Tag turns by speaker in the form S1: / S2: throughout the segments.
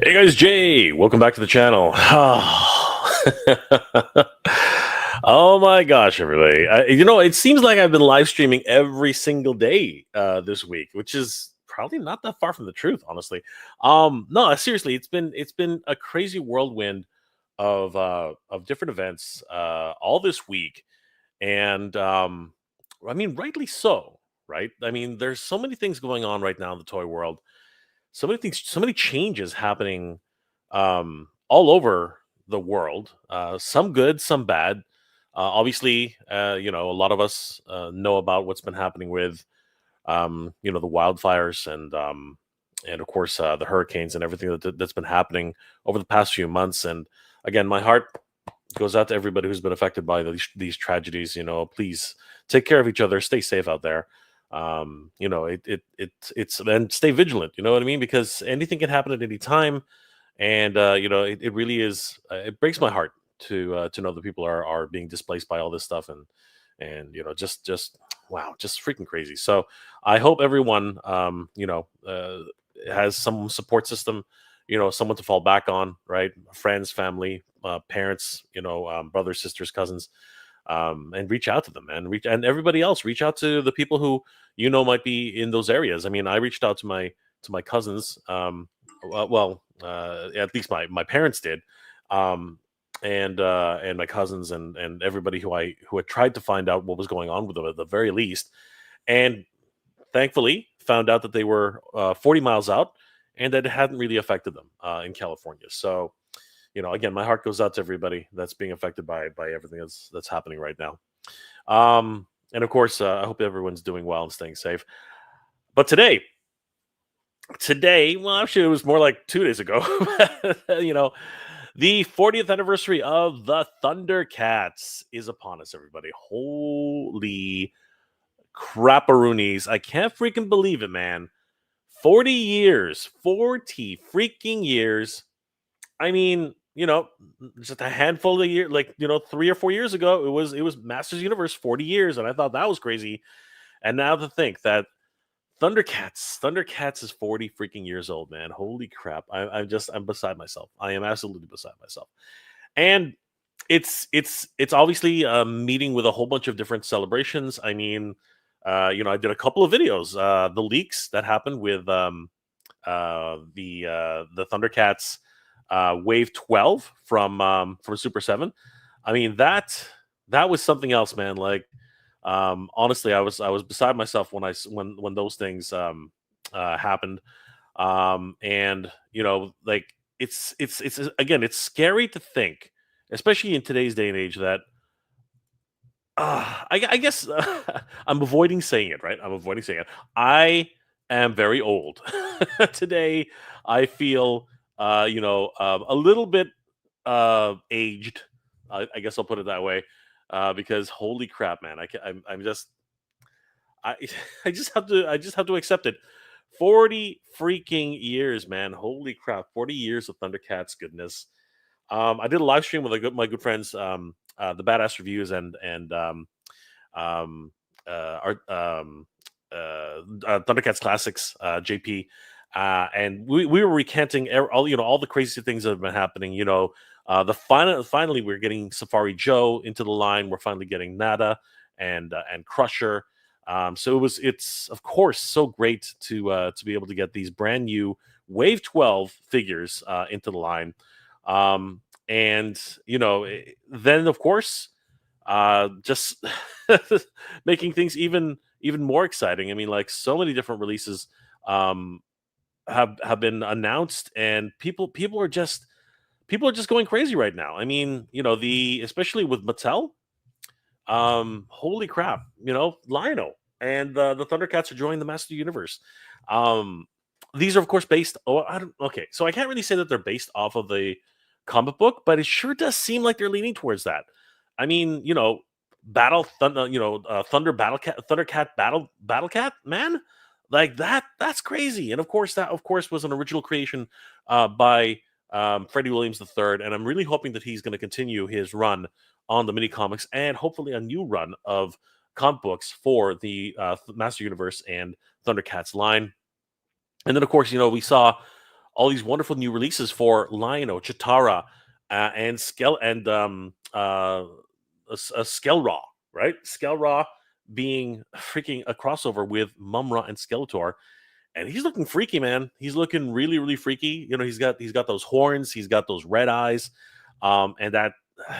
S1: Hey guys, Jay, welcome back to the channel. Oh my gosh, everybody. It seems like I've been live streaming every single day this week, which is probably not that far from the truth, honestly. No, seriously, it's been a crazy whirlwind of different events all this week. And I mean, rightly so, right? I mean, there's so many things going on right now in the toy world, so many things, so many changes happening all over the world. Some good, some bad. Obviously, a lot of us know about what's been happening with the wildfires and of course the hurricanes and everything that's been happening over the past few months. And again, my heart goes out to everybody who's been affected by these tragedies. Please take care of each other, stay safe out there. It's and stay vigilant. You know what I mean? Because anything can happen at any time, and it really is. It breaks my heart to know that people are being displaced by all this stuff, and just wow, just freaking crazy. So I hope everyone has some support system, someone to fall back on, right? Friends, family, parents, brothers, sisters, cousins, and reach out to them, and everybody else. Reach out to the people who might be in those areas. I mean, I reached out to my cousins. At least my parents did, and my cousins and everybody who had tried to find out what was going on with them at the very least, and thankfully found out that they were 40 miles out and that it hadn't really affected them in California. So, again, my heart goes out to everybody that's being affected by everything that's happening right now. And of course, I hope everyone's doing well and staying safe. But today, well, actually, it was more like 2 days ago. The 40th anniversary of the Thundercats is upon us, everybody. Holy crapperoonies. I can't freaking believe it, man. 40 years. 40 freaking years. I mean, just a handful of years, 3 or 4 years ago, it was Masters Universe 40 years, and I thought that was crazy. And now to think that Thundercats is 40 freaking years old, man. Holy crap. I'm beside myself. I am absolutely beside myself. And it's obviously meeting with a whole bunch of different celebrations. I mean, I did a couple of videos, the leaks that happened with the Thundercats Wave 12 from Super 7. I mean, that was something else, man. Like, honestly, I was beside myself when those things happened. And like, it's again, it's scary to think, especially in today's day and age, that I guess I'm avoiding saying it, right? I'm avoiding saying it. I am very old. Today, I feel, a little bit aged. I guess I'll put it that way, because holy crap, man! I'm just I I just have to accept it. 40 freaking years, man! Holy crap! 40 years of Thundercats goodness. I did a live stream with my good friends, the Badass Reviews and our Thundercats Classics, JP, and we were recanting all the crazy things that have been happening. Finally we're getting Safari Joe into the line. We're finally getting Nada and Crusher. So it's of course so great to be able to get these brand new Wave 12 figures into the line. And then of course, just making things even more exciting. I mean, like, so many different releases have been announced, and people are just going crazy right now. I mean, especially with Mattel. Holy crap! Lionel and the Thundercats are joining the Master Universe. These are of course based. Oh, okay, so I can't really say that they're based off of the comic book, but it sure does seem like they're leaning towards that. I mean, Thundercat Battle Cat, man, like that's crazy. And of course, that was an original creation by Freddie Williams III, and I'm really hoping that he's going to continue his run on the mini comics and hopefully a new run of comic books for the Master Universe and Thundercats line. And then of course, we saw all these wonderful new releases for Lionel, Chitara, and Skelraw, right? Skelraw being freaking a crossover with Mumra and Skeletor, and he's looking freaky, man. He's looking really, really freaky. He's got those horns, he's got those red eyes, and that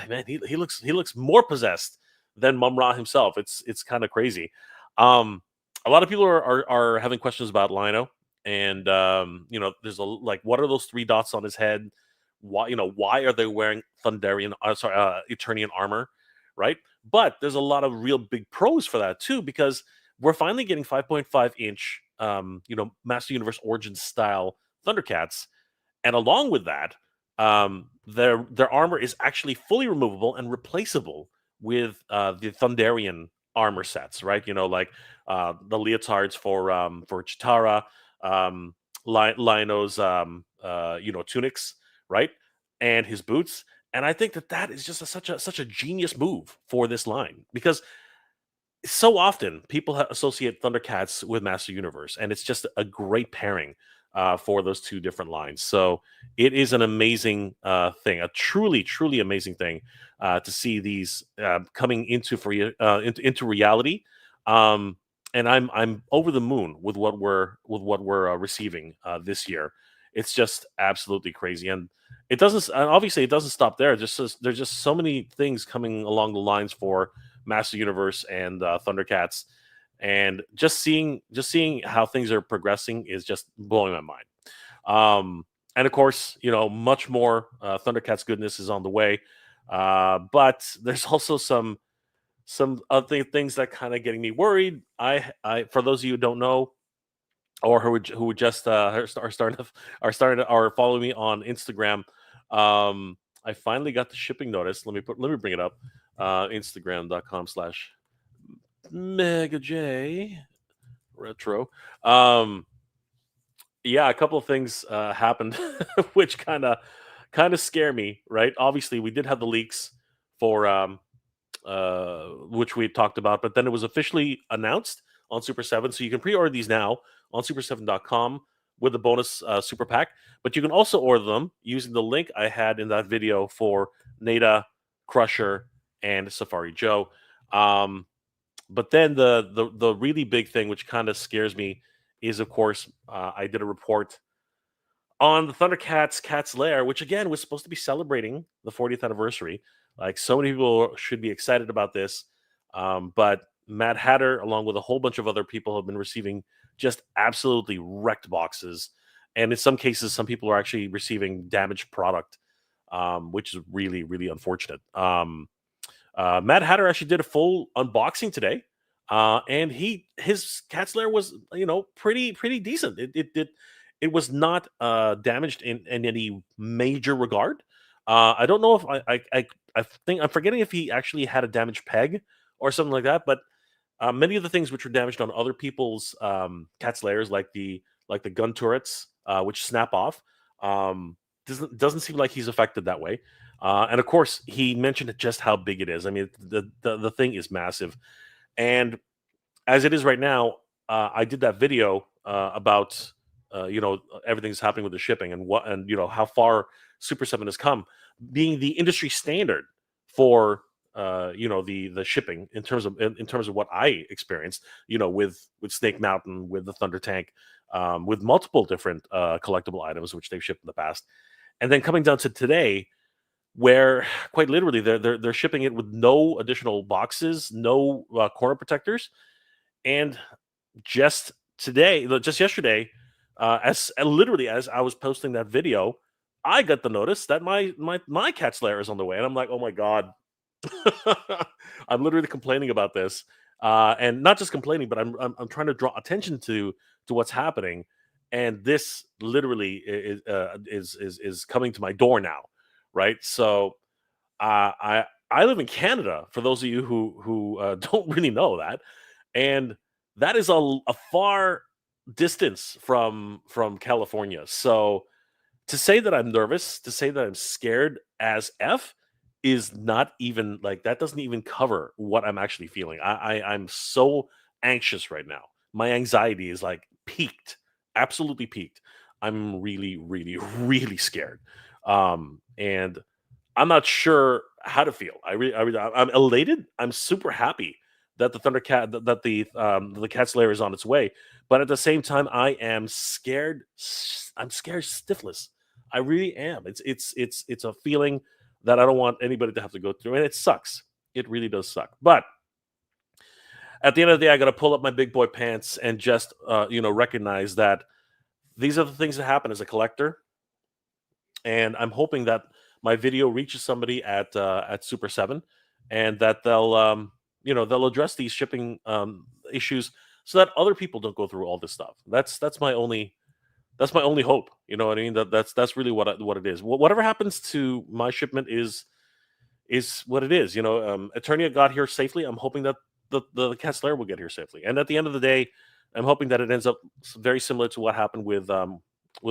S1: man, he looks more possessed than Mumra himself. It's kind of crazy. Um, a lot of people are having questions about Lino, and there's like, what are those three dots on his head? Why are they wearing Eternian armor, right? But there's a lot of real big pros for that too, because we're finally getting 5.5 inch, Master Universe Origins style Thundercats, and along with that, their armor is actually fully removable and replaceable with the Thunderian armor sets, right? Like the leotards for Chitara, um, Lionel's tunics, right, and his boots. And I think that is just such a genius move for this line, because so often people associate Thundercats with Master Universe, and it's just a great pairing for those two different lines. So it is an amazing thing, a truly, truly amazing thing to see these coming into reality. Um, and I'm over the moon with what we're receiving this year. It's just absolutely crazy, and obviously it doesn't stop there. There's just so many things coming along the lines for Master Universe and Thundercats, and just seeing how things are progressing is just blowing my mind. And of course, much more Thundercats goodness is on the way, but there's also some other things that kind of getting me worried. I For those of you who don't know, or who just are following me on Instagram, I finally got the shipping notice. Let me bring it up. Instagram.com/ Mega J Retro. Yeah, a couple of things happened, which kind of scare me. Right? Obviously, we did have the leaks for which we had talked about, but then it was officially announced on Super 7. So you can pre-order these now on super7.com with the bonus super pack. But you can also order them using the link I had in that video for Nada, Crusher, and Safari Joe. Um, but then the really big thing, which kind of scares me, is of course I did a report on the Thundercats Cat's Lair, which again was supposed to be celebrating the 40th anniversary. Like, so many people should be excited about this, but Mad Hatter, along with a whole bunch of other people, have been receiving just absolutely wrecked boxes, and in some cases, some people are actually receiving damaged product, which is really, really unfortunate. Mad Hatter actually did a full unboxing today, and his Cat's Lair was pretty decent. It was not damaged in any major regard. I don't know if I think I'm forgetting if he actually had a damaged peg or something like that. But many of the things which were damaged on other people's Cat's Lairs, like the gun turrets, which snap off, doesn't seem like he's affected that way. And of course, he mentioned just how big it is. I mean, the thing is massive, and as it is right now, I did that video about everything's happening with the shipping, and how far Super 7 has come, being the industry standard for the shipping in terms of what I experienced, with Snake Mountain, with the Thunder Tank, with multiple different collectible items which they've shipped in the past, and then coming down to today, where quite literally they're shipping it with no additional boxes, no corner protectors, and just yesterday, as literally as I was posting that video, I got the notice that my Cat's Lair is on the way, and I'm like, oh my god. I'm literally complaining about this, and not just complaining, but I'm trying to draw attention to what's happening, and this literally is coming to my door now, right? So I live in Canada. For those of you who don't really know that, and that is a far distance from California. So to say that I'm nervous, to say that I'm scared as f, is not even like, that doesn't even cover what I'm actually feeling. I'm so anxious right now. My anxiety is like peaked, absolutely peaked. I'm really, really, really scared. And I'm not sure how to feel. I'm elated. I'm super happy that the cat's lair is on its way. But at the same time, I am scared. I'm scared stiffless. I really am. It's a feeling that I don't want anybody to have to go through, and it sucks. It really does suck. But at the end of the day, I got to pull up my big boy pants and just recognize that these are the things that happen as a collector, and I'm hoping that my video reaches somebody at Super Seven, and that they'll address these shipping issues so that other people don't go through all this stuff. That's my only hope. You know what I mean? That's really what it is. Whatever happens to my shipment is what it is. Eternia got here safely. I'm hoping that the Cat Slayer will get here safely. And at the end of the day, I'm hoping that it ends up very similar to what happened with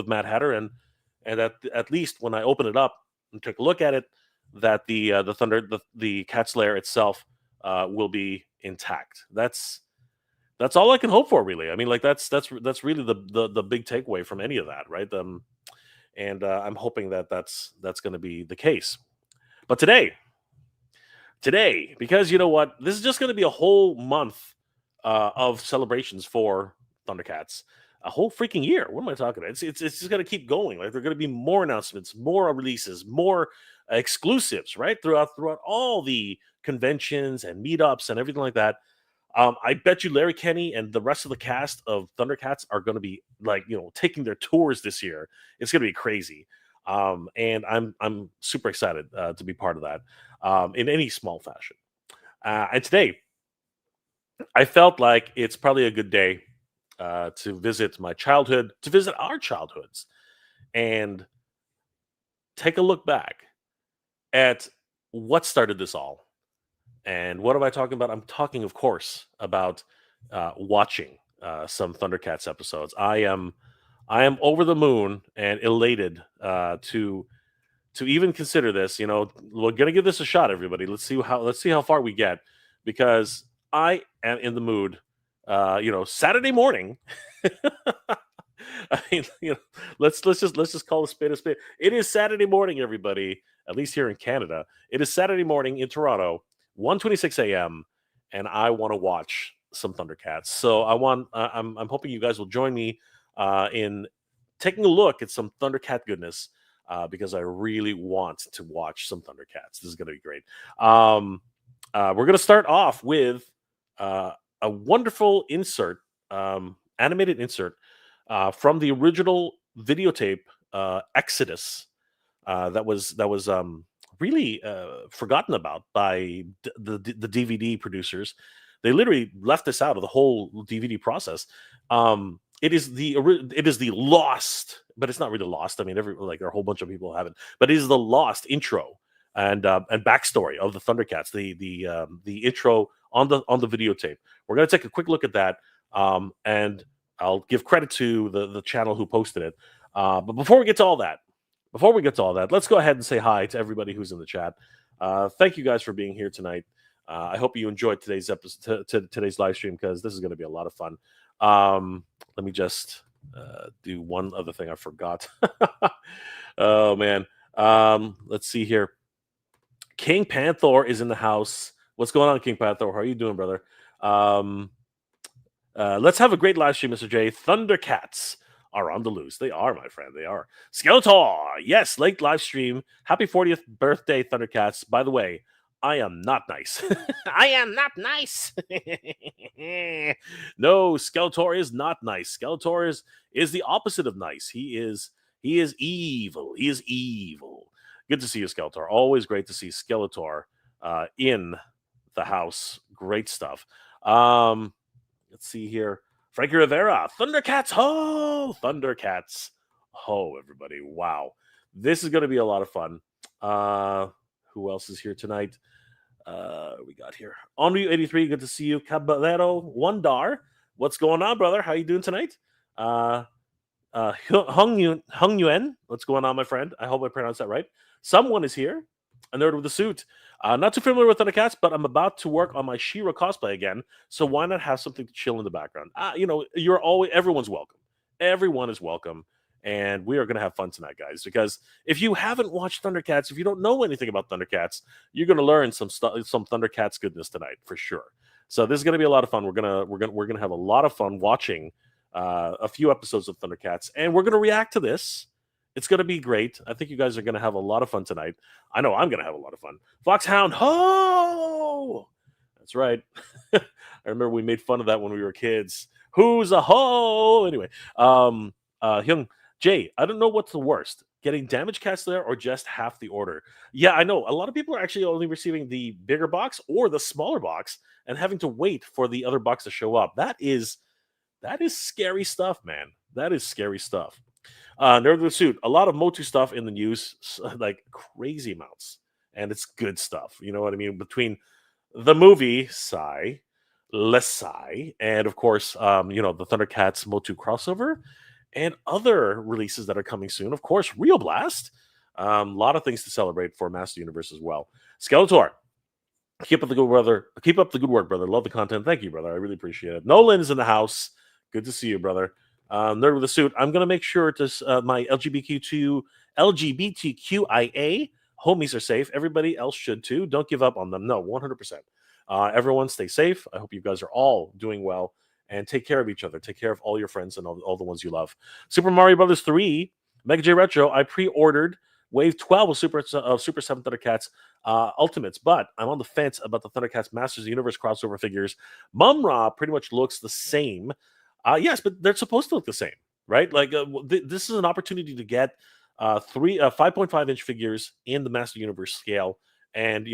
S1: Mad Hatter, and at least when I open it up and take a look at it, that the Cat Slayer itself will be intact. That's all I can hope for, really. I mean, like that's really the big takeaway from any of that, right? And I'm hoping that that's going to be the case. But today, because you know what, this is just going to be a whole month of celebrations for Thundercats, a whole freaking year. What am I talking about? It's just going to keep going. Like, there are going to be more announcements, more releases, more exclusives, right? Throughout all the conventions and meetups and everything like that. I bet you Larry Kenny and the rest of the cast of Thundercats are going to be like, taking their tours this year. It's going to be crazy. And I'm super excited to be part of that in any small fashion. And today, I felt like it's probably a good day to visit my childhood, to visit our childhoods, and take a look back at what started this all. And what am I talking about? I'm talking, of course, about watching some Thundercats episodes. I am over the moon and elated to even consider this. We're gonna give this a shot, everybody. Let's see how far we get, because I am in the mood. Saturday morning. I mean, let's just call a spade a spade. It is Saturday morning, everybody. At least here in Canada, it is Saturday morning in Toronto, 1:26 a.m., and I want to watch some Thundercats. So I'm hoping you guys will join me in taking a look at some Thundercat goodness, because I really want to watch some Thundercats. This is going to be great. We're going to start off with a wonderful insert, animated insert from the original videotape Exodus that was really forgotten about by the DVD producers. They literally left this out of the whole DVD process. It is the lost, but it's not really lost. I mean, there are a whole bunch of people who have it, but it is the lost intro and backstory of the Thundercats. The intro on the videotape. We're gonna take a quick look at that, and I'll give credit to the channel who posted it. But before we get to all that, let's go ahead and say hi to everybody who's in the chat. Thank you guys for being here tonight. I hope you enjoyed today's episode, today's live stream, because this is going to be a lot of fun. Let me just do one other thing I forgot. Oh man. Let's see here. King Panther is in the house. What's going on, King Panther? How are you doing, brother? Let's have a great live stream, Mr. J. Thundercats are on the loose. They are, my friend. They are. Skeletor, yes, late live stream. Happy 40th birthday, Thundercats. By the way, I am not nice. I am not nice. No, Skeletor is not nice. Skeletor is the opposite of nice. He is evil. He is evil. Good to see you, Skeletor. Always great to see Skeletor in the house. Great stuff. Let's see here. Frankie Rivera, Thundercats ho! Thundercats ho, everybody. Wow. This is going to be a lot of fun. Who else is here tonight? We got here. Onryu 83, good to see you. Caballero Wondar, what's going on, brother? How you doing tonight? Hung Yuen, what's going on, my friend? I hope I pronounced that right. Someone is here. A nerd with a suit. Not too familiar with Thundercats, but I'm about to work on my She-Ra cosplay again. So why not have something to chill in the background? Everyone's welcome. Everyone is welcome. and we are going to have fun tonight, guys. Because if you haven't watched Thundercats, if you don't know anything about Thundercats, you're going to learn some Thundercats goodness tonight for sure. So this is going to be a lot of fun. We're gonna have a lot of fun watching a few episodes of Thundercats, and we're going to react to this. It's going to be great. I think you guys are going to have a lot of fun tonight. I know I'm going to have a lot of fun. Foxhound, ho! That's right. I remember we made fun of that when we were kids. Who's a ho? Anyway, Hyung Jay, I don't know what's the worst, getting damage cats there or just half the order. Yeah, I know. A lot of people are actually only receiving the bigger box or the smaller box and having to wait for the other box to show up. That is scary stuff, man. That is scary stuff. Nerd with a Suit, a lot of Motu stuff in the news, like crazy amounts. And it's good stuff. You know what I mean? Between the movie, Psy, Less Psy, and of course, the Thundercats Motu crossover, and other releases that are coming soon. Of course, Real Blast. A lot of things to celebrate for Master Universe as well. Skeletor, keep up the good brother. Keep up the good work, brother. Love the content. Thank you, brother. I really appreciate it. Nolan is in the house. Good to see you, brother. Nerd with a Suit. I'm gonna make sure to my LGBTQIA homies are safe. Everybody else should too. Don't give up on them. No, 100%. Everyone stay safe. I hope you guys are all doing well and take care of each other. Take care of all your friends and all the ones you love. Super Mario Brothers 3, Mega J Retro. I pre-ordered Wave 12 of Super 7 Thundercats Ultimates, but I'm on the fence about the Thundercats Masters of the Universe crossover figures. Mum-Ra pretty much looks the same. Yes, but they're supposed to look the same, right? Like this is an opportunity to get 5.5-inch figures in the Master Universe scale, and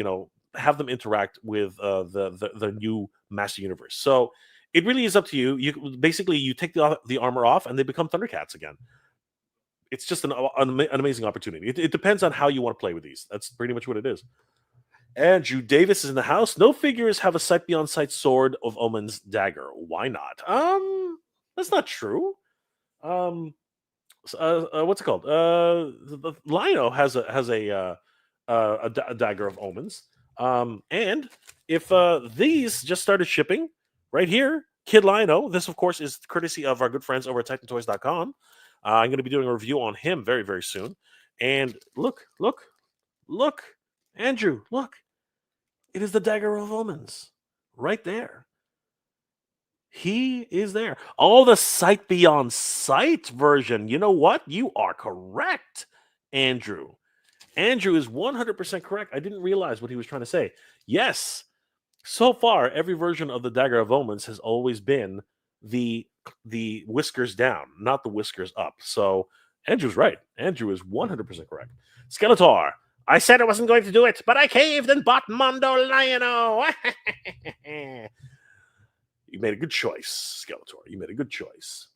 S1: have them interact with the new Master Universe. So it really is up to you. You take the armor off, and they become Thundercats again. It's just an amazing opportunity. It depends on how you want to play with these. That's pretty much what it is. Andrew Davis is in the house. No figures have a sight beyond sight sword of Omen's dagger. Why not? That's not true. What's it called? The Lino has a dagger of omens. And if these just started shipping right here, Kid Lino, this of course is courtesy of our good friends over at TitanToys.com. I'm going to be doing a review on him very, very soon. And look, Andrew, look. It is the Dagger of Omens right there. He is there. Oh, the Sight Beyond Sight version. You know what? You are correct, Andrew. Andrew is 100% correct. I didn't realize what he was trying to say. Yes. So far, every version of the Dagger of Omens has always been the whiskers down, not the whiskers up. So Andrew's right. Andrew is 100% correct. Skeletor. I said I wasn't going to do it, but I caved and bought Mondo Lionel. You made a good choice, Skeletor. You made a good choice.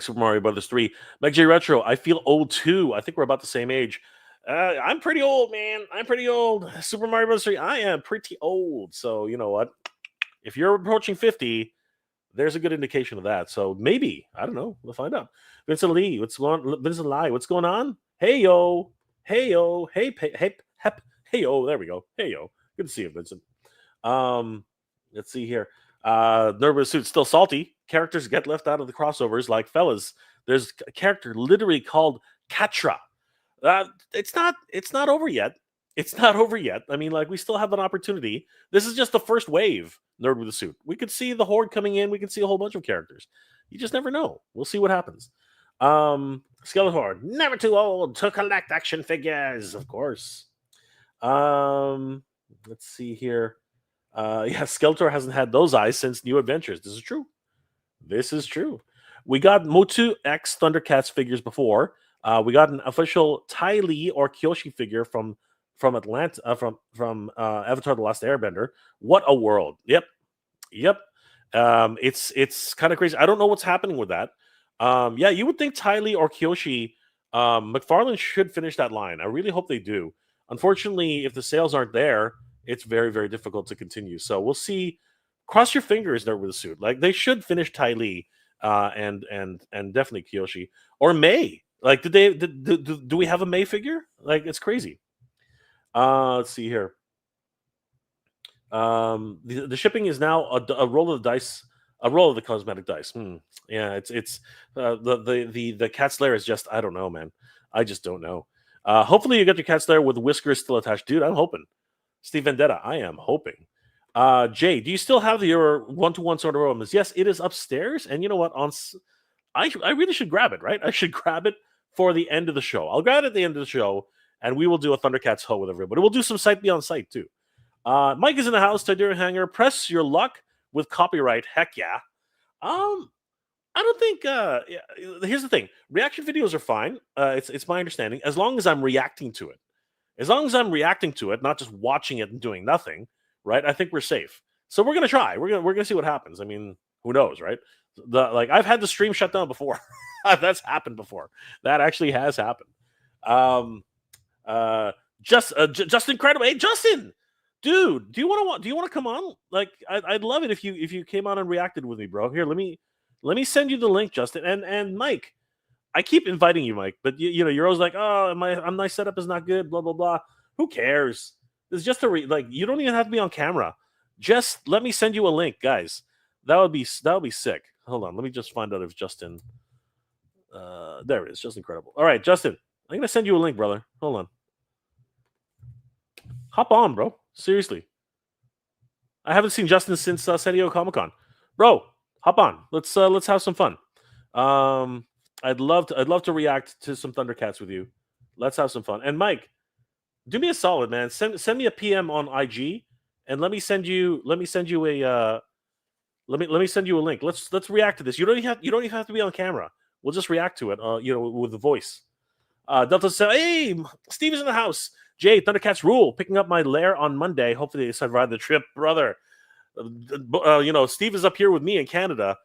S1: Super Mario Brothers 3. Mega J Retro. I feel old too. I think we're about the same age. I'm pretty old, man. I'm pretty old. Super Mario Bros. 3, I am pretty old. So, you know what? If you're approaching 50, there's a good indication of that. So maybe, I don't know. We'll find out. Vincent Lee, Vincent Lai, what's going on? Hey, yo. Hey, yo. Hey, hep. Hey, yo. There we go. Hey, yo. Good to see you, Vincent. Let's see here. Nervous Suit still salty. Characters get left out of the crossovers like fellas. There's a character literally called Katra. It's not over yet. It's not over yet. I mean, like, we still have an opportunity. This is just the first wave, Nerd with a Suit. We could see the Horde coming in. We could see a whole bunch of characters. You just never know. We'll see what happens. Skeletor, never too old to collect action figures, of course. Let's see here. Yeah, Skeletor hasn't had those eyes since New Adventures. This is true. This is true. We got Motu X Thundercats figures before. We got an official Ty Lee or Kyoshi figure from Atlanta, from Avatar: The Last Airbender. What a world! Yep. It's kind of crazy. I don't know what's happening with that. Yeah, you would think Ty Lee or Kyoshi, McFarlane should finish that line. I really hope they do. Unfortunately, if the sales aren't there, it's very, very difficult to continue. So we'll see. Cross your fingers there with the suit. Like, they should finish Ty Lee, and definitely Kyoshi or May. Like, do we have a May figure? Like, it's crazy. Let's see here. The shipping is now a roll of the dice A roll of the cosmetic dice. Yeah, it's the cat's lair is just, I don't know, man. I just don't know. Hopefully you get your cat's lair with whiskers still attached, dude. I'm hoping. Steve Vendetta, I am hoping. Jay, do you still have your one-to-one sort of aromas? Yes, it is upstairs. And you know what? I really should grab it, right? I should grab it for the end of the show. I'll grab it at the end of the show, and we will do a Thundercats Ho with everybody. We'll do some Sight Beyond Sight too. Mike is in the house. Tidira Hanger, press your luck with copyright. Heck yeah. I don't think. Here's the thing: reaction videos are fine. It's my understanding, as long as I'm reacting to it. As long as I'm reacting to it, not just watching it and doing nothing, right? I think we're safe. So we're gonna try. We're gonna see what happens. I mean, who knows, right? I've had the stream shut down before. That's happened before. That actually has happened. Just incredible. Hey, Justin, dude, do you want to come on? Like, I'd love it if you came on and reacted with me, bro. Here, let me send you the link, Justin, and Mike. I keep inviting you, Mike, but you know, you're always like, oh, my setup is not good, blah blah blah. Who cares? It's just you don't even have to be on camera. Just let me send you a link, guys. That would be sick. Hold on, let me just find out if Justin. There it is, just incredible. All right, Justin, I'm gonna send you a link, brother. Hold on. Hop on, bro. Seriously, I haven't seen Justin since San Diego Comic-Con, bro. Hop on. Let's have some fun. I'd love to react to some Thundercats with you. Let's have some fun. And Mike, do me a solid, man. Send me a PM on IG, and let me send you a let me send you a link. Let's react to this. You don't even have to be on camera. We'll just react to it. With the voice. Delta said, "Hey, Steve is in the house. Jay, Thundercats rule. Picking up my lair on Monday. Hopefully they survive the trip, brother. Steve is up here with me in Canada.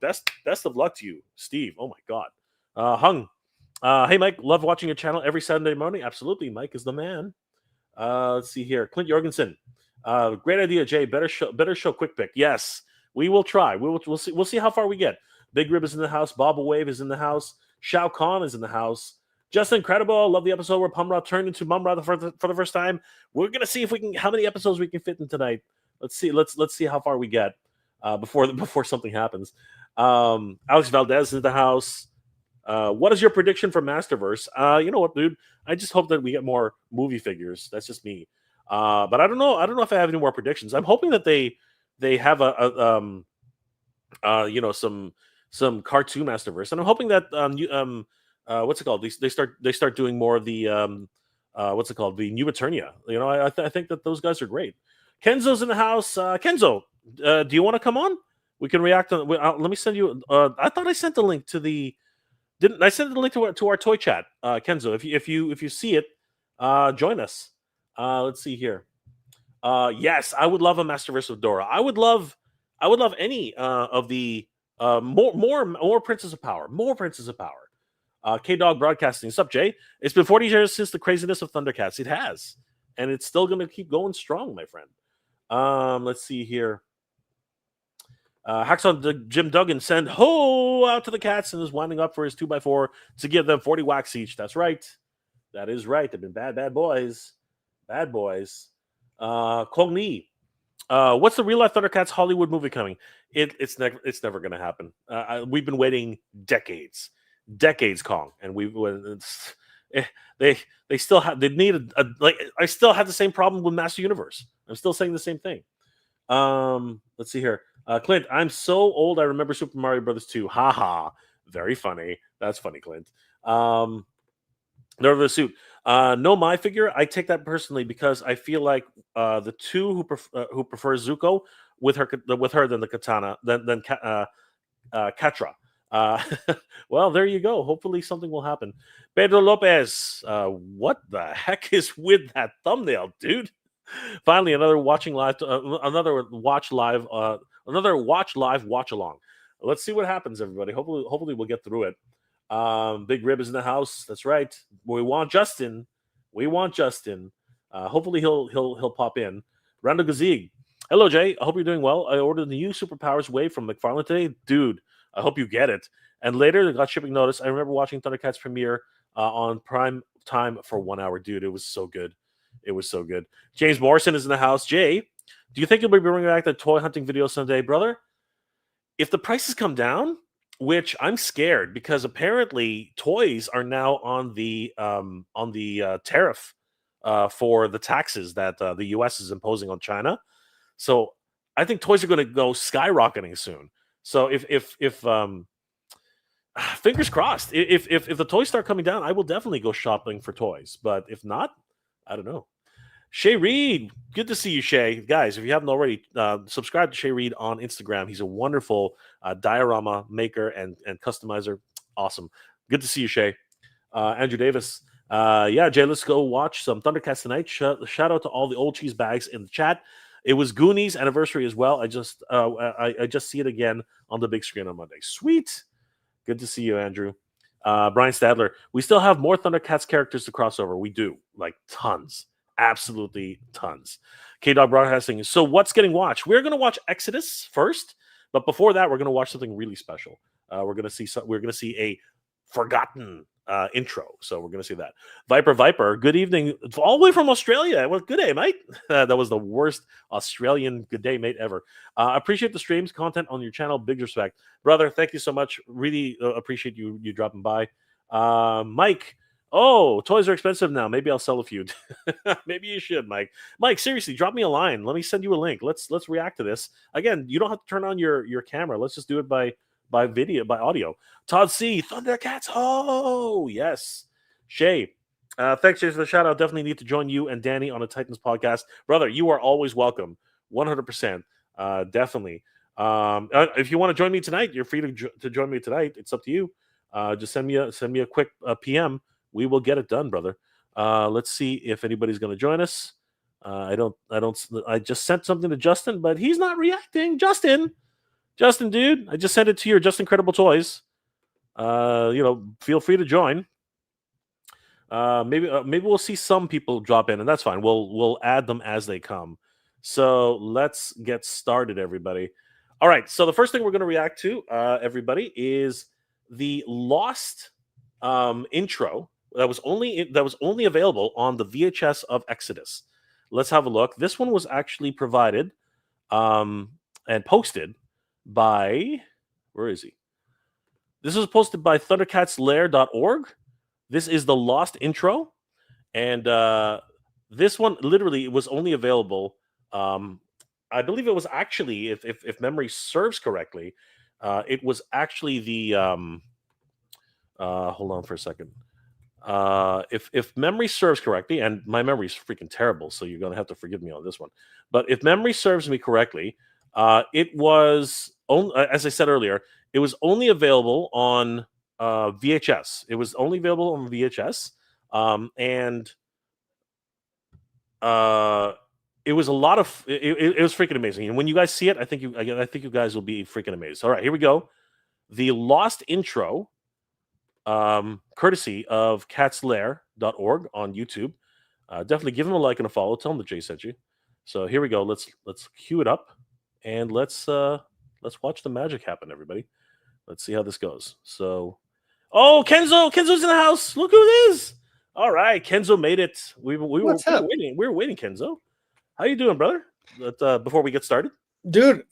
S1: Best of luck to you, Steve. Oh my God. Hung. Hey, Mike. Love watching your channel every Saturday morning. Absolutely, Mike is the man. Let's see here. Clint Jorgensen. Great idea, Jay. Better show quick pick. Yes, we will try. We'll see. We'll see how far we get. Big Rib is in the house. Bob Wave is in the house. Shao Kahn is in the house. Just incredible. Love the episode where Pumra turned into Mumra for the first time. We're gonna see if how many episodes we can fit in tonight. Let's see. Let's see how far we get before something happens. Alex Valdez is in the house. What is your prediction for Masterverse? You know what, dude? I just hope that we get more movie figures. That's just me. But I don't know. I don't know if I have any more predictions. I'm hoping that they have some cartoon Masterverse, and I'm hoping that what's it called? They start doing more of the what's it called? The New Eternia. I think that those guys are great. Kenzo's in the house. Kenzo, do you want to come on? We can react on. Let me send you. I thought I sent the link to the. Didn't I send the link to our toy chat, Kenzo? If you see it, join us. Let's see here. Yes, I would love a Masterverse of Dora. I would love any of the more Princess of Power. More Princess of Power. K Dog Broadcasting. What's up, Jay? It's been 40 years since the craziness of Thundercats. It has, and it's still going to keep going strong, my friend. Let's see here. Hacksaw Jim Duggan send ho out to the cats and is winding up for his 2x4 to give them 40 wax each. That's right. That is right. They've been bad boys. Bad boys. Kong Ni. What's the real life Thundercats Hollywood movie coming? It's never going to happen. We've been waiting decades, Kong, and they still have I still have the same problem with Master Universe. I'm still saying the same thing. Let's see here. Clint, I'm so old. I remember Super Mario Brothers 2. Haha, very funny. That's funny, Clint. Nerve of the suit. No, my figure. I take that personally because I feel like the two who prefer Zuko with her than the katana than Katra. Well, there you go. Hopefully something will happen. Pedro Lopez. What the heck is with that thumbnail, dude? Finally, another watch live watch along. Let's see what happens, everybody. Hopefully we'll get through it. Big Rib is in the house. That's right. We want Justin. Hopefully he'll pop in. Randall Gazig. Hello, Jay. I hope you're doing well. I ordered the new Superpowers Wave from McFarlane today. Dude, I hope you get it. And later, they got shipping notice. I remember watching Thundercats premiere on prime time for 1 hour. Dude, it was so good. It was so good. James Morrison is in the house. Jay, do you think you'll be bringing back the toy hunting video someday, brother? if the prices come down, which I'm scared because apparently toys are now on the tariff for the taxes that the U.S. is imposing on China. So I think toys are going to go skyrocketing soon. So if fingers crossed, if the toys start coming down, I will definitely go shopping for toys. But if not, I don't know. Shay Reed, good to see you, Shay. Guys, if you haven't already, subscribe to Shay Reed on Instagram. He's a wonderful diorama maker and customizer. Awesome. Good to see you, Shay. Andrew Davis. Yeah, Jay, let's go watch some Thundercats tonight. Shout out to all the old cheese bags in the chat. It was Goonies anniversary as well. I just see it again on the big screen on Monday. Sweet. Good to see you, Andrew. Brian Stadler. We still have more Thundercats characters to cross over. We do. Like tons. Absolutely tons. K-Dog Broadcasting. So what's getting watched? We're going to watch Exodus first, but before that, we're going to watch something really special. We're going to see a forgotten intro. So we're going to see that. Viper, good evening, all the way from Australia. Well, good day, mate. That was the worst Australian good day, mate, ever. Appreciate the streams, content on your channel. Big respect, brother. Thank you so much. Really appreciate you dropping by. Mike. Oh, toys are expensive now. Maybe I'll sell a few. Maybe you should, Mike. Mike, seriously, drop me a line. Let me send you a link. Let's react to this. Again, you don't have to turn on your camera. Let's just do it by audio. Todd C, Thundercats. Oh, yes. Shay, thanks for the shout out. Definitely need to join you and Danny on a Titans podcast. Brother, you are always welcome. 100%. Definitely. If you want to join me tonight, you're free to join me tonight. It's up to you. Just send me a quick PM. We will get it done, brother. Let's see if anybody's going to join us. I just sent something to Justin, but he's not reacting. Justin, dude, I just sent it to your Just Incredible Toys. Feel free to join. Maybe we'll see some people drop in, and that's fine. We'll add them as they come. So let's get started, everybody. All right. So the first thing we're going to react to, everybody, is the Lost intro. That was only available on the VHS of Exodus. Let's have a look. This one was actually provided and posted by, where is he? This was posted by thundercatslair.org. This is the Lost intro, and this one literally was only available. I believe it was actually, if memory serves correctly, it was actually the. Hold on for a second. If memory serves correctly, and my memory is freaking terrible, so you're gonna have to forgive me on this one. But if memory serves me correctly, it was only, as I said earlier, it was only available on VHS. It was only available on VHS, and it was a lot of. It was freaking amazing. And when you guys see it, I think you guys will be freaking amazed. All right, here we go. The Lost intro. Courtesy of catslair.org on YouTube. Definitely give him a like and a follow. Tell him that Jay sent you. So here we go. Let's cue it up and let's watch the magic happen, everybody. Let's see how this goes. So, oh, Kenzo's in the house. Look who it is. All right, Kenzo made it. We were waiting. We were waiting, Kenzo. How you doing, brother? Before we get started,
S2: dude.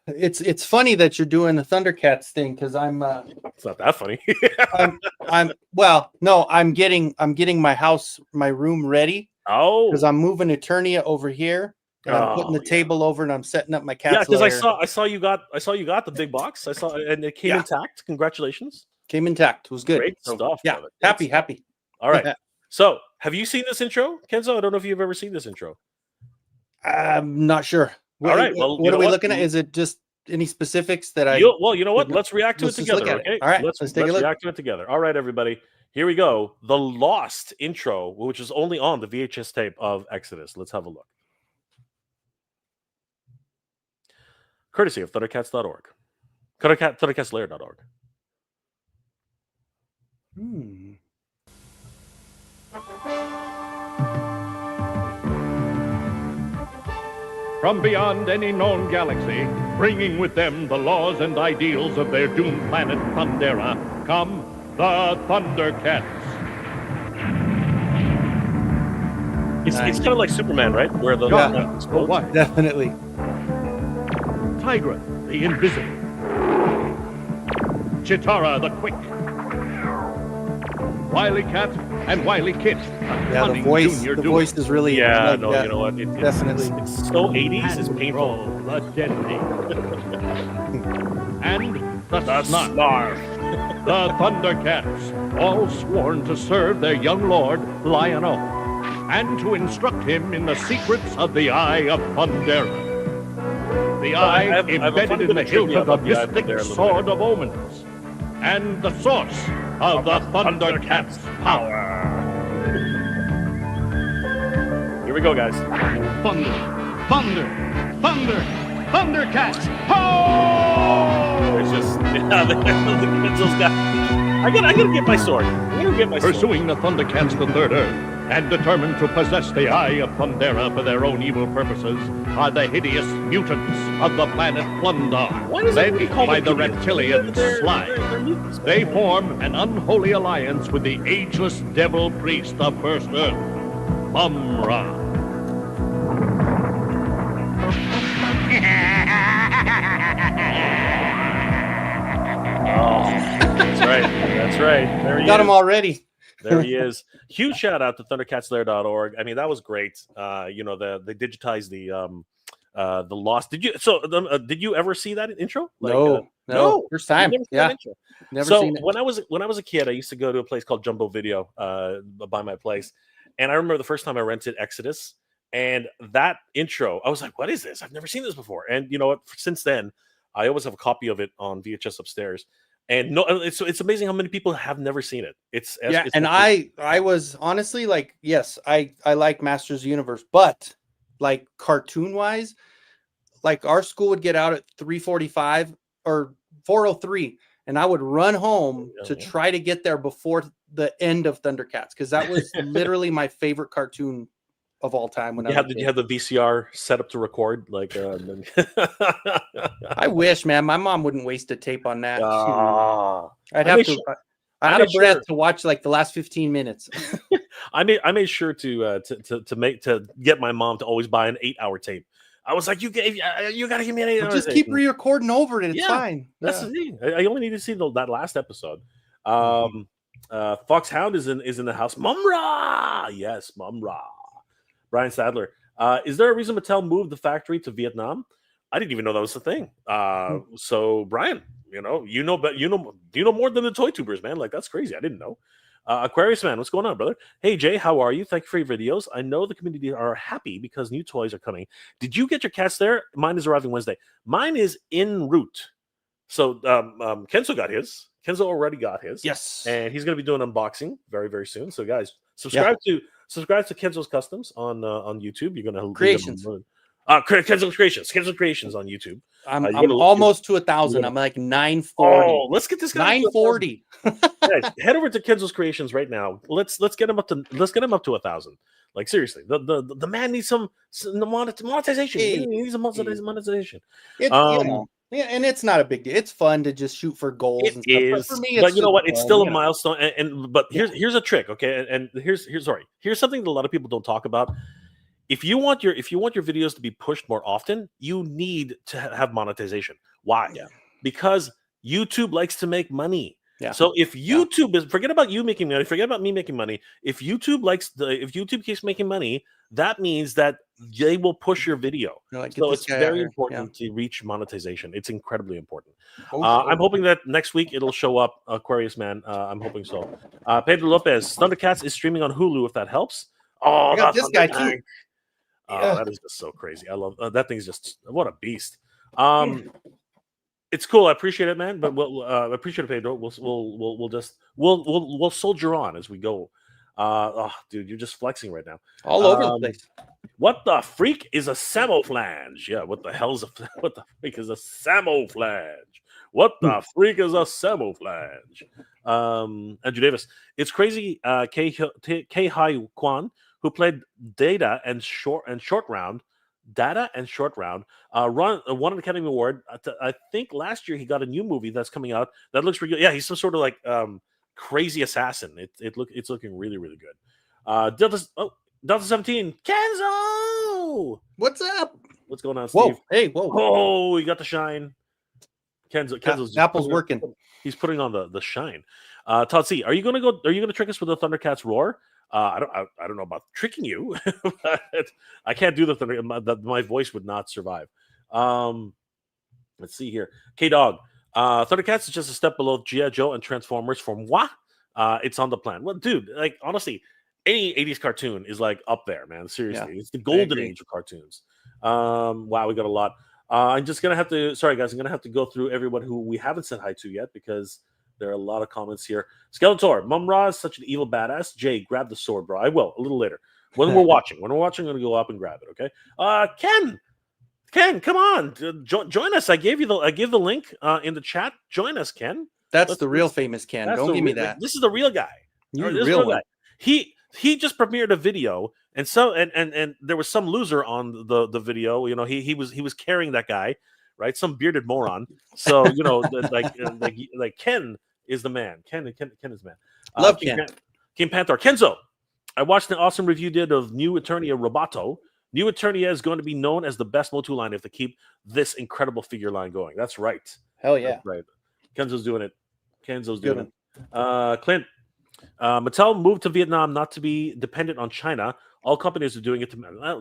S2: It's funny that you're doing the Thundercats thing because I'm.
S1: It's not that funny.
S2: I'm getting my room ready.
S1: Oh,
S2: because I'm moving Eternia over here. And I'm putting the table over and I'm setting up my cat.
S1: Yeah, because I saw you got the big box. I saw, and it came intact. Congratulations.
S2: Came intact. It was good.
S1: Great stuff.
S2: Yeah, happy.
S1: All right. So, have you seen this intro, Kenzo? I don't know if you've ever seen this intro.
S2: I'm not sure.
S1: All right. Well,
S2: what are we looking at? Is it just any specifics that I?
S1: Well, you know what? Let's react to it together. Okay.
S2: All right. Let's take a look.
S1: React to it together. All right, everybody. Here we go. The Lost intro, which is only on the VHS tape of Exodus. Let's have a look. Courtesy of Thundercats.org. Thundercatslair.org.
S3: From beyond any known galaxy, bringing with them the laws and ideals of their doomed planet Thundera, come the Thundercats.
S1: It's kind of like Superman, right? Where the
S2: what? Definitely.
S3: Tigra, the invisible. Chitara the Quick, Wily Cat and Wily Kit.
S2: Yeah, the voice is really
S1: Yeah,
S2: like,
S1: no,
S2: yeah,
S1: you know what?
S2: definitely.
S1: It's so 80s. It's painful.
S3: The Deadly. And the Snarf. The Thundercats, all sworn to serve their young lord, Lion-O, and to instruct him in the secrets of the Eye of Thundera. The eye embedded in the hilt of the mystic Sword of Omens, and the source of the Thundercats' power.
S1: Here we go, guys.
S4: Thunder, thunder, thunder, Thundercats! Ho!
S1: It's just those guys. I gotta get my sword. I gotta get my sword.
S3: Pursuing the Thundercats to third Earth, and determined to possess the Eye of Thundera for their own evil purposes, are the hideous mutants of the planet Plundar, led by the reptilian Slime. They form an unholy alliance with the ageless devil priest of First Earth, Mumra.
S1: Oh, that's right. That's right. There he
S2: Got
S1: is.
S2: him already.
S1: There he is. Huge shout out to thundercatslair.org. I mean, that was great. You know, they digitized the lost. Did you ever see that intro?
S2: No. First time. Yeah. Never
S1: So
S2: seen it.
S1: when I was a kid, I used to go to a place called Jumbo Video by my place, and I remember the first time I rented Exodus, and that intro, I was like, "What is this? I've never seen this before." And you know what? Since then, I always have a copy of it on VHS upstairs. And no, it's amazing how many people have never seen it. It's
S2: I was honestly like, yes, I like Masters of the Universe, but like cartoon wise, like our school would get out at 3:45 or 4:03, and I would run home to try to get there before the end of Thundercats, because that was literally my favorite cartoon of all time. When
S1: did you have the VCR set up to record? Like,
S2: I wish, man, my mom wouldn't waste a tape on that. I'd
S1: I
S2: have
S1: made
S2: to.
S1: sure-
S2: I
S1: I
S2: had a
S1: made
S2: breath
S1: sure-
S2: to watch like the last 15 minutes.
S1: I made sure to get my mom to always buy an 8-hour tape. I was like, you got to give me an 8-hour.
S2: Just keep re-recording over it. It's fine.
S1: That's the thing. I only need to see that last episode. Foxhound is in the house. Mumra, yes, Mumra. Brian Sadler. Is there a reason Mattel moved the factory to Vietnam? I didn't even know that was a thing. So Brian, you know more than the toy tubers, man. Like, that's crazy. I didn't know. Aquarius Man, what's going on, brother? Hey Jay, how are you? Thank you for your videos. I know the community are happy because new toys are coming. Did you get your cats there? Mine is arriving Wednesday. Mine is en route. So Kenzo got his. Kenzo already got his.
S2: Yes.
S1: And he's going to be doing unboxing very, very soon. So guys, subscribe to Kenzo's Customs on YouTube. You're going to
S2: Creations.
S1: Kenzo's Creations on YouTube.
S2: I'm almost to 1,000. I'm like 940.
S1: Oh, let's get this guy
S2: 940.
S1: Guys, head over to Kenzo's Creations right now. Let's get him up to 1,000. Like, seriously, the man needs some monetization. He needs some monetization.
S2: Yeah, and it's not a big deal. It's fun to just shoot for goals.
S1: It
S2: and stuff.
S1: is,
S2: but for me,
S1: but you know what? It's still a
S2: fun,
S1: milestone. But here's a trick, okay? And here's something that a lot of people don't talk about. If you want your videos to be pushed more often, you need to have monetization. Why?
S2: Yeah.
S1: Because YouTube likes to make money.
S2: Yeah.
S1: So if YouTube is, forget about you making money, forget about me making money. If YouTube keeps making money, that means that they will push your video.
S2: Like,
S1: so it's very important to reach monetization. It's incredibly important. I'm hoping that next week it'll show up, Aquarius Man. I'm hoping so. Pedro Lopez, Thundercats is streaming on Hulu, if that helps. Oh,
S2: I got this guy too.
S1: That is just so crazy. I love that thing's just what a beast. It's cool. I appreciate it, man. But we'll appreciate it, Pedro. We'll soldier on as we go. Dude, you're just flexing right now.
S2: All over the place.
S1: What the freak is a samouflage? Yeah, what the freak is a samouflage? What the freak is a samouflage? Andrew Davis. It's crazy. K Hai Kwan, who played Data and Short Round, won an Academy Award. I think last year he got a new movie that's coming out that looks pretty good. Yeah, he's some sort of like crazy assassin. It's looking really, really good. Delta 17, Kenzo,
S2: what's up?
S1: What's going on, Steve?
S2: Whoa, hey, whoa.
S1: Oh, you got the shine. Kenzo's
S2: Apple's working.
S1: He's putting on the shine. Todd C, are you gonna trick us with the Thundercats roar? I don't know about tricking you. But I can't do the thunder. My voice would not survive. Let's see here. K-Dog. Thundercats is just a step below G.I. Joe and Transformers for moi. It's on the plan. Well, dude, like honestly, any 80s cartoon is like up there, man. Seriously. It's the golden age of cartoons. Wow, we got a lot. I'm just gonna have to I'm gonna have to go through everyone who we haven't said hi to yet because there are a lot of comments here. Skeletor, Mum-Ra is such an evil badass. Jay, grab the sword, bro. I will a little later. When we're watching, I'm gonna go up and grab it. Okay. Ken, come on, join us. I gave the link in the chat. Join us, Ken.
S2: That's the real famous Ken. Don't give me that.
S1: This is the real guy.
S2: You're the real guy.
S1: He just premiered a video, and there was some loser on the video. You know, he was carrying that guy, right? Some bearded moron. So you know, like Ken is the man. Ken is the man.
S2: Love Ken.
S1: King Panther. Kenzo, I watched an awesome review did of New Eternia Roboto. New Eternia is going to be known as the best Motu line if they keep this incredible figure line going. That's right.
S2: Hell yeah.
S1: That's right. Kenzo's doing it. Clint. Mattel moved to Vietnam not to be dependent on China. All companies are doing it.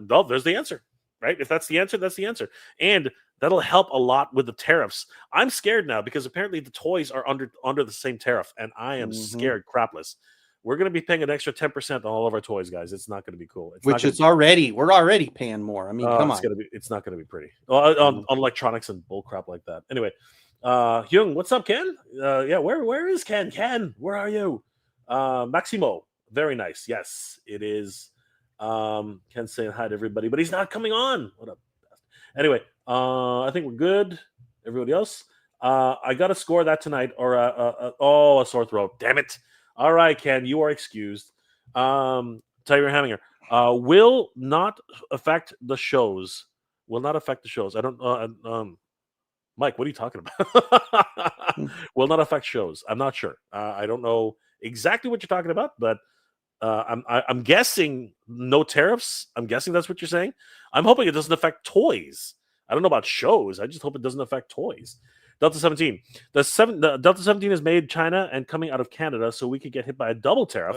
S1: Well, there's the answer, right? If that's the answer, that's the answer. And that'll help a lot with the tariffs. I'm scared now because apparently the toys are under the same tariff, and I am scared crapless. We're going to be paying an extra 10% on all of our toys, guys. It's not going to be cool.
S2: We're already paying more. I mean, come on.
S1: It's not going to be pretty on electronics and bull crap like that. Anyway, Hyung, what's up, Ken? Yeah, where is Ken? Ken, where are you? Maximo, very nice. Yes, it is. Ken saying hi to everybody, but he's not coming on. What up? Anyway, I think we're good. Everybody else, I got to score that tonight, or a sore throat. Damn it! All right, Ken, you are excused. Tiger Hamminger will not affect the shows. Will not affect the shows. I don't. Mike, what are you talking about? Will not affect shows. I'm not sure. I don't know exactly what you're talking about, but I'm guessing no tariffs. I'm guessing that's what you're saying. I'm hoping it doesn't affect toys. I don't know about shows. I just hope it doesn't affect toys. Delta 17. The Delta 17 is made in China and coming out of Canada, so we could get hit by a double tariff.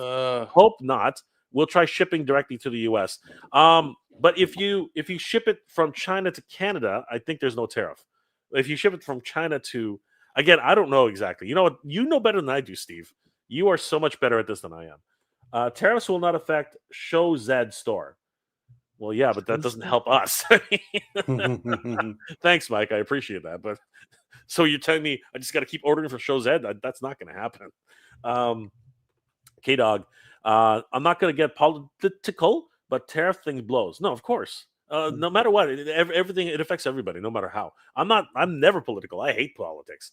S1: Hope not. We'll try shipping directly to the U.S. But if you ship it from China to Canada, I think there's no tariff. If you ship it from China to, again, I don't know exactly. You know what? You know better than I do, Steve. You are so much better at this than I am. Tariffs will not affect Show Z store. Well, yeah, but that doesn't help us. Thanks, Mike. I appreciate that. But so you're telling me I just got to keep ordering for Show Z? That's not going to happen. K-Dog, I'm not going to get political, but tariff thing blows. No, of course. No matter what, everything, it affects everybody, no matter how. I'm never political. I hate politics.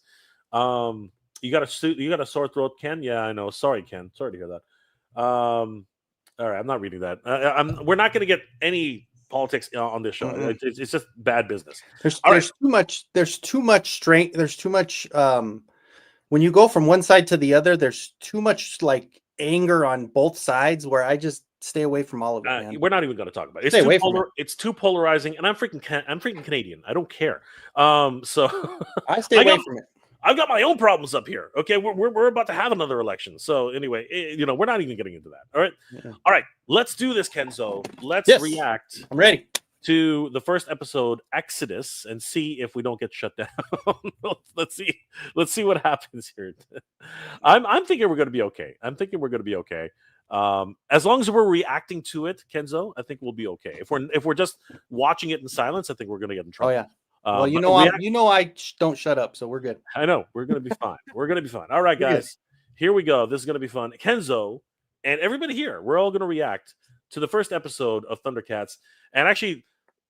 S1: You got a sore throat, Ken? Yeah, I know. Sorry, Ken. Sorry to hear that. All right, I'm not reading that. We're not going to get any politics on this show. It's just bad business.
S2: There's too much strength. There's too much. When you go from one side to the other, there's too much like anger on both sides. Where I just stay away from all of it. Man.
S1: We're not even going to talk about it. It's too polarizing, and I'm freaking Canadian. I don't care. So
S2: I stay away from it.
S1: I've got my own problems up here. Okay, we're about to have another election. So anyway, we're not even getting into that. All right, all right. Let's do this, Kenzo. Let's react.
S2: I'm ready
S1: to the first episode, Exodus, and see if we don't get shut down. Let's see what happens here. I'm thinking we're going to be okay. As long as we're reacting to it, Kenzo, I think we'll be okay. If we're just watching it in silence, I think we're going to get in trouble.
S2: Oh yeah. Well, I don't shut up, so we're good.
S1: I know we're going to be fine. We're going to be fine. All right, guys, here we go. This is going to be fun. Kenzo and everybody here, we're all going to react to the first episode of Thundercats. And actually,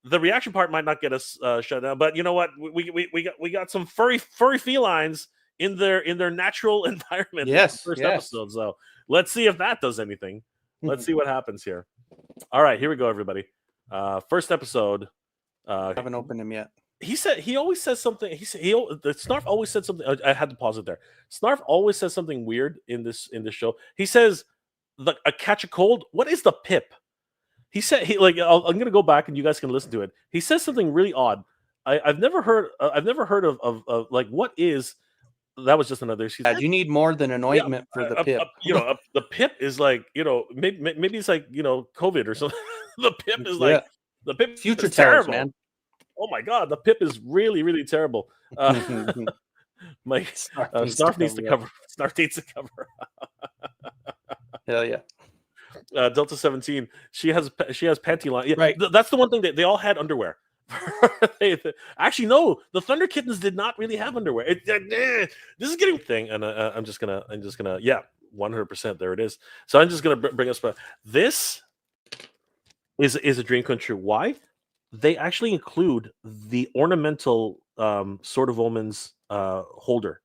S1: the reaction part might not get us shut down, but you know what? We got some furry felines in their natural environment.
S2: Yes,
S1: in the first episode. So let's see if that does anything. Let's see what happens here. All right, here we go, everybody. First episode.
S2: I haven't opened him yet.
S1: He always says something. Snarf always said something. I had to pause it there. Snarf always says something weird in this show. He says a catch a cold. What is the pip? He said I'm gonna go back and you guys can listen to it. He says something really odd. I've never heard of like what is that was just another excuse.
S2: You need more than an ointment for the pip.
S1: The pip is like maybe it's like COVID or something. The pip is like the pip
S2: future
S1: is
S2: terrors,
S1: terrible.
S2: man.
S1: Oh my god, the pip is really really terrible. My Snarf needs to cover. Snarf needs to cover.
S2: Hell yeah.
S1: Delta 17. She has panty line. Yeah,
S2: right.
S1: That's the one thing they all had underwear. Actually, no. The Thunder Kittens did not really have underwear. This is getting thing, and I'm just gonna 100%. There it is. So I'm just gonna bring us back. This is a dream come true. Why? They actually include the ornamental Sword of Omens holder.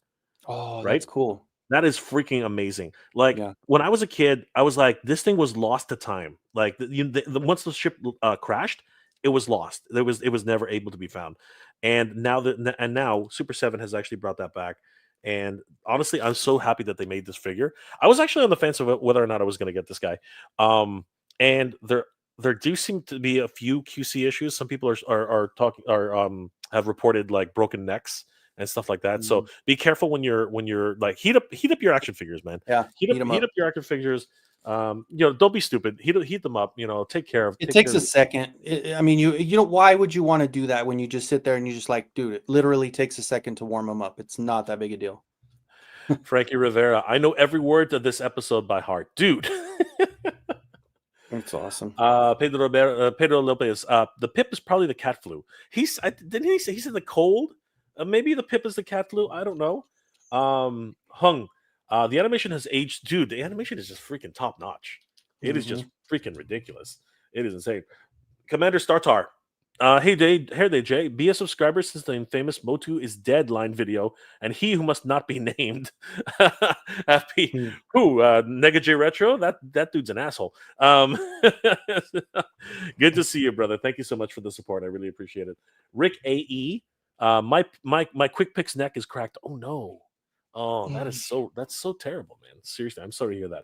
S2: Oh,
S1: right?
S2: That's cool.
S1: That is freaking amazing. Like when I was a kid, I was like, this thing was lost to time. Like once the ship crashed, it was lost. It was never able to be found. And now Super 7 has actually brought that back. And honestly, I'm so happy that they made this figure. I was actually on the fence of whether or not I was going to get this guy. And there do seem to be a few QC issues. Some people have reported like broken necks and stuff like that. So be careful when you're like heat up your action figures, man.
S2: Yeah,
S1: heat up your action figures. Don't be stupid. Heat them up. Take care of.
S2: It takes a second. I mean, why would you want to do that when you just sit there and you just like, dude? It literally takes a second to warm them up. It's not that big a deal.
S1: Frankie Rivera, I know every word of this episode by heart, dude.
S2: That's awesome.
S1: Pedro Lopez. The pip is probably the cat flu. Didn't he say he said the cold? Maybe the pip is the cat flu. I don't know. Hung. The animation has aged. Dude, the animation is just freaking top notch. It is just freaking ridiculous. It is insane. Commander Startar. Hey there, Jay. Be a subscriber since the infamous Motu is dead line video, and he who must not be named. FP. Who? Nega J Retro? That dude's an asshole. Good to see you, brother. Thank you so much for the support. I really appreciate it. Rick AE. My quick picks neck is cracked. Oh no. Oh, that's so terrible, man. Seriously, I'm sorry to hear that.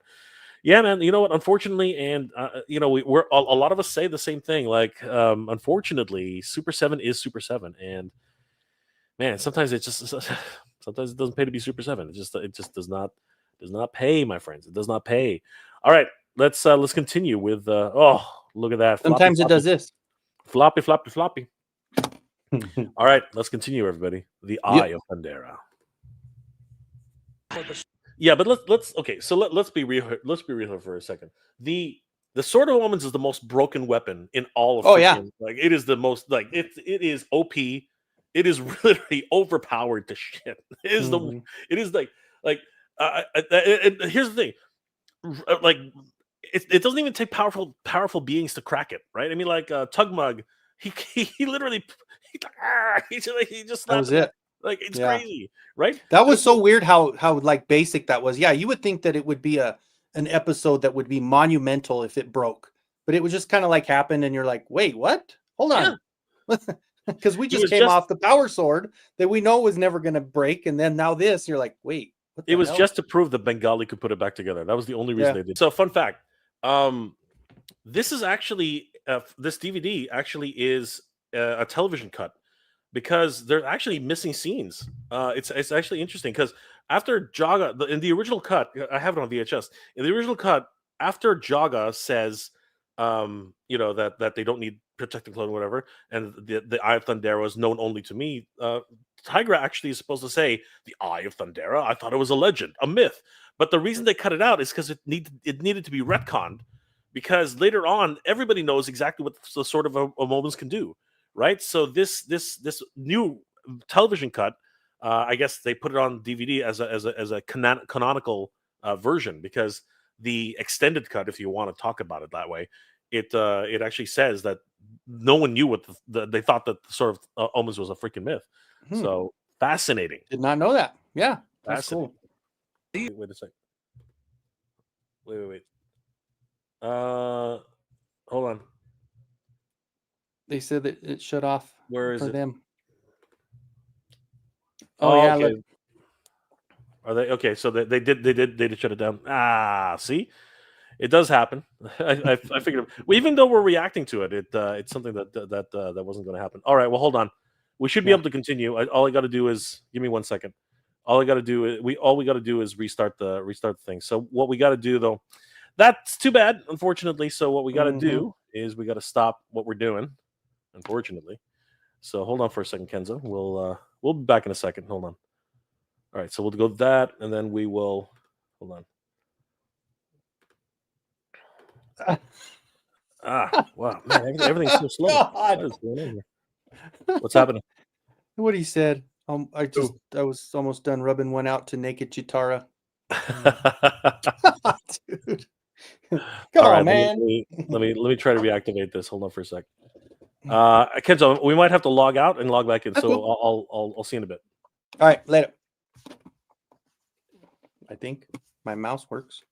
S1: Yeah, man. You know what? Unfortunately, and we're a lot of us say the same thing. Like, unfortunately, Super 7 is Super 7, and man, sometimes it doesn't pay to be Super 7. It just does not pay, my friends. It does not pay. All right, let's continue with. Look at that.
S2: Sometimes it does this.
S1: Floppy. All right, let's continue, everybody. The Eye of Thundera. Yeah, but let's okay. So let's be real. Let's be real for a second. The Sword of Omens is the most broken weapon in all of. Like it is the most like it is OP. It is literally overpowered to shit. It is It is like here's the thing. Like it doesn't even take powerful beings to crack it, right? I mean, like Tugmug, he literally he just
S2: that was it.
S1: Like it's crazy, right?
S2: That was so weird how like basic that was. Yeah, you would think that it would be an episode that would be monumental if it broke, but it was just kind of like happened, and you're like, wait, what? Hold on, because we just came off the power sword that we know was never going to break, and then now this, you're like, wait, what the
S1: it was
S2: hell?
S1: Just to prove that Bengali could put it back together. That was the only reason they did. So, fun fact: this is actually this DVD actually is a television cut. Because they're actually missing scenes. It's actually interesting because after Jaga, in the original cut, I have it on VHS. In the original cut, after Jaga says, that they don't need protecting clothing, whatever, and the Eye of Thundera is known only to me. Tigra actually is supposed to say the Eye of Thundera. I thought it was a legend, a myth. But the reason they cut it out is because it needed to be retconned. Because later on, everybody knows exactly what the Sword of Omens can do. Right, so this new television cut, I guess they put it on DVD as a canonical version because the extended cut, if you want to talk about it that way, it actually says that no one knew what they thought that the Sword of Omens was a freaking myth. So fascinating.
S2: Did not know that. Yeah, that's cool.
S1: Wait a second. Wait. Hold on.
S2: They said that it shut off.
S1: Where is
S2: for
S1: it?
S2: them.
S1: Yeah. Okay. Look. Are they okay? So they did shut it down. See, it does happen. I figured. Well, even though we're reacting to it, it's something that wasn't going to happen. All right. Well, hold on. We should be able to continue. All I got to do is give me 1 second. All we got to do is restart the thing. So what we got to do though, that's too bad, unfortunately. So what we got to do is we got to stop what we're doing, unfortunately. So hold on for a second, Kenzo. We'll be back in a second. Hold on. All right, so we'll go that, and then we will hold on. Wow, man, everything's so slow. What is going on here? What's happening?
S2: What he said. I was almost done rubbing one out to naked Chitara. Dude. Come on, man.
S1: Let me try to reactivate this. Hold on for a sec. Kenzo, we might have to log out and log back in. So I'll see you in a bit.
S2: All right, later. I think my mouse works.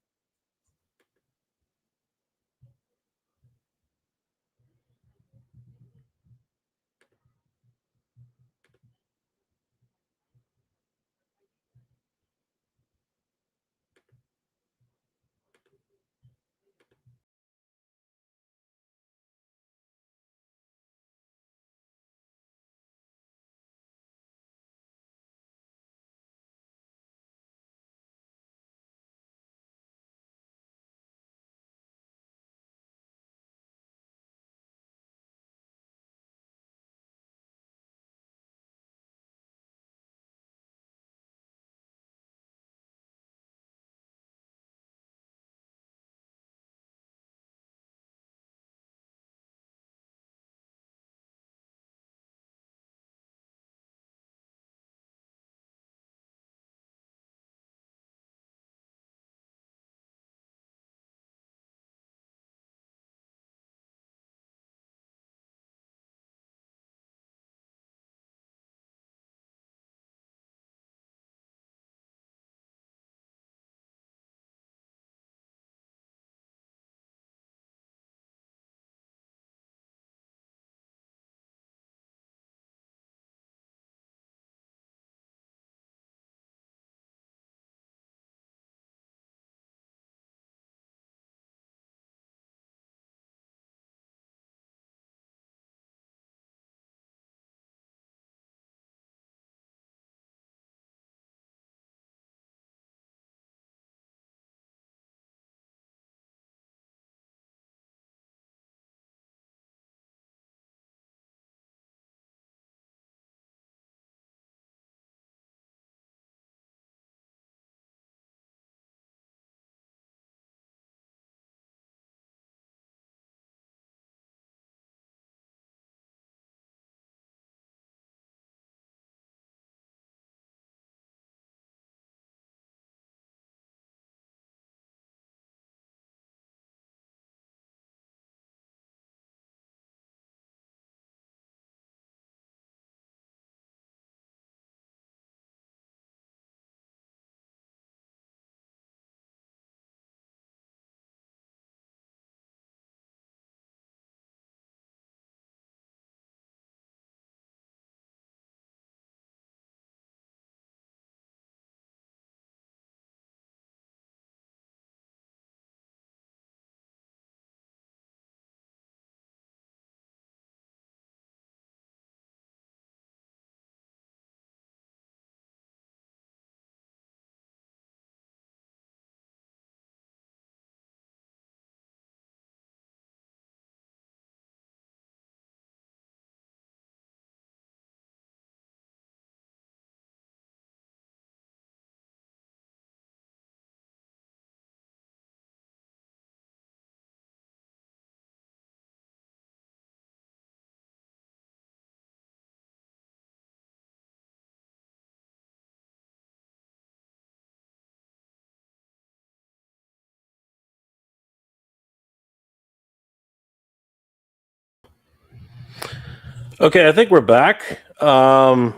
S1: Okay, I think we're back. Can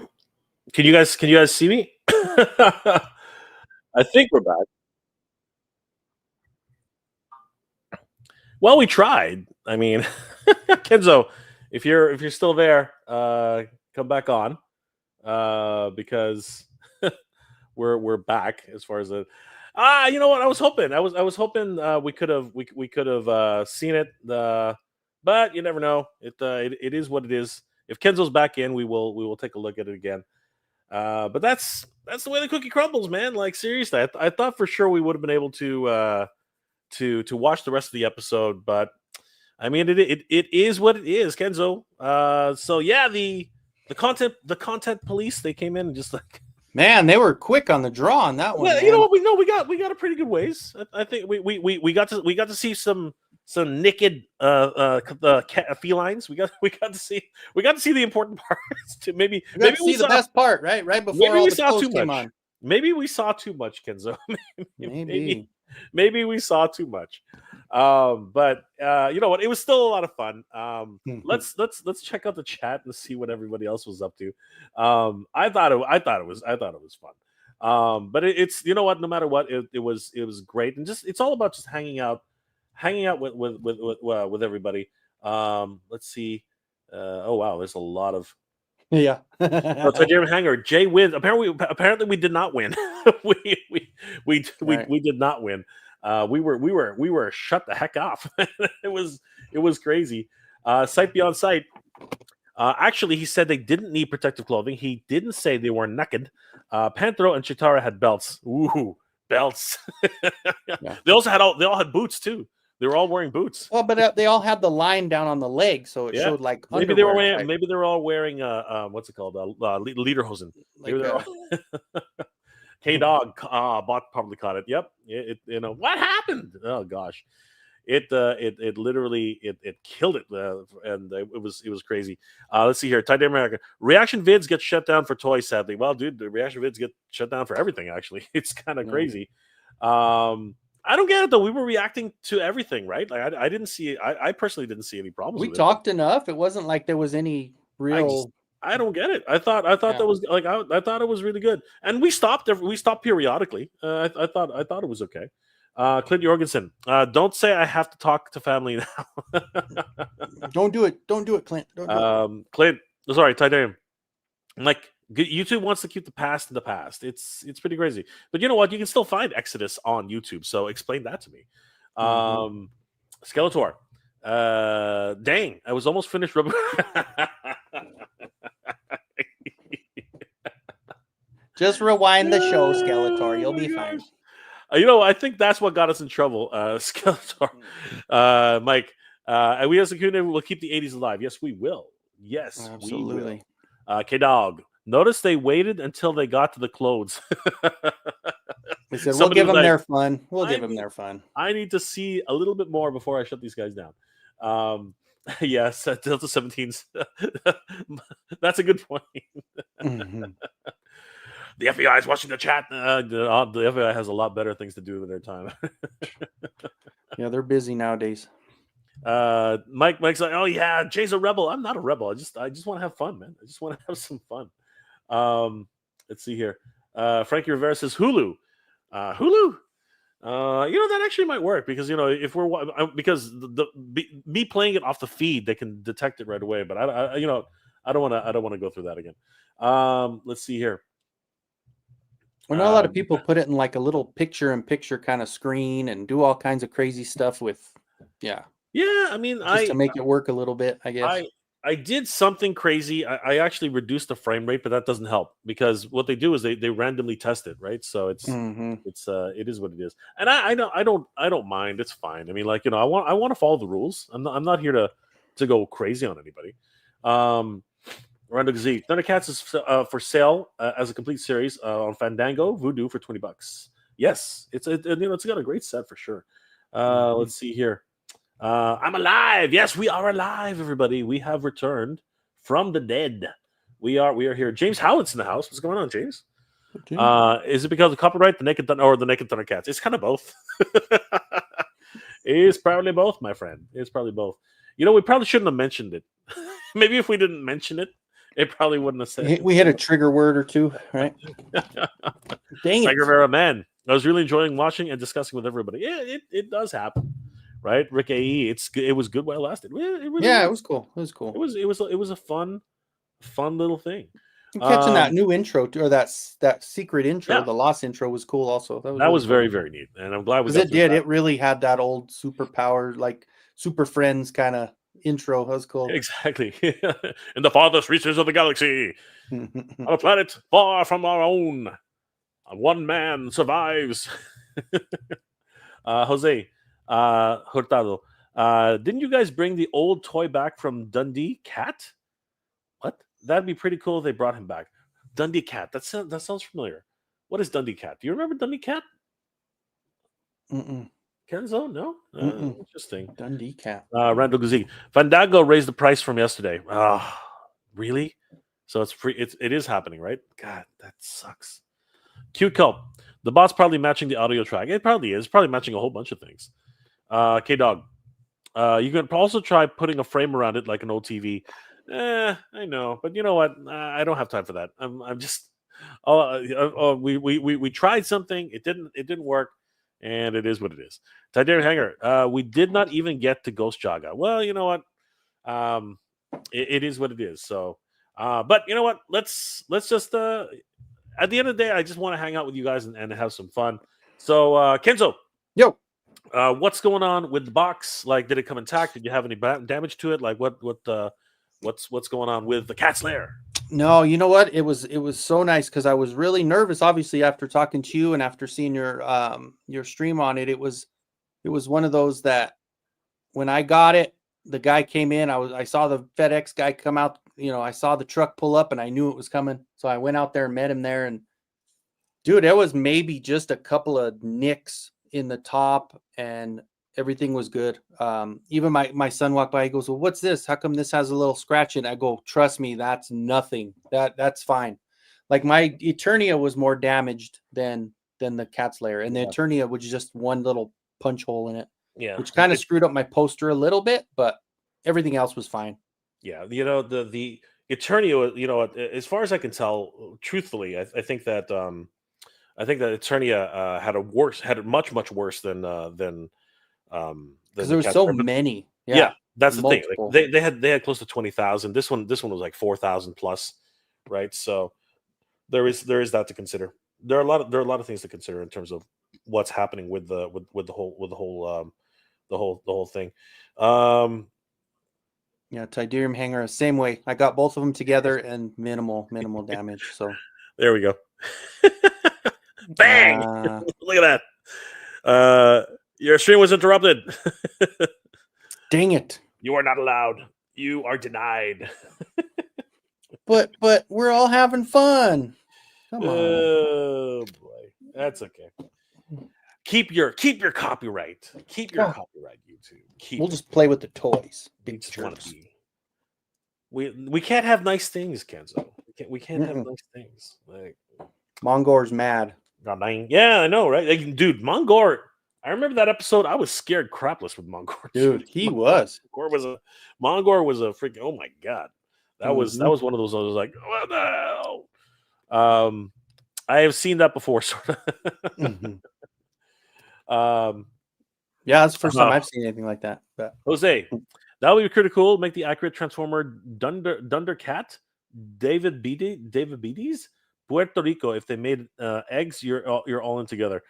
S1: you guys see me? I think we're back. Well, we tried. I mean, Kenzo, if you're still there, come back on, because we're back as far as the. You know what? I was hoping we could have seen it. But you never know. It is what it is. if Kenzo's back in, we will take a look at it again. But that's the way the cookie crumbles, man. Like seriously, I thought for sure we would have been able to watch the rest of the episode, but I mean it is what it is, Kenzo. So yeah, the content police, they came in and just like,
S2: man, they were quick on the draw on that one.
S1: well,
S2: man.
S1: you know what, we got a pretty good ways. I think we got to see some naked felines. We got to see the important parts. To maybe
S2: we see the best part, right before
S1: maybe
S2: all
S1: we
S2: the
S1: saw
S2: posts
S1: too
S2: came
S1: much.
S2: on.
S1: Maybe we saw too much, Kenzo.
S2: Maybe.
S1: We saw too much. But you know what? It was still a lot of fun. Let's check out the chat and see what everybody else was up to. I thought it was fun. But it's, you know what? No matter what, it was great, and just it's all about just hanging out with everybody. Let's see. Oh wow, there's a lot of.
S2: Yeah.
S1: Titanium Hanger. Jay wins. Apparently, we did not win. we did not win. We were shut the heck off. it was crazy. Sight beyond sight. Actually, he said they didn't need protective clothing. He didn't say they were naked. Panthro and Chitara had belts. Ooh, belts.
S2: Yeah.
S1: They all had boots too. They were all wearing boots.
S2: Well, but they all had the line down on the leg, so it showed like
S1: maybe they were all wearing what's it called, lederhosen. Maybe they're all... K-Dog bot probably caught it. Yep. You know what happened? Oh gosh, it literally killed it, and it was crazy. Let's see here. Titan America reaction vids get shut down for toys. Sadly, well, dude, the reaction vids get shut down for everything. Actually, it's kind of crazy. I don't get it though. We were reacting to everything, right? Like I didn't see. I personally didn't see any problems.
S2: We
S1: with
S2: talked enough. It wasn't like there was any real.
S1: I don't get it. I thought that was like I thought it was really good, and we stopped periodically. I thought it was okay. Clint Jorgensen, don't say I have to talk to family now.
S2: Don't do it, Clint. Don't do it.
S1: Clint, sorry, Titanium. Like YouTube wants to keep the past in the past. It's pretty crazy, but you know what? You can still find Exodus on YouTube. So explain that to me. Skeletor. Dang, I was almost finished.
S2: Just rewind the show, Skeletor. You'll be fine.
S1: You know, I think that's what got us in trouble, Skeletor. Mike, and we as a community will keep the 80s alive. Yes, we will. Yes,
S2: absolutely.
S1: We will. K-Dog. Notice they waited until they got to the clothes.
S2: They said, we'll give them their fun. We'll give them their fun.
S1: I need to see a little bit more before I shut these guys down. Yes, Delta 17s. That's a good point. The FBI is watching the chat. The FBI has a lot better things to do with their time.
S2: Yeah, they're busy nowadays.
S1: Mike's like, oh yeah, Jay's a rebel. I'm not a rebel. I just want to have fun, man. I just want to have some fun. Let's see here. Frankie Rivera says Hulu. Hulu. That actually might work because if we're because me playing it off the feed, they can detect it right away. But I don't want to go through that again. Let's see here.
S2: Well, not a lot of people put it in like a little picture-in-picture kind of screen and do all kinds of crazy stuff with, yeah.
S1: I mean,
S2: to make it work a little bit, I guess.
S1: I did something crazy. I actually reduced the frame rate, but that doesn't help because what they do is they randomly test it, right? So it is what it is, and I don't mind. It's fine. I mean, like I want to follow the rules. I'm not here to go crazy on anybody. Randall Z. Thundercats is for sale as a complete series on Fandango, Voodoo for $20. Yes, it's got a great set for sure. Let's see here. I'm alive. Yes, we are alive, everybody. We have returned from the dead. We are here. James Howlett's in the house. What's going on, James? Is it because of copyright, the Naked Thundercats? It's kind of both. It's probably both, my friend. It's probably both. We probably shouldn't have mentioned it. Maybe if we didn't mention it, it probably wouldn't have said.
S2: We hit a trigger word or two, right? Dang it,
S1: Rivera, man. I was really enjoying watching and discussing with everybody. Yeah, it does happen. Right, Rick AE. It was good while it lasted. It was
S2: cool. It was cool.
S1: It was a fun little thing.
S2: Catching that new intro or that secret intro, the Lost intro was cool. Also,
S1: that was very, very neat, and I'm glad
S2: it really had that old superpower, like Super Friends kind of intro. That was cool.
S1: Exactly. In the farthest reaches of the galaxy, on a planet far from our own, one man survives. Jose Hurtado, didn't you guys bring the old toy back from Dundee Cat? What? That'd be pretty cool if they brought him back. Dundee Cat. That sounds familiar. What is Dundee Cat? Do you remember Dundee Cat?
S2: Mm-mm.
S1: Kenzo? No?
S2: Mm-mm.
S1: Interesting.
S2: Dundee Cat.
S1: Randall Guzzi. Fandango raised the price from yesterday. Really? So it's free. It is happening, right? God, that sucks. Cute Culp. The bot's probably matching the audio track. It probably is. Probably matching a whole bunch of things. K-Dog. You can also try putting a frame around it like an old TV. I know. But you know what? I don't have time for that. I'm just... we tried something. It didn't work. And it is what it is. Tidarian Hanger, we did not even get to Ghost Jaga. Well, you know what? It is what it is. So, but you know what? Let's just at the end of the day, I just want to hang out with you guys and have some fun. So, Kenzo,
S2: Yo,
S1: what's going on with the box? Like, did it come intact? Did you have any damage to it? Like, what's going on with the Cat's Lair?
S2: no, you know what? It was so nice because I was really nervous. Obviously, after talking to you and after seeing your stream on it, it was one of those that when I got it, the guy came in. I saw the FedEx guy come out. You know, I saw the truck pull up, and I knew it was coming. So I went out there and met him there. And dude, there was maybe just a couple of nicks in the top, and everything was good. Even my son walked by. He goes, "Well, what's this? How come this has a little scratch in it?" I go, "Trust me, that's nothing. That's fine." Like my Eternia was more damaged than the Cat's Lair, and the Eternia was just one little punch hole in it.
S1: Yeah,
S2: which kind of screwed up my poster a little bit, but everything else was fine.
S1: Yeah, you know the Eternia. You know, as far as I can tell, truthfully, I think that Eternia had it much worse than
S2: because there was so many.
S1: Yeah, that's the
S2: multiple.
S1: thing. Like, they had close to 20,000. This one was like 4,000 plus, right? So there is that to consider. There are a lot of things to consider in terms of what's happening with the whole thing.
S2: Yeah, Tidarium Hanger, same way. I got both of them together and minimal damage. So
S1: there we go. Bang! Look at that. Your stream was interrupted.
S2: Dang it.
S1: You are not allowed. You are denied.
S2: but we're all having fun. Come on.
S1: Oh boy. That's okay. Keep your copyright. Keep your copyright, YouTube.
S2: We'll just play with the toys.
S1: We just want to be. We can't have nice things, Kenzo. We can't have nice things. Like
S2: Mongor's mad.
S1: Yeah, I know, right? Like, dude, Mongor. I remember that episode. I was scared crapless with Mongor.
S2: Dude, he was.
S1: Mongor was a freaking. Oh my god, that was one of those. I was like, what the hell? I have seen that before, sort of.
S2: Yeah, that's the first time I've seen anything like that. But.
S1: Jose, that would be pretty cool. Make the accurate Transformer Thundercat, David Beatties, Puerto Rico. If they made eggs, you're all in together,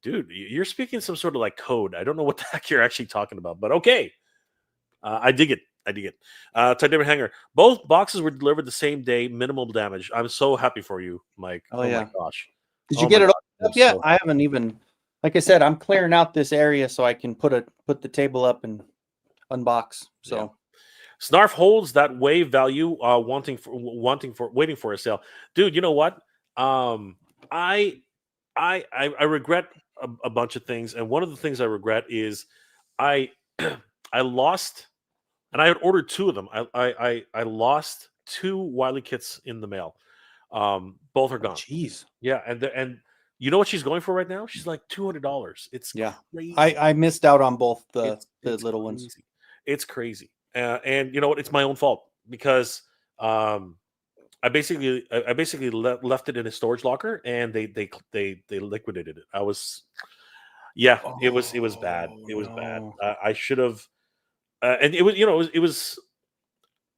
S1: dude. You're speaking some sort of like code. I don't know what the heck you're actually talking about, but okay. I dig it. Tidarian Hanger. Both boxes were delivered the same day. Minimal damage. I'm so happy for you, Mike.
S2: Oh yeah.
S1: My gosh.
S2: Did you get it all up yet? I haven't even. Like I said, I'm clearing out this area so I can put the table up and unbox. So,
S1: yeah. Snarf holds that wave value, waiting for a sale, dude. You know what? I regret a bunch of things, and one of the things I regret is I lost, and I had ordered two of them. I lost two Wily kits in the mail. Both are gone.
S2: Jeez.
S1: Yeah, and. You know what she's going for right now? She's like $200. It's crazy.
S2: I missed out on both the little
S1: crazy.
S2: ones.
S1: It's crazy, and you know what? It's my own fault because I basically left it in a storage locker, and they liquidated it. It was bad. It was bad. I should have, and it was.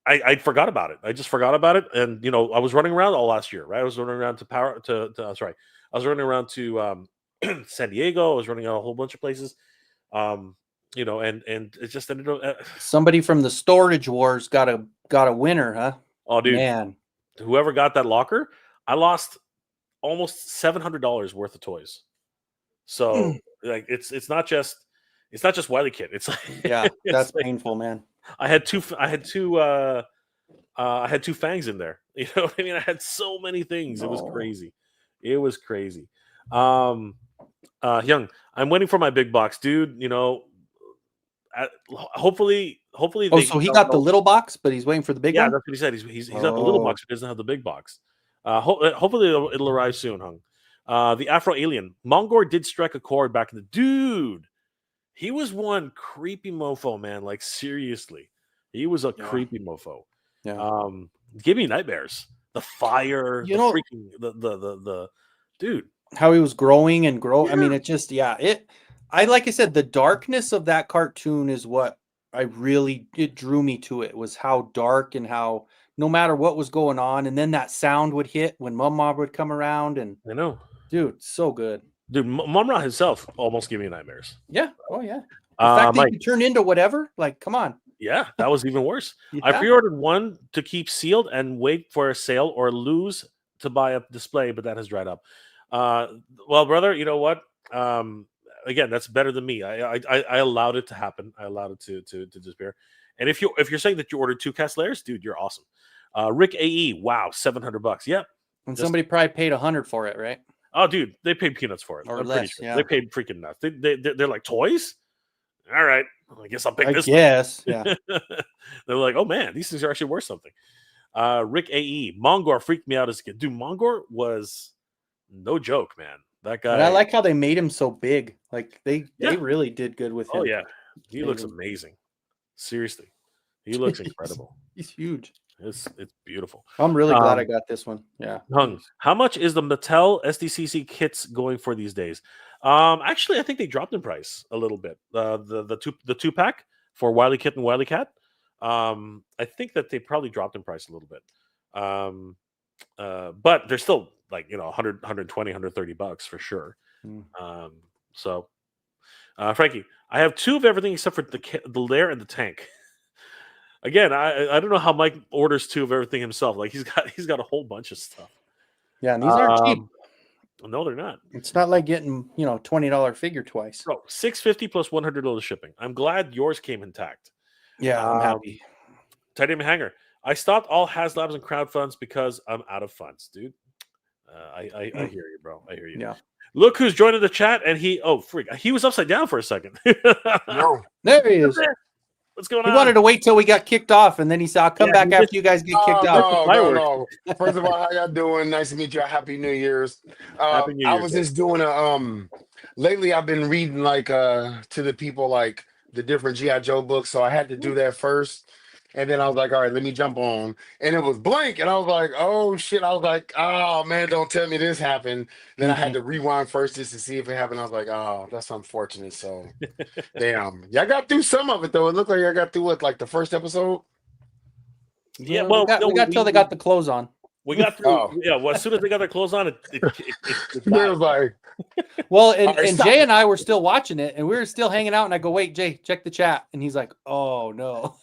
S1: I forgot about it. I just forgot about it, and I was running around all last year, right? I was running around I was running around to San Diego. I was running out a whole bunch of places. and it just ended up.
S2: Somebody from the Storage Wars got a winner, huh?
S1: Oh, dude,
S2: Man,
S1: whoever got that locker, I lost almost $700 worth of toys. So like it's not just Wily Kid. It's like
S2: yeah,
S1: it's
S2: that's
S1: like,
S2: painful, man.
S1: I had two fangs in there. You know what I mean? I had so many things. It was crazy. It was crazy. Young, I'm waiting for my big box, dude. Hopefully.
S2: Oh, so he got the little box, but he's waiting for the big one?
S1: Yeah, that's what he said. He's got the little box, but doesn't have the big box. Hopefully it'll arrive soon, Hung. The Afro Alien. Mongor did strike a chord back in the dude. He was one creepy mofo, man. Like, seriously. He was a creepy mofo.
S2: Yeah.
S1: Give me nightmares. The fire, freaking the dude.
S2: How he was growing and grow. Yeah. I mean, it just like I said, the darkness of that cartoon is what it drew me to it, was how dark and how no matter what was going on, and then that sound would hit when Mum would come around, and
S1: I know,
S2: dude, so good.
S1: Dude, Mumra himself almost gave me nightmares.
S2: Yeah. Oh yeah. The fact that he could turn into whatever, like, come on.
S1: Yeah, that was even worse. Yeah. I pre-ordered one to keep sealed and wait for a sale or lose to buy a display, but that has dried up. Well, brother, you know what? Again, that's better than me. I allowed it to happen. I allowed it to disappear. And if you're saying that you ordered 2 cast layers, dude, you're awesome. Rick AE, wow, $700. Yep.
S2: And somebody probably paid $100 for it, right?
S1: Oh, dude, they paid peanuts for it.
S2: Or
S1: I'm
S2: less,
S1: pretty sure.
S2: yeah.
S1: They paid freaking nuts. They're like, toys? All right. I guess I'll pick this
S2: one. Yeah.
S1: They're like, oh, man, these things are actually worth something. Rick AE, Mongor freaked me out as a kid. Dude, Mongor was no joke, man. That guy.
S2: And I like how they made him so big. Like, they really did good with him.
S1: Oh, yeah. He looks amazing. Seriously. He looks incredible.
S2: He's huge.
S1: It's beautiful.
S2: I'm really glad I got this one. Yeah.
S1: Hung, how much is the Mattel SDCC kits going for these days? Actually, I think they dropped in price a little bit. The 2-pack for Wily Kit and Wily Cat. I think that they probably dropped in price a little bit. But they're still like, 100, 120, $130 for sure. So Frankie, I have 2 of everything except for the lair and the tank. Again, I don't know how Mike orders 2 of everything himself. Like, he's got a whole bunch of stuff.
S2: Yeah, and these aren't cheap.
S1: No, they're not.
S2: It's not like getting $20 figure twice.
S1: Bro, $650 plus $100 shipping. I'm glad yours came intact.
S2: Yeah, I'm happy.
S1: Titanium hanger. I stopped all HasLabs and crowdfunds because I'm out of funds, dude. I hear you, bro. I hear you.
S2: Yeah.
S1: Look who's joining the chat, and he was upside down for a second.
S2: No, there he is.
S1: What's going on?
S2: He wanted to wait till we got kicked off, and then he said, I'll come back after you guys get kicked off.
S5: No. First of all, how y'all doing? Nice to meet you. Happy New Year's.
S1: Happy New Year,
S5: I was just doing lately I've been reading to the people like the different G.I. Joe books, so I had to do that first. And then I was like, all right, let me jump on. And it was blank. And I was like, oh, shit. I was like, oh, man, don't tell me this happened. Then I had to rewind first just to see if it happened. I was like, oh, that's unfortunate. So, damn. Y'all got through some of it, though. It looked like I got through it, like the first episode.
S2: Yeah, well, we got till they got the clothes on.
S1: We got through. Yeah, well, as soon as they got their clothes on, it
S5: was like.
S2: Well, and Jay and I were still watching it, and we were still hanging out. And I go, wait, Jay, check the chat. And he's like, oh, no.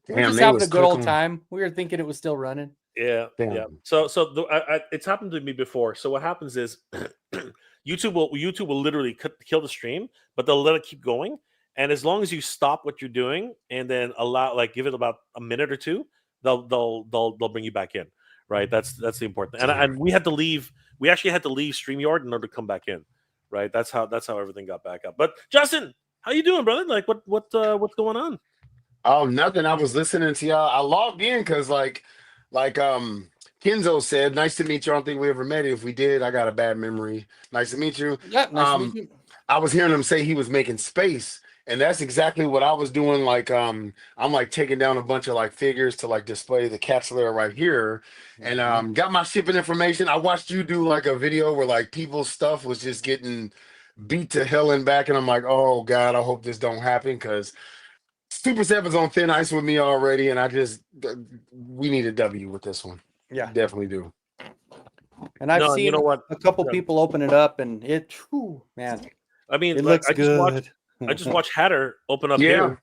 S2: We're just having a good old time. We were thinking it was still running.
S1: Yeah, yeah. So it's happened to me before. So what happens is YouTube will literally kill the stream, but they'll let it keep going. And as long as you stop what you're doing and then give it about a minute or 2, they'll bring you back in. Right. That's the important thing. And we had to leave. We actually had to leave StreamYard in order to come back in. Right. That's how everything got back up. But Justin, how you doing, brother? Like what's going on?
S5: Oh, nothing. I was listening to y'all. I logged in because like Kenzo said, nice to meet you. I don't think we ever met. If we did, I got a bad memory. Nice to meet you.
S2: Yeah, nice to meet you.
S5: I was hearing him say he was making space, and that's exactly what I was doing. Like I'm like taking down a bunch of like figures to like display the Cats layer right here, and got my shipping information. I watched you do like a video where like people's stuff was just getting beat to hell and back, and I'm like, oh God, I hope this don't happen because Super 7's on thin ice with me already, and we need a W with this one.
S2: Yeah,
S5: definitely do.
S2: And I've seen a couple people open it up, and man,
S1: I mean,
S2: it looks good.
S1: I just watched Hatter open up
S5: Yeah.
S1: his,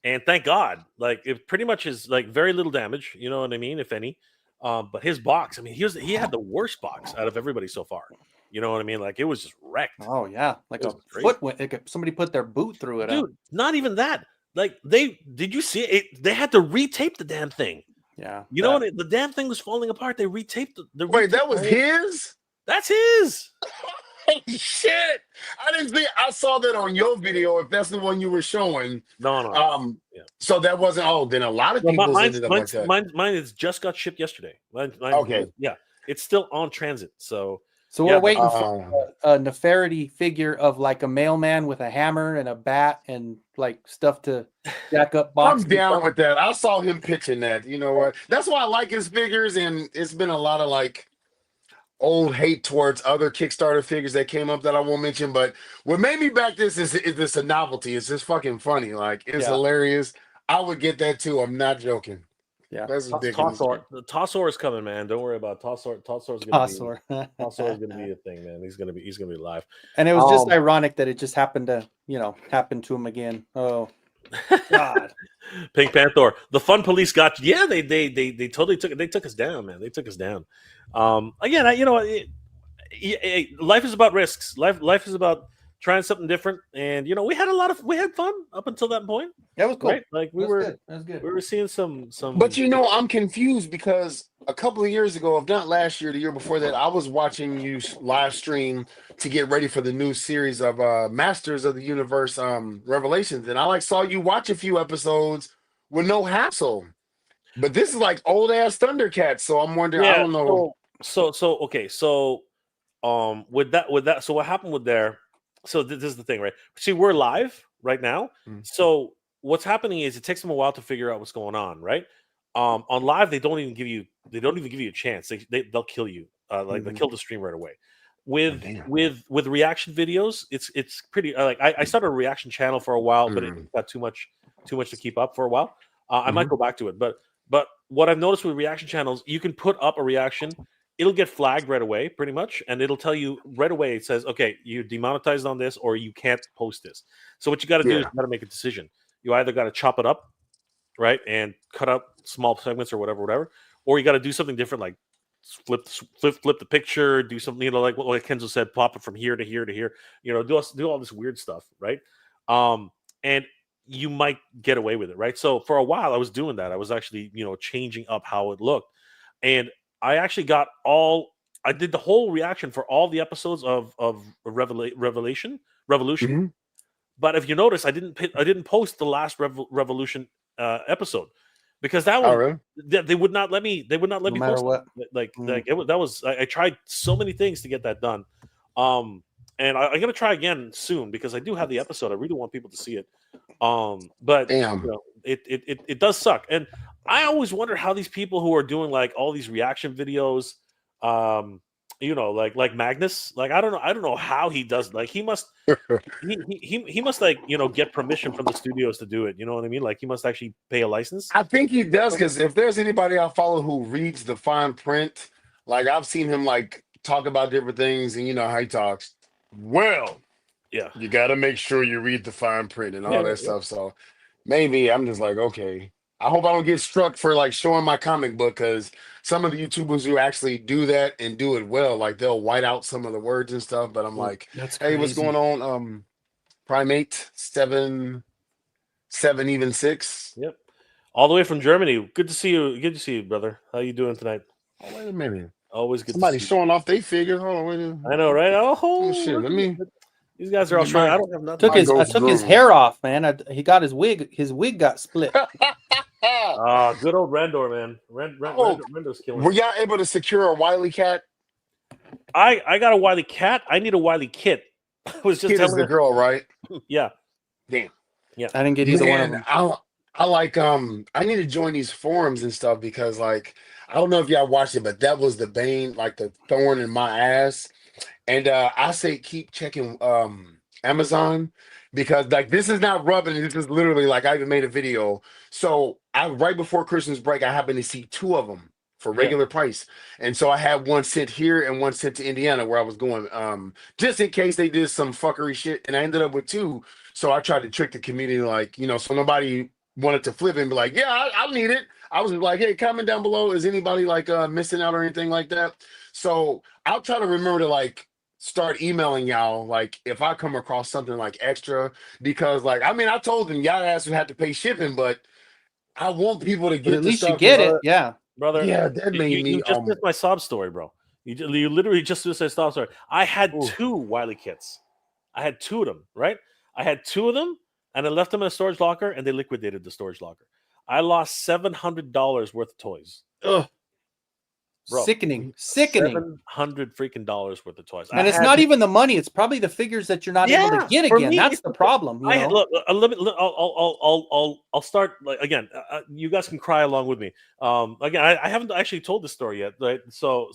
S1: and thank God, like it pretty much is like very little damage. You know what I mean, if any. But his box, I mean, he had the worst box out of everybody so far. You know what I mean? Like it was just wrecked.
S2: Oh yeah, like
S1: It
S2: a
S1: was crazy.
S2: foot went. Like somebody put their boot through it.
S1: Dude, not even that. Like did you see it? They had to retape the damn thing.
S2: Yeah.
S1: You know what? The damn thing was falling apart. They retaped the
S5: Wait, that
S1: retaped
S5: was
S1: the whole-
S5: his?
S1: That's his.
S5: Holy shit! I didn't think I saw that on your video. If that's the one you were showing,
S1: No. Yeah.
S5: So that wasn't. Oh, then a lot of
S1: No,
S5: people ended up like that.
S1: mine is just got shipped yesterday.
S5: Okay.
S1: Yeah, it's still on transit. So
S2: So
S1: yeah,
S2: we're waiting for a Nefertiti figure of like a mailman with a hammer and a bat and like stuff to jack up
S5: I'm
S2: boxes.
S5: down with that. I saw him pitching that. You know what? That's why I like his figures, and it's been a lot of like old hate towards other Kickstarter figures that came up that I won't mention. But what made me back this is this a novelty. It's just fucking funny. Like it's hilarious. I would get that too. I'm not joking.
S2: Yeah,
S5: that's ridiculous.
S1: The Tossor is coming, man. Don't worry about Tossor. Tossor's gonna be a thing, man. He's gonna be live.
S2: And it was just ironic that it just happened to happen to him again. Oh God.
S1: Pink Panther, the Fun Police got you. Yeah, they totally took us down, man. They took us down. Again, life is about risks. Life is about trying something different, and we had fun up until that point.
S2: That was cool.
S1: Right? Like
S2: That was good.
S1: we were seeing some.
S5: But I'm confused because a couple of years ago, if not last year, the year before that, I was watching you live stream to get ready for the new series of Masters of the Universe Revelations, and I saw you watch a few episodes with no hassle. But this is like old ass Thundercats, so I'm wondering. I don't know.
S1: Okay. So with that. So what happened with there? So this is the thing, right? See, we're live right now. So what's happening is it takes them a while to figure out what's going on, right? On live, they don't even give you a chance. They'll kill you. They kill the stream right away. With reaction videos, it's pretty I started a reaction channel for a while, but it got too much to keep up for a while. I might go back to it, but what I've noticed with reaction channels, you can put up a reaction. It'll get flagged right away, pretty much, and it'll tell you right away. It says, "Okay, you're demonetized on this, or you can't post this." So what you got to do is you got to make a decision. You either got to chop it up, right, and cut up small segments or whatever, or you got to do something different, like flip the picture, do something, like what Kenzo said, pop it from here to here to here. Do all this weird stuff, right? And you might get away with it, right? So for a while, I was doing that. I was actually, changing up how it looked, and I actually I did the whole reaction for all the episodes of Revolution. But if you notice, I didn't post the last Revolution episode because that one they would not let me. They would not let me post
S2: what.
S1: I tried so many things to get that done. And I'm gonna try again soon because I do have the episode. I really want people to see it. But
S5: damn.
S1: It does suck. And I always wonder how these people who are doing like all these reaction videos, like Magnus, like I don't know how he does. Like he must he must get permission from the studios to do it. You know what I mean? Like he must actually pay a license.
S5: I think he does, because if there's anybody I follow who reads the fine print, like I've seen him like talk about different things, and how he talks. Well,
S1: yeah,
S5: you got to make sure you read the fine print and all that stuff. So maybe I'm just like, okay. I hope I don't get struck for like showing my comic book, because some of the YouTubers who actually do that and do it well, like they'll white out some of the words and stuff. But I'm like, hey, what's going on? Primate 7 even 6.
S1: Yep, all the way from Germany. Good to see you. Good to see you, brother. How you doing tonight?
S5: Oh, wait a minute.
S1: Always good.
S5: Somebody
S1: to see
S5: showing off they figures. Hold on, wait a minute.
S1: I know, right?
S5: Oh shit! Let me.
S1: These guys are all trying. I don't have nothing.
S2: I took his hair off, man. He got his wig. His wig got split.
S1: Good old Rendor, man. Rendor's killing.
S5: Were y'all able to secure a Wily Cat?
S1: I got a Wily Cat. I need a Wily Kit. I was just
S5: Kit is the girl, right?
S1: Yeah.
S5: Damn.
S1: Yeah.
S2: I didn't get either one of them.
S5: I like I need to join these forums and stuff, because like I don't know if y'all watched it, but that was the bane, like the thorn in my ass. And I say keep checking Amazon, because like this is not rubbing. This is literally like I even made a video. So right before Christmas break, I happened to see 2 of them for regular price, and so I had one sent here and one sent to Indiana where I was going, just in case they did some fuckery shit, and I ended up with 2. So I tried to trick the community, like, so nobody wanted to flip it and be like, yeah, I'll need it. I was like, hey, comment down below. Is anybody like missing out or anything like that? So I'll try to remember to like start emailing y'all like if I come across something like extra, because like I told them y'all guys would have to pay shipping, but I want people to
S2: But
S5: get
S2: at
S5: the
S2: least you
S5: stuff.
S2: get it. Yeah.
S1: brother.
S5: Yeah, that made me
S1: You just missed my sob story, bro. You literally just missed my sob story. I had
S5: Ooh.
S1: 2 Wiley kits. I had 2 of them, right? I had 2 of them, and I left them in a storage locker, and they liquidated the storage locker. I lost $700 worth of toys.
S2: Ugh.
S1: Bro,
S2: Sickening.
S1: $700 freaking dollars worth of toys.
S2: And it's not even the money; it's probably the figures that you're not able to get
S1: for
S2: again.
S1: me,
S2: That's
S1: it's
S2: the problem. You know?
S1: Look, I'll start like, again. You guys can cry along with me. Again, I haven't actually told this story yet. Right? So,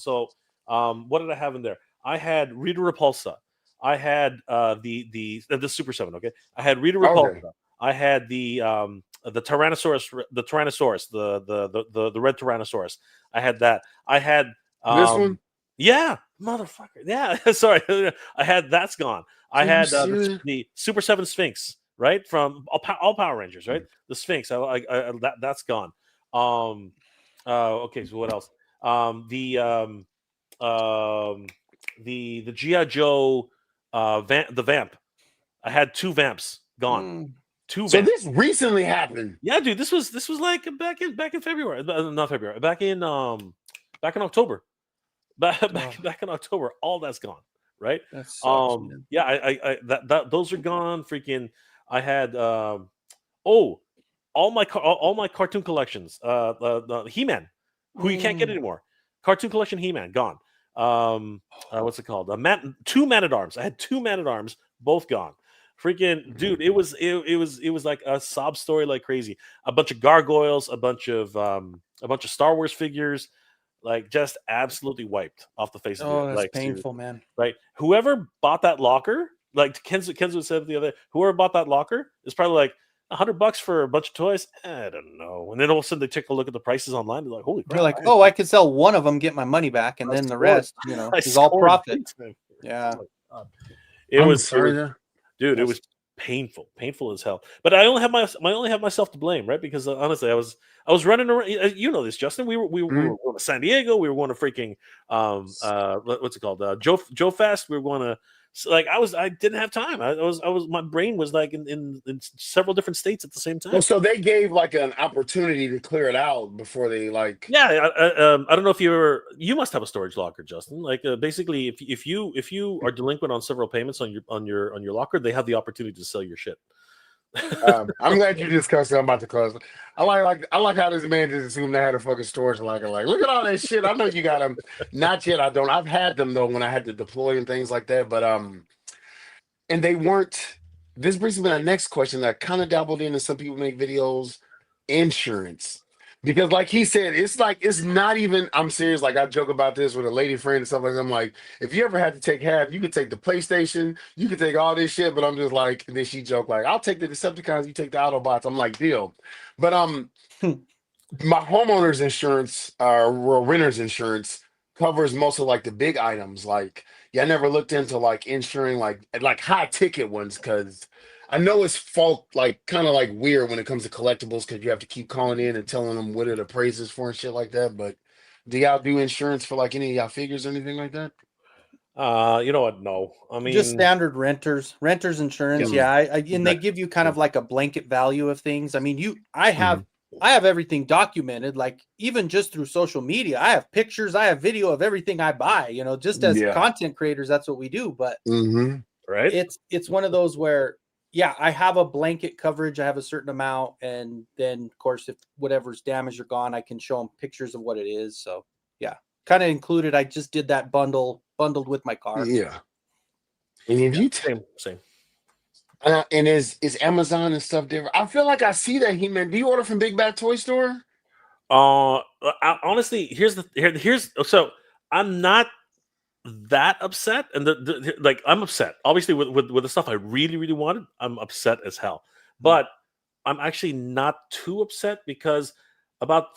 S1: what did I have in there? I had Rita Repulsa. I had the Super 7. Okay, I had Rita Repulsa.
S5: Okay.
S1: I had the Tyrannosaurus, the red Tyrannosaurus. I had that. I had
S5: This one?
S1: yeah, motherfucker. Yeah, sorry. I had that's gone. I had the Super 7 Sphinx, right? From all Power Rangers, right? The Sphinx. That's gone. Okay, so what else? The G.I. Joe the Vamp. I had 2 Vamps gone. 2
S5: So
S1: Vamps.
S5: this recently happened.
S1: Yeah, dude, this was like back in February. Not February. Back in October. Back in October, all that's gone, right?
S2: That sucks, man.
S1: Yeah, I those are gone. Freaking, I had all my cartoon collections. He-Man, who you can't get anymore. Cartoon collection He-Man gone. What's it called? 2 Man-at-Arms. I had 2 Man-at-Arms, both gone. Freaking dude, it was like a sob story like crazy. A bunch of gargoyles, a bunch of Star Wars figures. Like just absolutely wiped off the face of the earth.
S2: That's
S1: Like,
S2: painful, man.
S1: right? Whoever bought that locker, like Kenzo said the other day, whoever bought that locker is probably like $100 for a bunch of toys. I don't know. And then all of a sudden they take a look at the prices online. They're like, holy crap.
S2: You're like, I could sell one of them, get my money back, and then the rest, is all profit. Yeah.
S1: It was
S2: Dude,
S1: it was painful as hell. But I only have myself to blame, right? Because honestly, I was running around. You know this, Justin. We were going to San Diego. We were going to freaking what's it called? Joe Fest. We were going to I didn't have time. My brain was like in several different states at the same time.
S5: Well, so they gave like an opportunity to clear it out before they like.
S1: Yeah, I don't know if you must have a storage locker, Justin. Like basically, if you are delinquent on several payments on your locker, they have the opportunity to sell your shit.
S5: I'm glad you discussed it. I'm about to close. I like how this man just assumed they had a fucking storage locker. Like, look at all that shit. I know you got them. Not yet. I don't. I've had them though when I had to deploy and things like that. But and they weren't. This brings me to the next question that I kind of dabbled in, and some people make videos. Insurance. Because like he said, it's not even, I'm serious. Like I joke about this with a lady friend and stuff like that. I'm like, if you ever had to take half, you could take the PlayStation, you could take all this shit, but I'm just like, and then she joked like, I'll take the Decepticons, you take the Autobots. I'm like, deal. But my homeowner's insurance or renter's insurance covers most of like the big items. Like, yeah, I never looked into like insuring like high ticket ones because I know it's kind of like weird when it comes to collectibles because you have to keep calling in and telling them what it appraises for and shit like that. But do y'all do insurance for like any of y'all figures or anything like that?
S1: You know what? No, I mean
S2: just standard renters insurance. Yeah, and they give you kind of like a blanket value of things. I mean, I have everything documented, like even just through social media. I have pictures, I have video of everything I buy. Just as content creators, that's what we do. But
S1: right,
S2: it's one of those where. Yeah, I have a blanket coverage. I have a certain amount. And then, of course, if whatever's damaged or gone, I can show them pictures of what it is. So, yeah, kind of included. I just did that bundled with my car.
S5: Yeah. And if you
S1: same.
S5: And is Amazon and stuff different? I feel like I see that He-Man. Do you order from Big Bad Toy Store?
S1: Honestly, here's so I'm not that upset, and like I'm upset obviously with the stuff I really wanted. I'm upset as hell, but I'm actually not too upset because about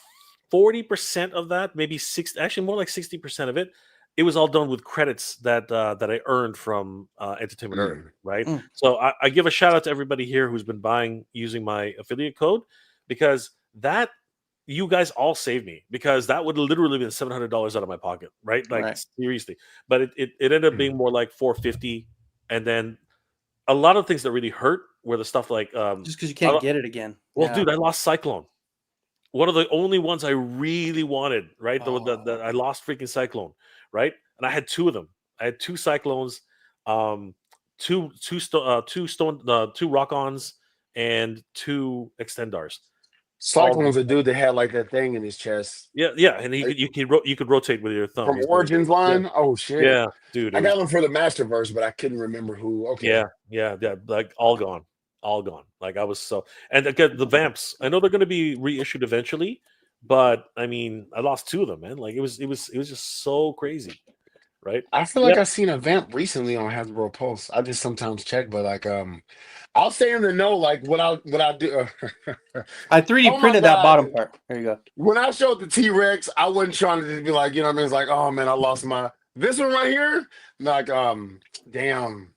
S1: 40% of that, maybe 60, actually more like 60% of it it was all done with credits that I earned from Entertainment Earth, right?
S2: Mm.
S1: So I give a shout out to everybody here who's been buying using my affiliate code, because that you guys all saved me, because that would literally been $700 out of my pocket, right? Like
S2: Right.
S1: seriously. But it ended up being more like $450, and then a lot of things that really hurt were the stuff like
S2: Just because you can't get it again.
S1: well,
S2: Yeah.
S1: dude, I lost Cyclone. One of the only ones I really wanted, right? I lost freaking Cyclone, right? And I had two of them. I had two Cyclones, two Rock-Ons, and two Extendars.
S5: Cyclone's a dude that had like that thing in his chest
S1: Yeah, and you could rotate with your thumb.
S5: from
S1: He's
S5: Origins line.
S1: Yeah.
S5: Oh shit!
S1: Yeah, dude.
S5: I got them for the Masterverse, but I couldn't remember who. Okay.
S1: Yeah, like all gone. Like I was so, and again, the Vamps. I know they're going to be reissued eventually, but I mean, I lost two of them, man. Like it was just so crazy, right?
S5: I feel like I've seen a Vamp recently on Hasbro Pulse. I just sometimes check, but like I'll stay in the know. Like what I do.
S2: I 3D
S5: Oh my
S2: printed that
S5: God.
S2: bottom part. There you go.
S5: When I showed the T-Rex, I wasn't trying to just be like, you know what I mean? It's like, oh man, I lost my this one right here. Like damn.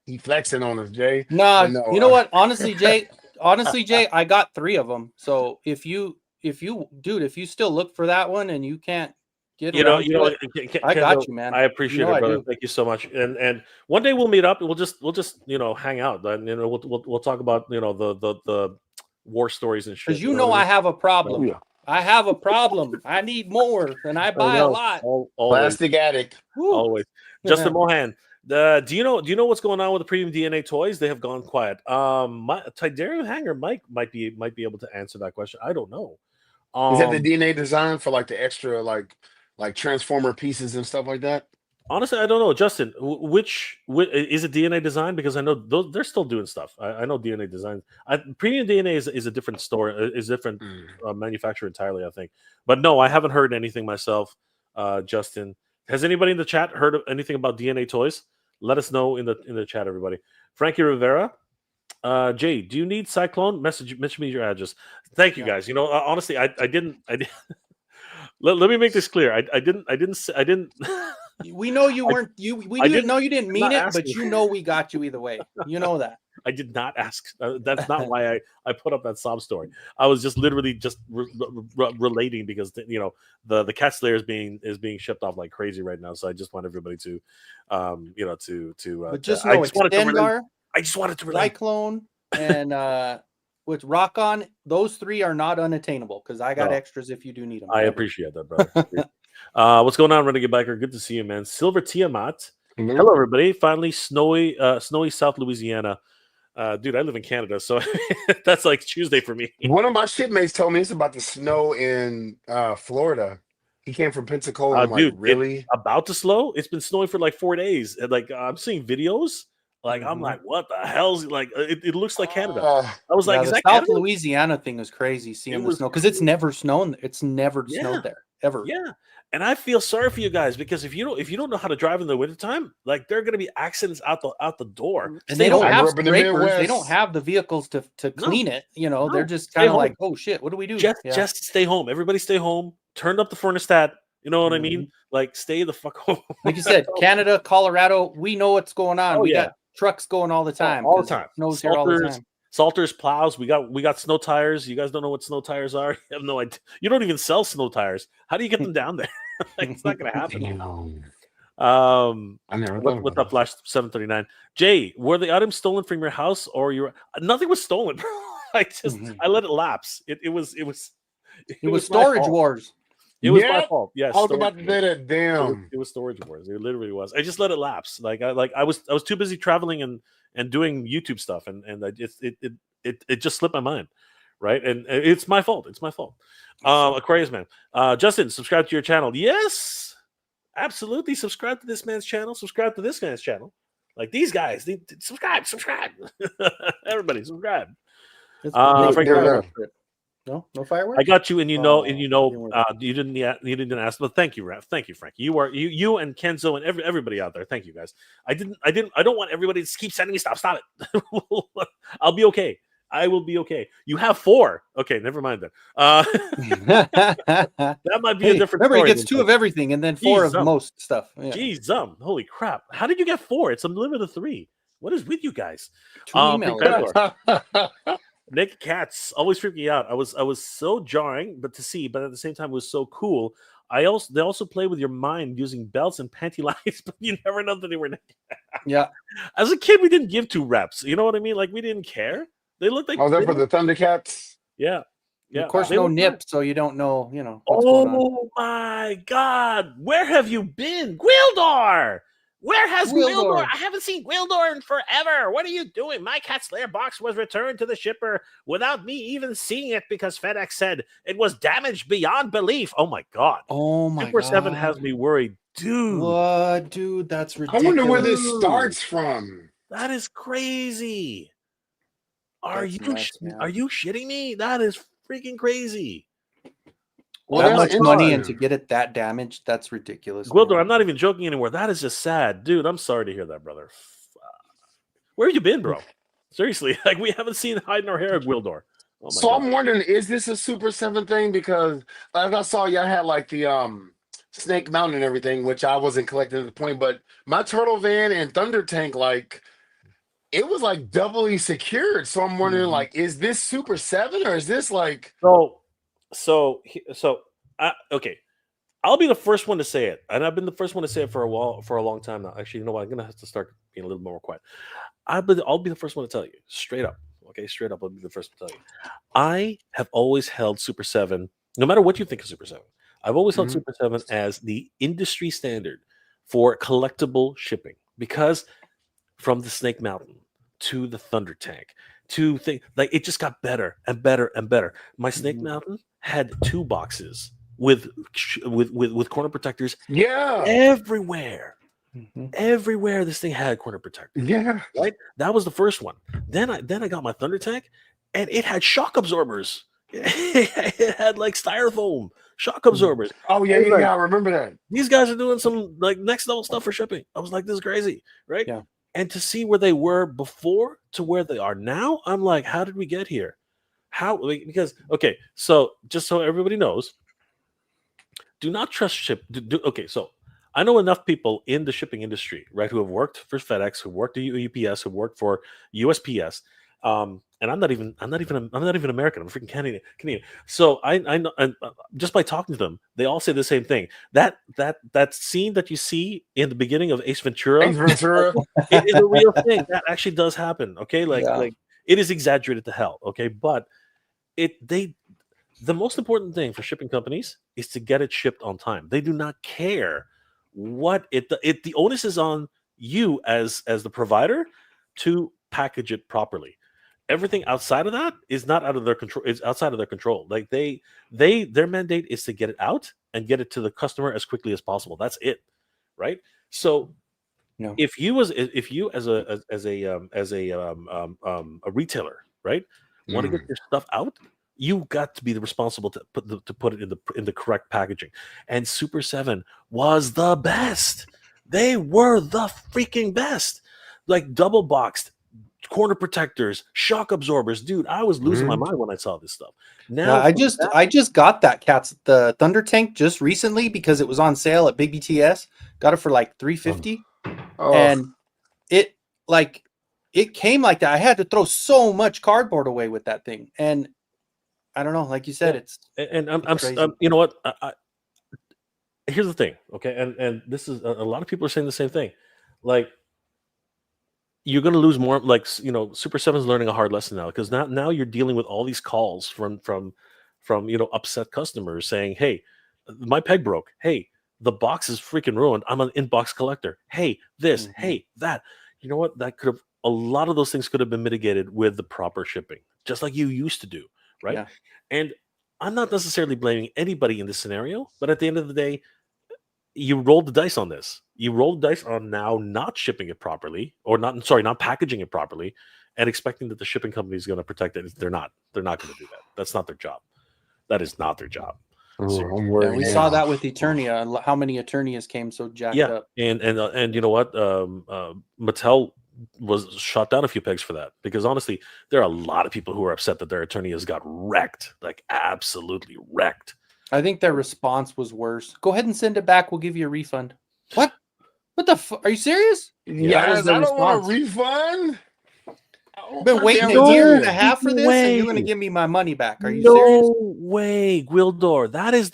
S5: He flexing on us, Jay.
S2: Nah,
S5: But no,
S2: you know what? Honestly, Jay, I got 3 of them. So if you still look for that one and you can't get around to it, I got you, man.
S1: I appreciate
S2: You know
S1: it,
S2: I
S1: brother.
S2: do.
S1: Thank you so much. And one day we'll meet up. We'll just hang out. And we'll talk about the war stories and shit.
S2: Because I have a problem.
S5: Yeah.
S2: I have a problem. I need more, and I buy a lot.
S1: Always,
S5: Plastic addict.
S2: Woo.
S1: always. Justin Mohan. Do you know what's going on with the premium DNA toys? They have gone quiet. Tidario Hanger might be able to answer that question. I don't know.
S5: Is that the DNA design for like the extra like transformer pieces and stuff like that?
S1: Honestly, I don't know, Justin. Which is it DNA design? Because I know they're still doing stuff. I know DNA design. Premium DNA is a different store, is different manufacturer entirely, I think. But no, I haven't heard anything myself. Justin, has anybody in the chat heard of anything about DNA toys? Let us know in the chat, everybody. Frankie Rivera, Jay, do you need Cyclone? Message me your address. Thank you, guys. Honestly, I didn't. Let me make this clear. I didn't.
S2: We know you weren't you. We didn't know you didn't mean it, but we got you either way. You know that.
S1: I did not ask. That's not why I put up that sob story. I was just literally just relating because the Cat Slayer is being shipped off like crazy right now. So I just want everybody to,
S2: But just know Extendar,
S1: I just wanted to relate.
S2: Cyclone, and with Rock-On, those 3 are not unattainable because I got extras if you do need them.
S1: I appreciate that, brother. What's going on, Renegade Biker? Good to see you, man. Silver Tiamat. Hello, everybody. Finally, snowy South Louisiana. Dude, I live in Canada, so that's like Tuesday for me.
S5: One of my shipmates told me it's about to snow in Florida. He came from Pensacola. I'm
S1: dude,
S5: like, really?
S1: About to slow? It's been snowing for like 4 days. And like I'm seeing videos. Like I'm like, what the hell's like? It looks like Canada. I was like, is that
S2: South
S1: Canada?
S2: Louisiana thing was crazy seeing the snow because it's never snowed. It's never snowed there ever.
S1: Yeah. And I feel sorry for you guys because if you don't know how to drive in the wintertime, like there are going to be accidents out the door.
S2: And they don't have scrapers. They don't have the vehicles to clean it. They're just kind of like, oh shit, what do we do?
S1: Just stay home. Everybody stay home. Turn up the thermostat. You know what I mean? Like stay the fuck home.
S2: Like you said, Canada, Colorado, we know what's going on. We got trucks going all the time.
S1: All the time.
S2: Snow's here all the time.
S1: Salters, plows. We got snow tires. You guys don't know what snow tires are. You have no idea. You don't even sell snow tires. How do you get them down there? Like, it's not going to happen.
S5: I never thought
S1: what's up, Flash 739? Jay, were the items stolen from your house or your? Nothing was stolen. I let it lapse. It was
S2: storage wars.
S1: It was my fault. Yes,
S5: I was about to say that. Damn,
S1: it was storage wars. It literally was. I just let it lapse. I was too busy traveling and doing YouTube stuff, and it just slipped my mind, right? And it's my fault. It's my fault. Aquarius man, Justin, subscribe to your channel. Yes, absolutely. Subscribe to this man's channel. Subscribe to this man's channel. Like these guys, they subscribe. Everybody, subscribe.
S2: No fireworks.
S1: I got you, and you didn't ask, but thank you, Raph. Thank you, Frank. You and Kenzo and everybody out there. Thank you, guys. I don't want everybody to keep sending me stuff. Stop it. I'll be okay. I will be okay. You have 4. Okay, never mind that. That might be a different
S2: remember,
S1: story.
S2: he gets 2 of everything and then 4 of most stuff. Yeah.
S1: Jeez, holy crap. How did you get 4? It's a limit of 3. What is with you guys?
S2: 2 emails.
S1: Naked cats always freak me out. I was so jarring, but at the same time it was so cool. They also play with your mind using belts and panty lines, but you never know that they were naked.
S2: Yeah.
S1: As a kid, we didn't give 2 reps. You know what I mean? Like we didn't care. They looked like
S5: they're for the Thundercats.
S1: Yeah.
S2: Of course, no nip, so you don't know, what's going on.
S1: Oh my God. Where have you been? Gwildor! Where has Gwildor? I haven't seen Gwildor in forever. What are you doing? My Cat's Lair box was returned to the shipper without me even seeing it because FedEx said it was damaged beyond belief. Oh my God.
S2: Oh my
S1: Super
S2: God.
S1: 7 has me worried. Dude.
S2: What, dude? That's ridiculous.
S5: I wonder where this starts from.
S1: That is crazy. Are you shitting me? That is freaking crazy.
S2: Well, that much money and to get it that damaged, that's ridiculous.
S1: Gwildor, I'm not even joking anymore. That is just sad. Dude, I'm sorry to hear that, brother. Where have you been, bro? Seriously, like we haven't seen hide nor hair of Gwildor. Oh
S5: so God. I'm wondering, is this a Super 7 thing? Because like I saw y'all had like the Snake Mountain and everything, which I wasn't collecting at the point, but my Turtle Van and Thunder Tank, like it was like doubly secured. So I'm wondering, like, is this Super 7 or is this like
S1: okay. I'll be the first one to say it, and I've been the first one to say it for a long time now. Actually, you know what? I'm gonna have to start being a little more quiet. I'll be the first one to tell you straight up. Okay, straight up, I'll be the first to tell you. I have always held Super 7, no matter what you think of Super 7. I've always held Super 7 as the industry standard for collectible shipping because from the Snake Mountain to the Thunder Tank to things like it just got better and better and better. My Snake Mountain had 2 boxes with corner protectors.
S5: Yeah,
S1: everywhere. Everywhere this thing had corner protectors.
S5: Yeah,
S1: right. That was the first one. Then I got my Thunder Tank, and it had shock absorbers. It had like styrofoam shock absorbers.
S5: Oh yeah, I remember that.
S1: These guys are doing some like next level stuff for shipping. I was like, this is crazy, right?
S2: Yeah.
S1: And to see where they were before to where they are now, I'm like, how did we get here? Because okay, so just so everybody knows, do not trust ship. Okay, so I know enough people in the shipping industry, right, who have worked for FedEx, who worked at UPS, who worked for USPS. And I'm not even American. I'm freaking Canadian. So I know, and just by talking to them, they all say the same thing. That scene that you see in the beginning of Ace Ventura, it is a real thing. That actually does happen. Okay, like it is exaggerated to hell. Okay, but the most important thing for shipping companies is to get it shipped on time. They do not care what the onus is on you as the provider to package it properly. Everything outside of that is not out of their control. It's outside of their control. Like their mandate is to get it out and get it to the customer as quickly as possible. That's it, right? So, if you as a retailer, right, want to get your stuff out, you got to be the responsible to put it in the correct packaging. And Super 7 was the best. They were the freaking best. Like double boxed. Corner protectors, shock absorbers, dude. I was losing my mind when I saw this stuff. Now
S2: I just got the Thunder Tank just recently because it was on sale at Big BTS. Got it for like $350, and it came like that. I had to throw so much cardboard away with that thing, and I don't know, like you said, it's
S1: I'm you know what? Here's the thing, okay, and this is a lot of people are saying the same thing, like. You're going to lose more. Like, Super 7 is learning a hard lesson now because now you're dealing with all these calls from upset customers saying, "Hey, my peg broke. Hey, the box is freaking ruined. I'm an inbox collector. Hey, this. Hey, that." You know what? A lot of those things could have been mitigated with the proper shipping, just like you used to do, right? Yeah. And I'm not necessarily blaming anybody in this scenario, but at the end of the day, you rolled the dice on this. You rolled the dice on now not shipping it properly, or not packaging it properly, and expecting that the shipping company is going to protect it. They're not going to do that. That's not their job. That is not their job.
S2: We saw that with Eternia. How many Eternias came so jacked up?
S1: And you know what? Mattel was shot down a few pegs for that, because honestly, there are a lot of people who are upset that their attorney has got wrecked, like absolutely wrecked.
S2: I think their response was worse. Go ahead and send it back. We'll give you a refund. What? What the Are you serious?
S5: Yeah,
S2: was the
S5: I don't want a
S2: response.
S5: refund.
S2: I've been waiting
S5: damn
S2: a year and
S5: it.
S2: a half for this, and you're going to
S1: Way.
S2: give me my money back. Are you
S1: No
S2: serious?
S1: way, Gwildor. That is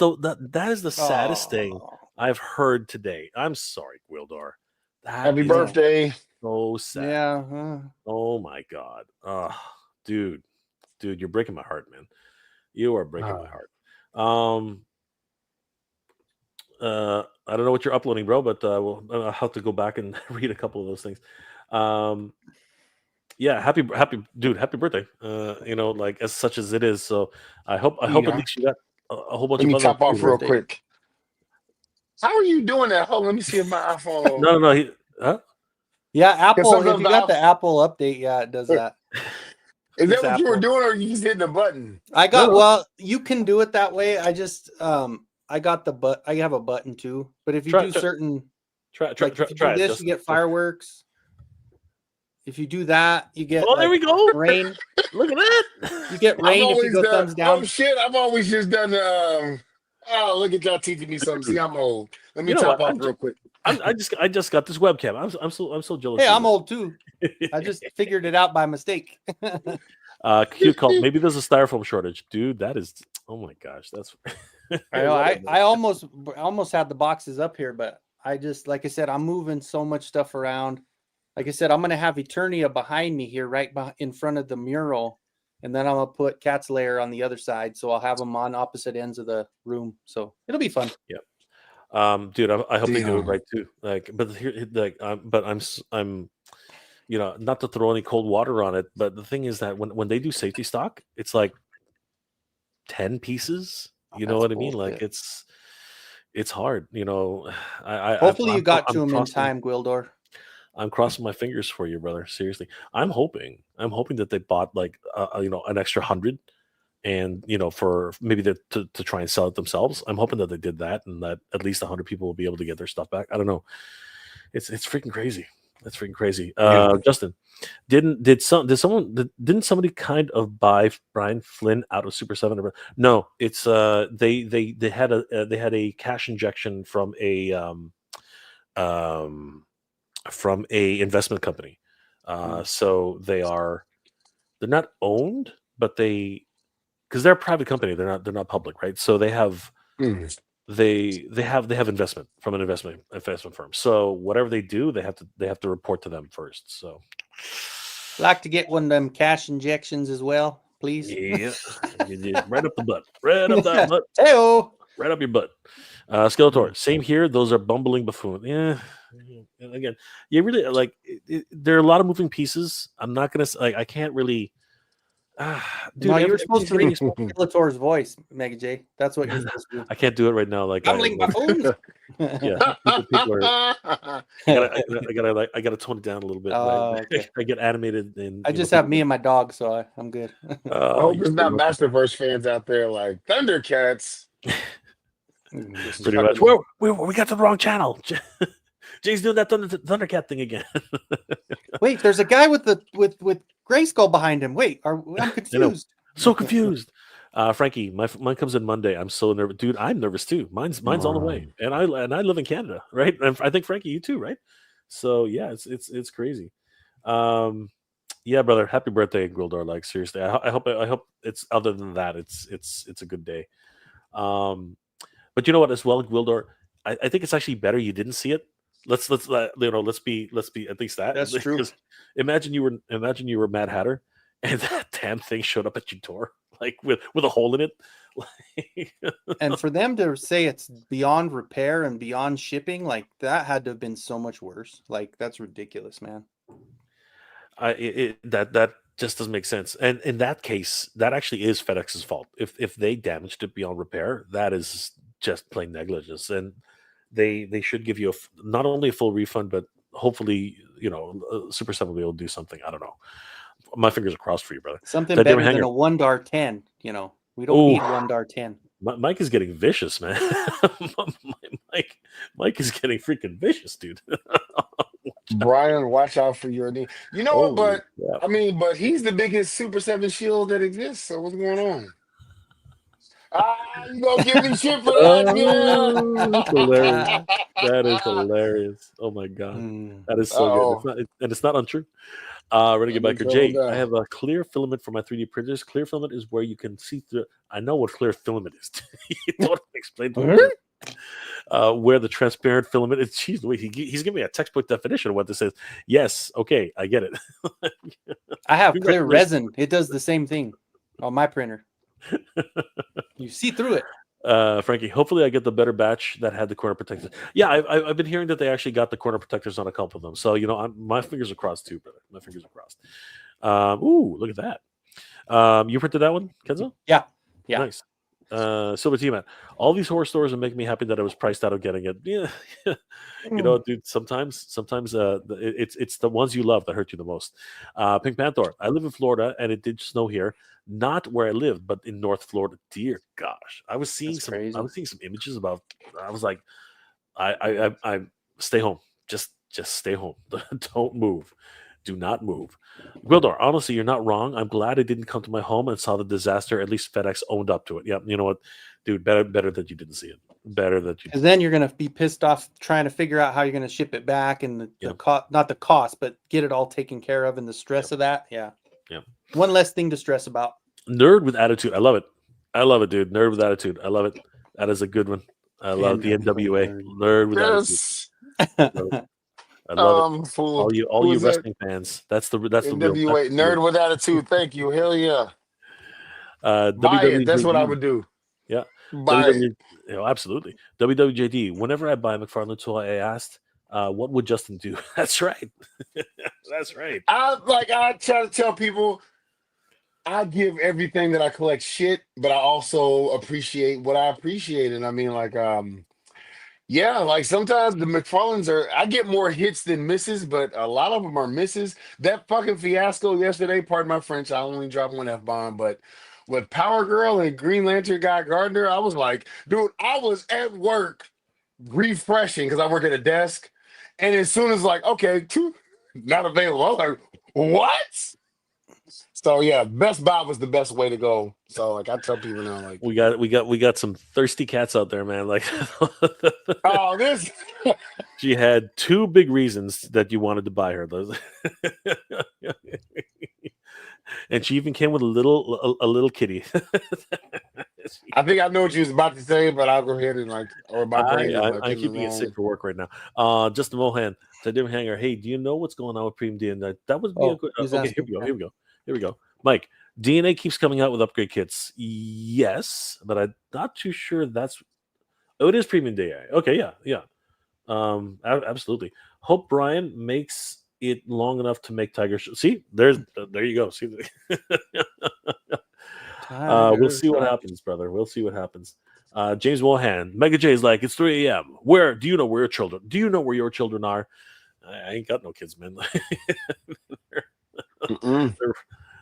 S1: the saddest thing
S2: Oh.
S1: I've heard today. I'm sorry, Gwildor. That
S5: Happy
S1: is
S5: birthday.
S1: so sad.
S2: Yeah.
S1: Oh my god. Dude, you're breaking my heart, man. You are breaking my heart. I don't know what you're uploading, bro, but I'll have to go back and read a couple of those things. Yeah, happy birthday. Like as such as it is. So I hope at
S5: Yeah.
S1: least you got a whole bunch
S5: Let me
S1: of
S5: top
S1: other
S5: off real
S2: birthday.
S5: quick. How are you doing that? Hold on, let me see if my iPhone.
S1: No. Huh?
S2: Yeah, Apple.
S5: sometimes
S2: If you got the Apple update, yeah, it does that.
S5: Is that
S2: It's
S5: what you were
S2: Apple.
S5: doing, or you just hitting the button?
S2: I got
S1: No.
S2: well. You can do it that way. I just I got the I have a button too. But if you
S1: Try-
S2: do
S1: try-
S2: certain
S1: Try
S2: like if you do
S1: it.
S2: this,
S1: Justin.
S2: you get fireworks. If you do that, you get
S1: Oh, there we go.
S2: rain.
S1: Look at that.
S2: You get rain if you go thumbs down.
S5: Oh shit! I've always just done. Oh, look at y'all teaching me something. See, I'm old. Let me
S1: You know
S5: top
S1: what?
S5: off real quick.
S1: I just got this webcam. I'm so jealous.
S2: Hey,
S1: of
S2: I'm
S1: you.
S2: old too. I just figured it out by mistake.
S1: Cute call. Maybe there's a styrofoam shortage, dude. That is. Oh my gosh, that's.
S2: I know. I almost had the boxes up here, but I just, like I said, I'm moving so much stuff around. Like I said, I'm gonna have Eternia behind me here, right in front of the mural, and then I'm gonna put Cat's Lair on the other side, so I'll have them on opposite ends of the room. So it'll be fun.
S1: Yeah. Dude, I hope they do it
S5: Damn.
S1: right too. Like, but here, like, but I'm, not to throw any cold water on it, but the thing is that when they do safety stock, it's like 10 pieces. You know
S2: That's
S1: what I mean? Like
S2: bullshit.
S1: it's hard.
S2: Hopefully you got to
S1: I'm
S2: him in
S1: crossing-
S2: time, Gwildor.
S1: I'm crossing my fingers for you, brother. Seriously, I'm hoping that they bought like an extra 100, and for maybe to try and sell it themselves. I'm hoping that they did that, and that at least 100 people will be able to get their stuff back. I don't know. It's freaking crazy. That's freaking crazy.
S5: Yeah.
S1: Justin, didn't somebody kind of buy Brian Flynn out of Super 7? No, it's they had a cash injection from a investment company. So they're not owned, but because they're a private company, they're not public, right? So they have they have investment from an investment firm. So whatever they do, they have to report to them first. So
S2: Like to get one of them cash injections as well, please.
S1: yeah, right up the butt, right up that butt,
S2: Hey-o.
S1: right up your butt. Skeletor, same here. Those are bumbling buffoon. Yeah. And again, you really like. There are a lot of moving pieces. I'm not gonna like. I can't really. Dude,
S2: No, you were supposed to read
S1: everything-
S2: Skeletor's voice, Mega J. That's what you're supposed to do.
S1: I can't do it right now. Like,
S2: Bumbling buffoons.
S1: yeah, people are. I gotta tone it down a little bit.
S2: Oh,
S1: right?
S2: okay.
S1: I get animated, and
S2: I just have me and my dog, so I'm good.
S5: I hope there's not Masterverse fans out there like Thundercats.
S1: pretty much. We got to the wrong channel. Jay's doing that Thundercat thing again.
S2: Wait, there's a guy with Grayskull behind him. Wait, I'm confused.
S1: So confused. Frankie, mine comes in Monday. I'm so nervous, dude. I'm nervous too. Mine's on the way, and I live in Canada, right? And I think Frankie, you too, right? So yeah, it's crazy. Yeah, brother. Happy birthday, Gwildor. Like seriously, I hope it's other than that, it's a good day. But you know what? As well, Gwildor, I think it's actually better you didn't see it. Let's be at least that.
S2: That's true.
S1: Because imagine you were Mad Hatter, and that damn thing showed up at your door, like with a hole in it.
S2: And for them to say it's beyond repair and beyond shipping, like that had to have been so much worse. Like that's ridiculous, man.
S1: That just doesn't make sense. And in that case, that actually is FedEx's fault. If they damaged it beyond repair, that is just plain negligence, and they should give you not only a full refund, but hopefully Super 7 will be able to do something. I don't know. My fingers are crossed for you, brother.
S2: Something
S1: That
S2: better
S1: damn
S2: than
S1: hanger.
S2: a 1-10. We don't need 1-10.
S1: Mike is getting vicious, man. Mike is getting freaking vicious, dude.
S5: Brian, watch out for your knee. You know what?
S1: Oh,
S5: But
S1: yeah.
S5: I mean, but he's the biggest Super 7 shield that exists. So what's going on? You gonna give me shit for that?
S1: Oh, that's hilarious.
S5: Yeah.
S1: That is hilarious. Oh my god,
S2: Mm.
S1: that is so good.
S5: Oh,
S1: It's not untrue. Renegade
S5: let me
S1: Biker
S5: settle
S1: Jay, I
S5: down.
S1: have a clear filament for my 3D printers. Clear filament is where you can see through. I know what clear filament is. You don't have to explain to me where the transparent filament is. Jeez, wait, he's giving me a textbook definition of what this is. Yes, okay, I get it.
S2: I have clear
S1: Congratulations.
S2: resin. It does the same thing on my printer. You see through it.
S1: Frankie, hopefully I get the better batch that had the corner protectors. Yeah, I've been hearing that they actually got the corner protectors on a couple of them. So, my fingers are crossed too, brother. My fingers are crossed. Ooh, look at that. You printed that one, Kenzo?
S2: Yeah. Yeah.
S1: Nice. Silver Tea Man. All these horror stores are making me happy that I was priced out of getting it. Yeah. Dude, sometimes it's the ones you love that hurt you the most. Pink Panther. I live in Florida and it did snow here. Not where I lived, but in North Florida. Dear gosh. I was seeing
S2: That's
S1: some
S2: crazy.
S1: I was seeing some images about I was like, I stay home. Just stay home. Don't move. Do not move. Gwildor, honestly, you're not wrong. I'm glad I didn't come to my home and saw the disaster. At least FedEx owned up to it. Yeah, you know what, dude? Better that you didn't see it. Better that you.
S2: Because then you're gonna be pissed off trying to figure out how you're gonna ship it back and the
S1: Yep.
S2: cost, not the cost, but get it all taken care of and the stress of that. Yeah.
S1: Yeah.
S2: One less thing to stress about.
S1: Nerd with attitude. I love it. I love it, dude. Nerd with attitude. I love it. That is a good one. I love the NWA. Nerd with attitude.
S5: Yes.
S1: I love it.
S5: Fool.
S1: All
S5: Who
S1: you
S5: is that?
S1: wrestling fans. That's the real.
S5: NWA nerd with attitude. Thank you. Hell yeah. Buy it. That's what I would do.
S1: Yeah.
S5: Buy it.
S1: Absolutely. WWJD. Whenever I buy a McFarlane toy, I asked, what would Justin do? That's right. That's right.
S5: I try to tell people I give everything that I collect shit, but I also appreciate what I appreciate. And I mean, yeah, like sometimes the McFarlanes I get more hits than misses, but a lot of them are misses. That fucking fiasco yesterday, pardon my French, I only dropped one F-bomb, but with Power Girl and Green Lantern Guy Gardner, I was like, dude, I was at work refreshing because I work at a desk. And as soon as okay, not available, I was like, what? So yeah, Best Buy was the best way to go. So I tell people now,
S1: we got some thirsty cats out there, man.
S5: oh, this
S1: she had two big reasons that you wanted to buy her those. And she even came with a little kitty.
S5: I think I know what you was about to say, but I'll go ahead and or my brain.
S1: I'm keeping it safe for work right now. Justin Mohan, Tadim Hanger. Hey, do you know what's going on with Prime DNA? That would be a good. Okay, here we go. Mike, DNA keeps coming out with upgrade kits. Yes, but I'm not too sure that's. Oh, it is Premium DNA. Okay, yeah. Absolutely. Hope Brian makes it long enough to make Tiger. See, there you go. See, we'll see what happens, brother. We'll see what happens. James Wohan, Mega J is like, it's 3 a.m. Where do you know where your children? Do you know where your children are? I ain't got no kids, man.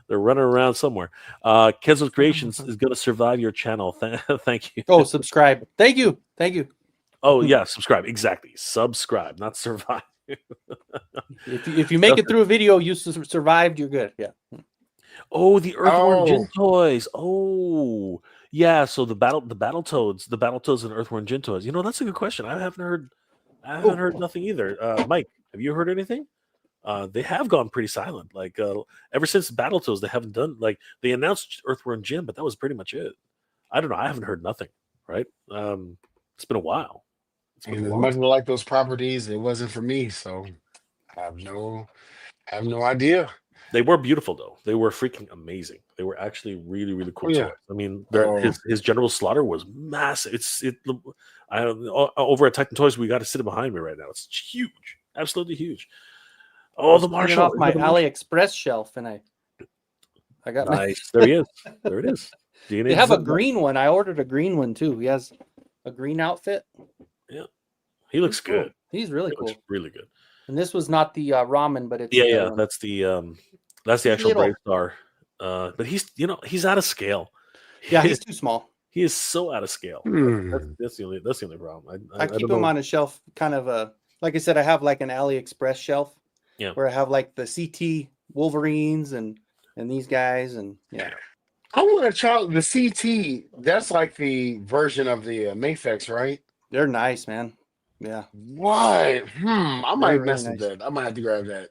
S1: They're running around somewhere. Kenzo's Creations is going to survive your channel. Thank you.
S2: Oh, subscribe. Thank you.
S1: Oh yeah, subscribe. Exactly. Subscribe, not survive.
S2: If you make it through a video, you survived. You're good. Yeah.
S1: Oh, the Earthworm Jin toys. Oh, yeah. So the Battletoads and Earthworm Jin toys. That's a good question. I haven't heard nothing either. Mike, have you heard anything? They have gone pretty silent. Ever since Battletoads, they haven't done they announced Earthworm Jim, but that was pretty much it. I don't know. I haven't heard nothing. Right? It's been a while.
S5: And as much as I like those properties, it wasn't for me. So I have no idea.
S1: They were beautiful though. They were freaking amazing. They were actually really, really cool toys. I mean, his General Slaughter was massive. Over at Titan Toys, we got to sit behind me right now. It's huge, absolutely huge. Oh, the Marshall
S2: off my AliExpress shelf, and I got
S1: nice. There he is. There it is.
S2: They have a green one. I ordered a green one too. He has a green outfit.
S1: Yeah, he looks good.
S2: Cool. He's really cool.
S1: Really good.
S2: And this was not the ramen, but it's
S1: That's the actual Brave Star. But he's out of scale.
S2: Yeah, he's too small.
S1: He is so out of scale. That's the only problem.
S2: I keep him on a shelf, kind of like I said, I have an AliExpress shelf
S1: Yeah.
S2: where I have like the CT Wolverines and these guys, and yeah.
S5: I want to try the CT. That's like the version of the Mayfex, right?
S2: They're nice, man. Yeah.
S5: What? I
S2: They're
S5: might
S2: really
S5: mess with
S2: nice.
S5: that. I might have to grab that.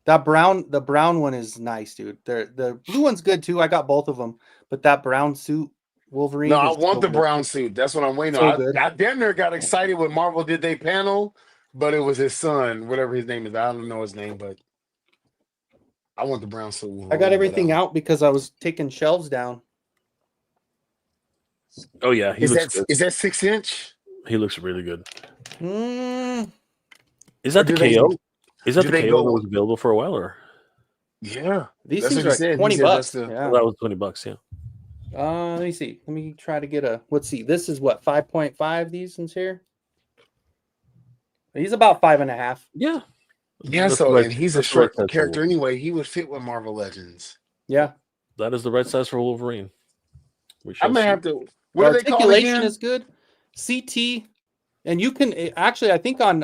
S2: The brown one is nice, dude. The blue one's good too. I got both of them, but that brown suit Wolverine
S5: No, I
S2: is
S5: want
S2: so
S5: the
S2: good.
S5: brown suit. That's what I'm waiting
S2: So
S5: on.
S2: good.
S5: I damn near got excited when Marvel did their panel, but it was his son, whatever his name is. I don't know his name, but I want the brown suit.
S2: I got
S5: Wolverine,
S2: everything
S5: but,
S2: out because I was taking shelves down.
S1: Oh yeah, he
S5: Is
S1: looks
S5: that
S1: good.
S5: is that 6-inch?
S1: He looks really good.
S2: Mm,
S1: Is that
S5: Or
S1: the
S5: do they-
S1: KO? Is that
S5: do
S1: the
S5: they
S1: KO
S5: go-
S1: that was available for a while, or
S5: Yeah,
S2: these
S5: that's
S2: things
S5: what
S2: are
S5: he said.
S2: like
S5: He
S2: 20
S5: said
S2: bucks.
S5: that's the-
S2: Yeah.
S1: that was $20? Yeah.
S2: Let me see. Let me try to get a. Let's see. This is what 5.5. These ones here. He's about 5.5.
S1: Yeah.
S5: Yeah,
S1: That's
S5: so
S1: the right-
S5: and he's a
S1: that's the right
S5: short
S1: size for
S5: character
S1: Wolverine.
S5: anyway. He would fit with Marvel Legends.
S2: Yeah.
S1: That is the right size for Wolverine. We
S5: I
S1: shall
S5: may
S1: see.
S5: have to.
S2: The
S5: What are they called
S2: articulation
S5: again?
S2: is good. CT, and you can actually. I think on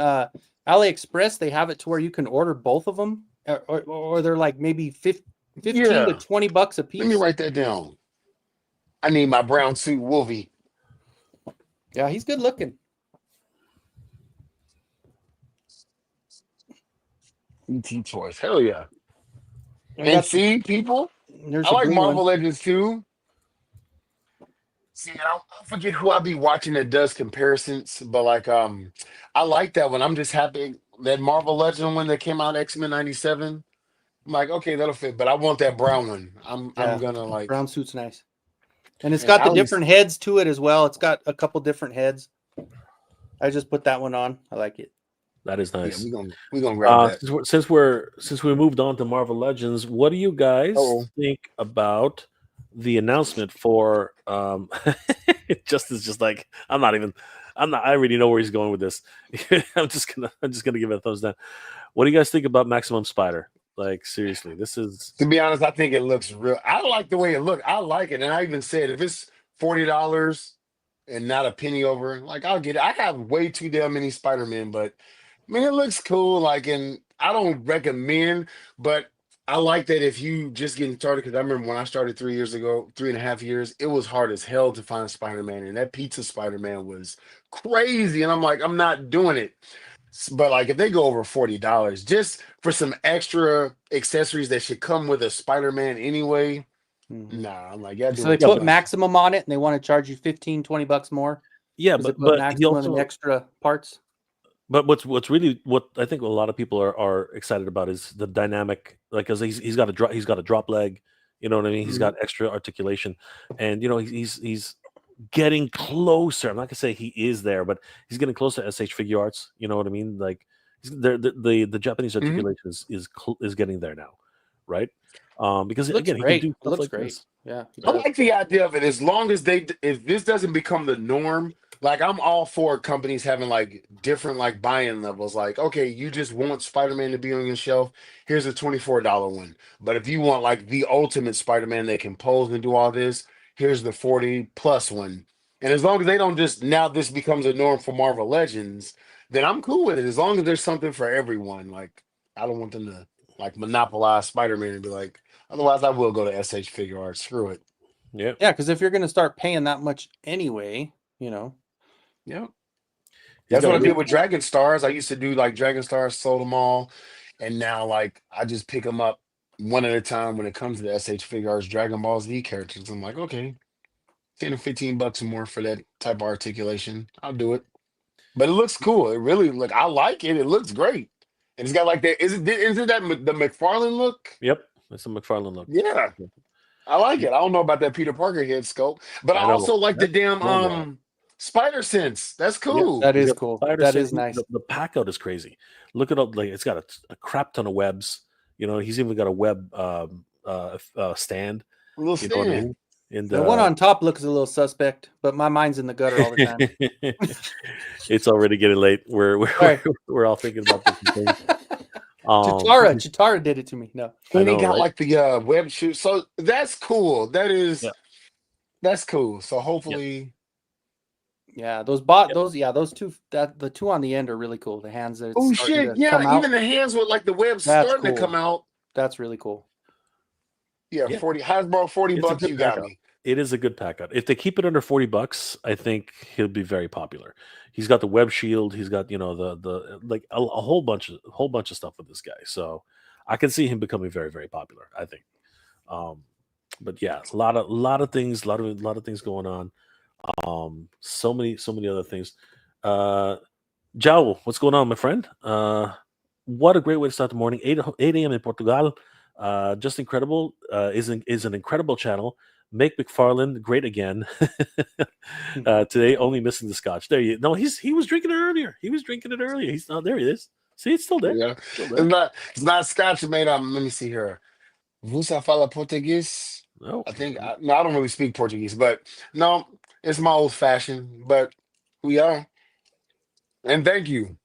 S2: AliExpress they have it to where you can order both of them, or they're like maybe 15
S5: Yeah.
S2: to 20 bucks a piece.
S5: Let me write that down. I need my brown suit Wolvie.
S2: Yeah, he's good looking.
S5: ET choice. Hell yeah.
S2: I
S5: And
S2: got
S5: see, people,
S2: there's
S5: I
S2: a
S5: like
S2: green
S5: Marvel
S2: one.
S5: Legends too. See, I forget who I be watching that does comparisons, but like I like that one. I'm just happy that Marvel Legend one that came out X-Men 97. I'm like, okay, that'll fit, but I want that brown one. I'm
S2: Yeah,
S5: gonna like
S2: brown suit's nice, and it's
S5: and
S2: got the
S5: Ali's
S2: different heads to it as well. It's got a couple different heads. I just put that one on. I like it.
S1: That is
S5: yeah,
S1: nice.
S5: we're gonna grab that.
S1: Since we moved on to Marvel Legends, what do you guys
S5: Uh-oh.
S1: think about the announcement for Justin's just like I'm not I already know where he's going with this. I'm just gonna give it a thumbs down. What do you guys think about Maximum Spider? Like seriously, this is
S5: To be honest, I think it looks real. I like the way it looked. I like it, and I even said if it's $40 and not a penny over, like I'll get it. I have way too damn many Spider-Man, but I mean it looks cool. Like, and I don't recommend, but I like that if you just getting started. Because I remember when I started 3 years ago, 3.5 years, it was hard as hell to find Spider-Man, and that Pizza Spider-Man was crazy. And I'm like, I'm not doing it. But like if they go over $40 just for some extra accessories that should come with a Spider-Man anyway, nah, I'm like, yeah,
S2: So they
S5: doing
S2: put maximum on it, and they want to charge you 15, 20 bucks more.
S1: yeah,
S2: Because they
S1: but
S2: put maximum and extra parts.
S1: But what I think a lot of people are excited about is the dynamic, like because he's got a drop leg, you know what I mean? He's got extra articulation, and you know he's getting closer. I'm not gonna say he is there, but he's getting closer to SH Figure Arts. You know what I mean? Like the Japanese articulation is getting there now, right? Because
S2: It looks
S1: again, he
S2: great.
S1: can do
S2: It
S1: stuff
S2: looks
S1: like
S2: great.
S1: this.
S2: Yeah.
S5: I like the idea of it as long as if this doesn't become the norm. Like I'm all for companies having like different like buy-in levels. Like, okay, you just want Spider-Man to be on your shelf. Here's a $24 one. But if you want like the ultimate Spider-Man that can pose and do all this, here's the 40+ one. And as long as they don't just now this becomes a norm for Marvel Legends, then I'm cool with it. As long as there's something for everyone. Like I don't want them to like monopolize Spider-Man and be like, otherwise I will go to SH Figure Arts. Screw it.
S1: Yeah.
S2: Yeah, because if you're going to start paying that much anyway, you know.
S5: Yeah.
S1: He's
S5: That's
S1: got
S5: what
S1: a
S5: I did with Dragon Stars. I used to do like Dragon Stars, sold them all. And now like I just pick them up one at a time when it comes to the SH Figure Arts Dragon Ball Z characters. I'm like, okay, 10 or 15 bucks or more for that type of articulation. I'll do it. But it looks cool. It really like I like it. It looks great. And it's got like that. Isn't that the McFarlane look?
S1: Yep, it's a McFarlane look.
S5: Yeah. I like it. I don't know about that Peter Parker head sculpt, but I
S1: know.
S5: also like the damn
S1: Wonder.
S5: Spider Sense. That's cool.
S2: That is
S1: He's got
S2: cool.
S1: spider
S2: That
S1: sense.
S2: is nice.
S1: The pack out is crazy. Look at all like it's got a crap ton of webs. You know, he's even got a web stand.
S5: A little
S1: You know what I
S5: stand.
S1: mean? And
S2: The one on top looks a little suspect, but my mind's in the gutter all the time.
S1: it's already getting late.
S2: Right.
S1: We're all thinking about different things.
S2: Chitara did it to me. No.
S5: And
S1: I
S5: they
S1: know,
S5: got
S1: right?
S5: like the web shoot. So that's cool.
S1: Yeah.
S5: That's cool. So hopefully
S2: Yeah, those two the two on the end are really cool. The hands that it's
S5: Oh
S2: starting
S5: shit!
S2: to come
S5: Yeah,
S2: out.
S5: even the hands with like the webs
S2: That's
S5: starting to
S2: cool.
S5: come out.
S2: That's really cool.
S5: Yeah,
S1: Yeah.
S5: 40 Hasbro, $40
S1: It's a
S5: bucks.
S1: good
S5: You got
S1: pack-up.
S5: me.
S1: It is a good pack out. If they keep it under $40, I think he'll be very popular. He's got the web shield. He's got the like a whole bunch of stuff with this guy. So I can see him becoming very, very popular. I think. But yeah, a lot of things, a lot of things going on. So many other things. Jao, what's going on, my friend? What a great way to start the morning. 8 a.m. in Portugal. Just incredible. Is an incredible channel. Make McFarland great again. Today, only missing the scotch. There you. No, he was drinking it earlier. He was drinking it earlier. He's not there. He is. See, it's still there.
S5: Yeah,
S1: Still there.
S5: it's not scotch made. Let me see here. Você fala português?
S1: No,
S5: I think no, I don't really speak Portuguese, but no, it's my old fashioned. But we are, and thank you.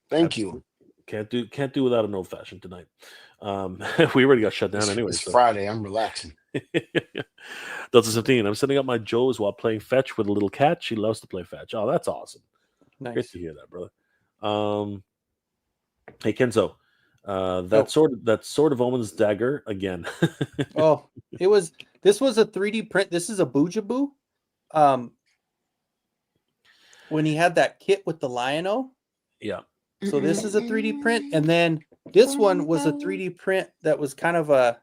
S1: Can't do without an old fashioned tonight. We already got shut down anyway.
S5: It's
S1: So.
S5: Friday. I'm relaxing.
S1: Delta 17. I'm setting up my Joes while playing fetch with a little cat. She loves to play fetch. Oh, that's awesome.
S2: Nice.
S1: Great to hear that, brother. Hey Kenzo, that sword of Omen's dagger again.
S2: Oh, this was a 3D print. This is a Boojaboo. When he had that kit with the Lion-O.
S1: Yeah.
S2: So this is a 3D print, and then this one was a 3D print that was kind of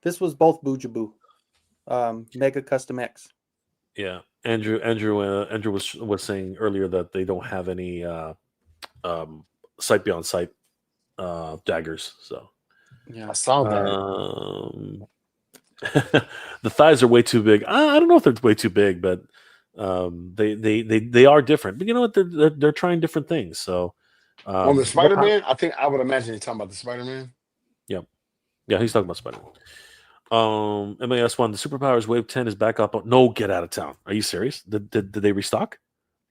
S2: this was both Boojaboo, Mega Custom X.
S1: Yeah, Andrew was saying earlier that they don't have any sight beyond sight daggers. So
S5: I saw that.
S1: The thighs are way too big. I don't know if they're way too big, but they are different. But you know what? They're trying different things. So
S5: On the Spider-Man, I would imagine you're talking about the Spider-Man.
S1: Yeah, he's talking about Spider-Man. MAS1, the Superpowers Wave 10 is back up. No, get out of town. Are you serious? Did they restock?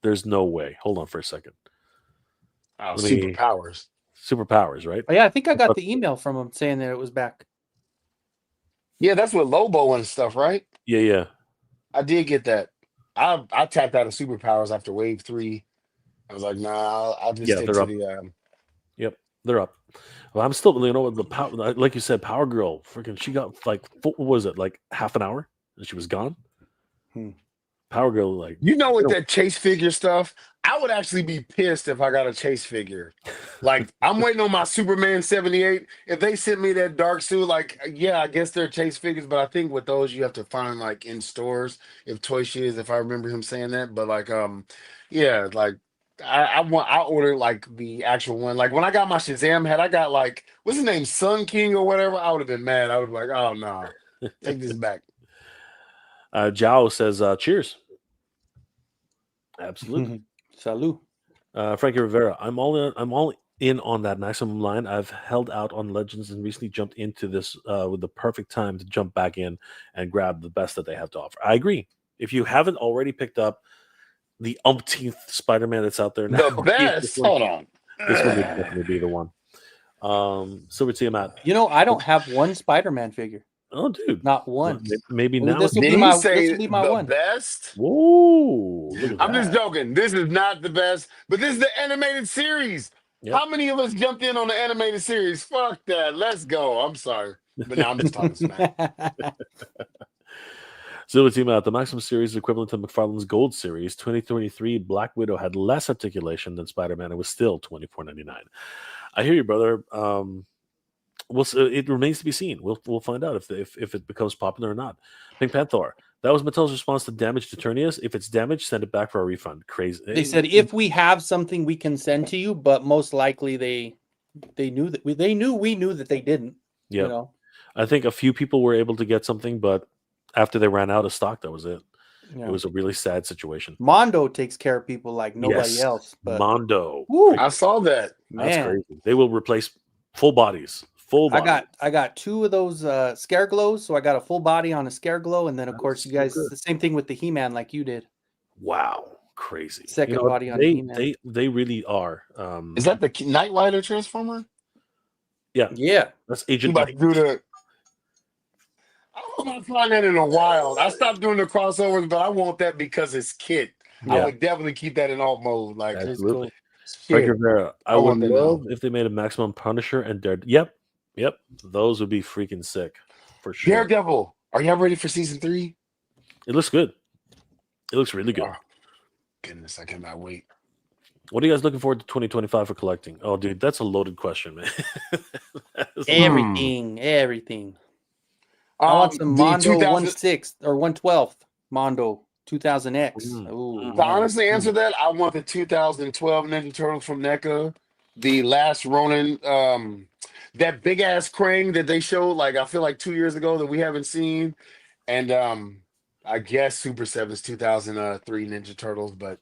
S1: There's no way. Hold on for a second.
S5: Superpowers,
S1: right?
S2: Oh, yeah, I think I got the email from him saying that it was back.
S5: Yeah, that's with Lobo and stuff, right?
S1: Yeah.
S5: I did get that. I tapped out of Superpowers after Wave 3. I was like, nah, I'll just stick to the.
S1: Yep, they're up. Well, I'm still, the power, like you said, Power Girl. Freaking, she got like, what was it, like half an hour, and she was gone. Power Girl, like,
S5: with that chase figure stuff, I would actually be pissed if I got a chase figure. Like, I'm waiting on my Superman 78. If they sent me that dark suit, like, yeah, I guess they're chase figures, but I think with those you have to find like in stores. If Toy Shiz, if I remember him saying that, but like, yeah, like. I ordered like the actual one. Like when I got my Shazam head, I got like what's his name, Sun King or whatever. I would have been mad. I would be like, oh no, take this back.
S1: Jao says, cheers. Absolutely.
S2: Salud.
S1: Frankie Rivera, I'm all in on that maximum line. I've held out on Legends and recently jumped into this with the perfect time to jump back in and grab the best that they have to offer. I agree. If you haven't already picked up the umpteenth Spider-Man that's out there now.
S5: The best. Hold on.
S1: This one would definitely be the one. Silver Tiamat.
S2: I don't have one Spider-Man figure.
S1: Oh, dude.
S2: Not one.
S1: Maybe now.
S2: This will
S5: Did
S2: be
S5: he
S2: my,
S5: say
S2: this will be my
S5: the
S2: one.
S5: best?
S1: Whoa.
S5: I'm just joking. This is not the best, but this is the animated series.
S1: Yep.
S5: How many of us jumped in on the animated series? Fuck that. Let's go. I'm sorry. But now I'm just talking smack.
S1: Silver Team Out. The Maximum Series is equivalent to McFarlane's Gold Series. 2023 Black Widow had less articulation than Spider-Man. It was still $24.99. I hear you, brother. It remains to be seen. We'll find out if it becomes popular or not. Pink Panther. That was Mattel's response to damaged Eternius. If it's damaged, send it back for a refund. Crazy.
S2: They said if we have something we can send to you, but most likely they knew that we knew that they didn't.
S1: Yeah. I think a few people were able to get something, but after they ran out of stock, that was it. Yeah. It was a really sad situation.
S2: Mondo takes care of people like nobody else. But
S1: Mondo.
S5: I saw that.
S1: That's crazy. They will replace full bodies.
S2: I got two of those scare glows, so I got a full body on a scare glow, and then of course you guys the same thing with the He-Man like you did.
S1: Wow, crazy.
S2: Second body on He-Man.
S1: They really are.
S5: Is that the Knight Rider Transformer?
S1: Yeah.
S2: Yeah.
S1: That's Agent.
S5: I'm not flying that in a while. I stopped doing the crossovers, but I want that because it's kit. I
S1: Yeah.
S5: would definitely keep that in alt mode. Like,
S1: Absolutely.
S5: shit.
S1: Frank Rivera, I
S5: I
S1: would
S5: want that now.
S1: love if they made a Maximum Punisher and Daredevil. Yep. Those would be freaking sick for sure.
S5: Daredevil. Are y'all ready for season 3?
S1: It looks good. It looks really good.
S5: Oh, goodness, I cannot wait.
S1: What are you guys looking forward to 2025 for collecting? Oh, dude, that's a loaded question, man.
S2: Everything. I want some
S5: the
S2: Mondo
S5: 2000
S2: 1/6 or 1/12 Mondo 2000X. Ooh,
S5: To honestly answer that, I want the 2012 Ninja Turtles from NECA, the last Ronin, that big ass Krang that they showed, like I feel like 2 years ago that we haven't seen, and I guess Super 7's 2003 Ninja Turtles, but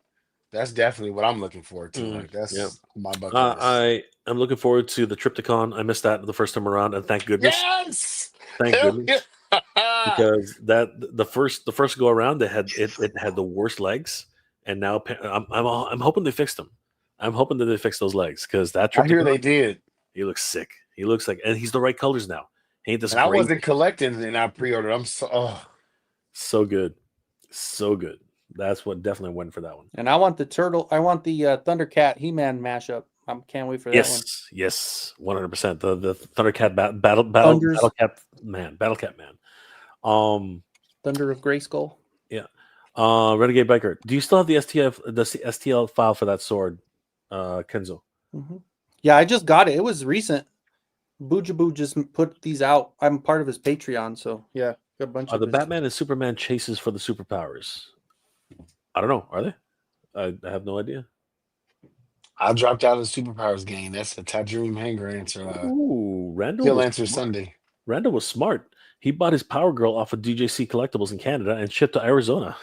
S5: that's definitely what I'm looking forward to. Like that's my bucket list.
S1: I am looking forward to the Triptychon. I missed that the first time around, and thank goodness.
S5: Yes,
S1: Thank
S5: Hell
S1: goodness.
S5: yeah.
S1: Because that the first go around, it had the worst legs, and now I'm hoping they fixed them. I'm hoping that they fix those legs because that
S5: I hear
S1: Triptychon,
S5: they did.
S1: he looks sick. He looks like, and he's the right colors now. He ain't this
S5: And I
S1: gray-
S5: wasn't collecting, and I pre-ordered. I'm
S1: so good, so good. That's what definitely went for that one.
S2: and I want the Thundercat He-Man mashup. I can't wait for that one.
S1: Yes, 100%. The Thundercat Battlecat Man.
S2: Thunder of Grayskull.
S1: Yeah. Renegade Biker. Do you still have the STL file for that sword, Kenzo?
S2: Mm-hmm. Yeah, I just got it. It was recent. Boojaboo just put these out. I'm part of his Patreon, so yeah, got a bunch
S1: Are
S2: of
S1: the
S2: his-
S1: Batman and Superman chases for the superpowers? I don't know. Are they? I have no idea.
S5: I dropped out of the superpowers game. That's a Tajiri Hanger answer.
S1: Ooh, Randall
S5: He'll
S1: was
S5: answer
S1: smart.
S5: Sunday.
S1: Randall was smart. He bought his Power Girl off of DJC Collectibles in Canada and shipped to Arizona.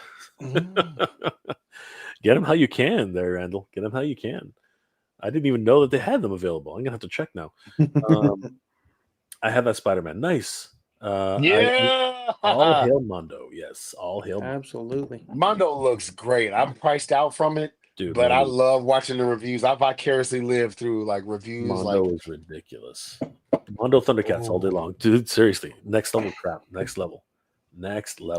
S1: Get him how you can there, Randall. Get him how you can. I didn't even know that they had them available. I'm going to have to check now. I have that Spider-Man. Nice.
S5: Yeah.
S1: All hail Mondo. Yes, all hail Mondo.
S2: Absolutely.
S5: Mondo looks great. I'm priced out from it,
S1: Dude,
S5: but I
S1: Mondo,
S5: love watching the reviews. I vicariously live through like reviews.
S1: Mondo
S5: Like
S1: is ridiculous. Mondo Thundercats all day long. Dude, seriously. Next level crap. Next level.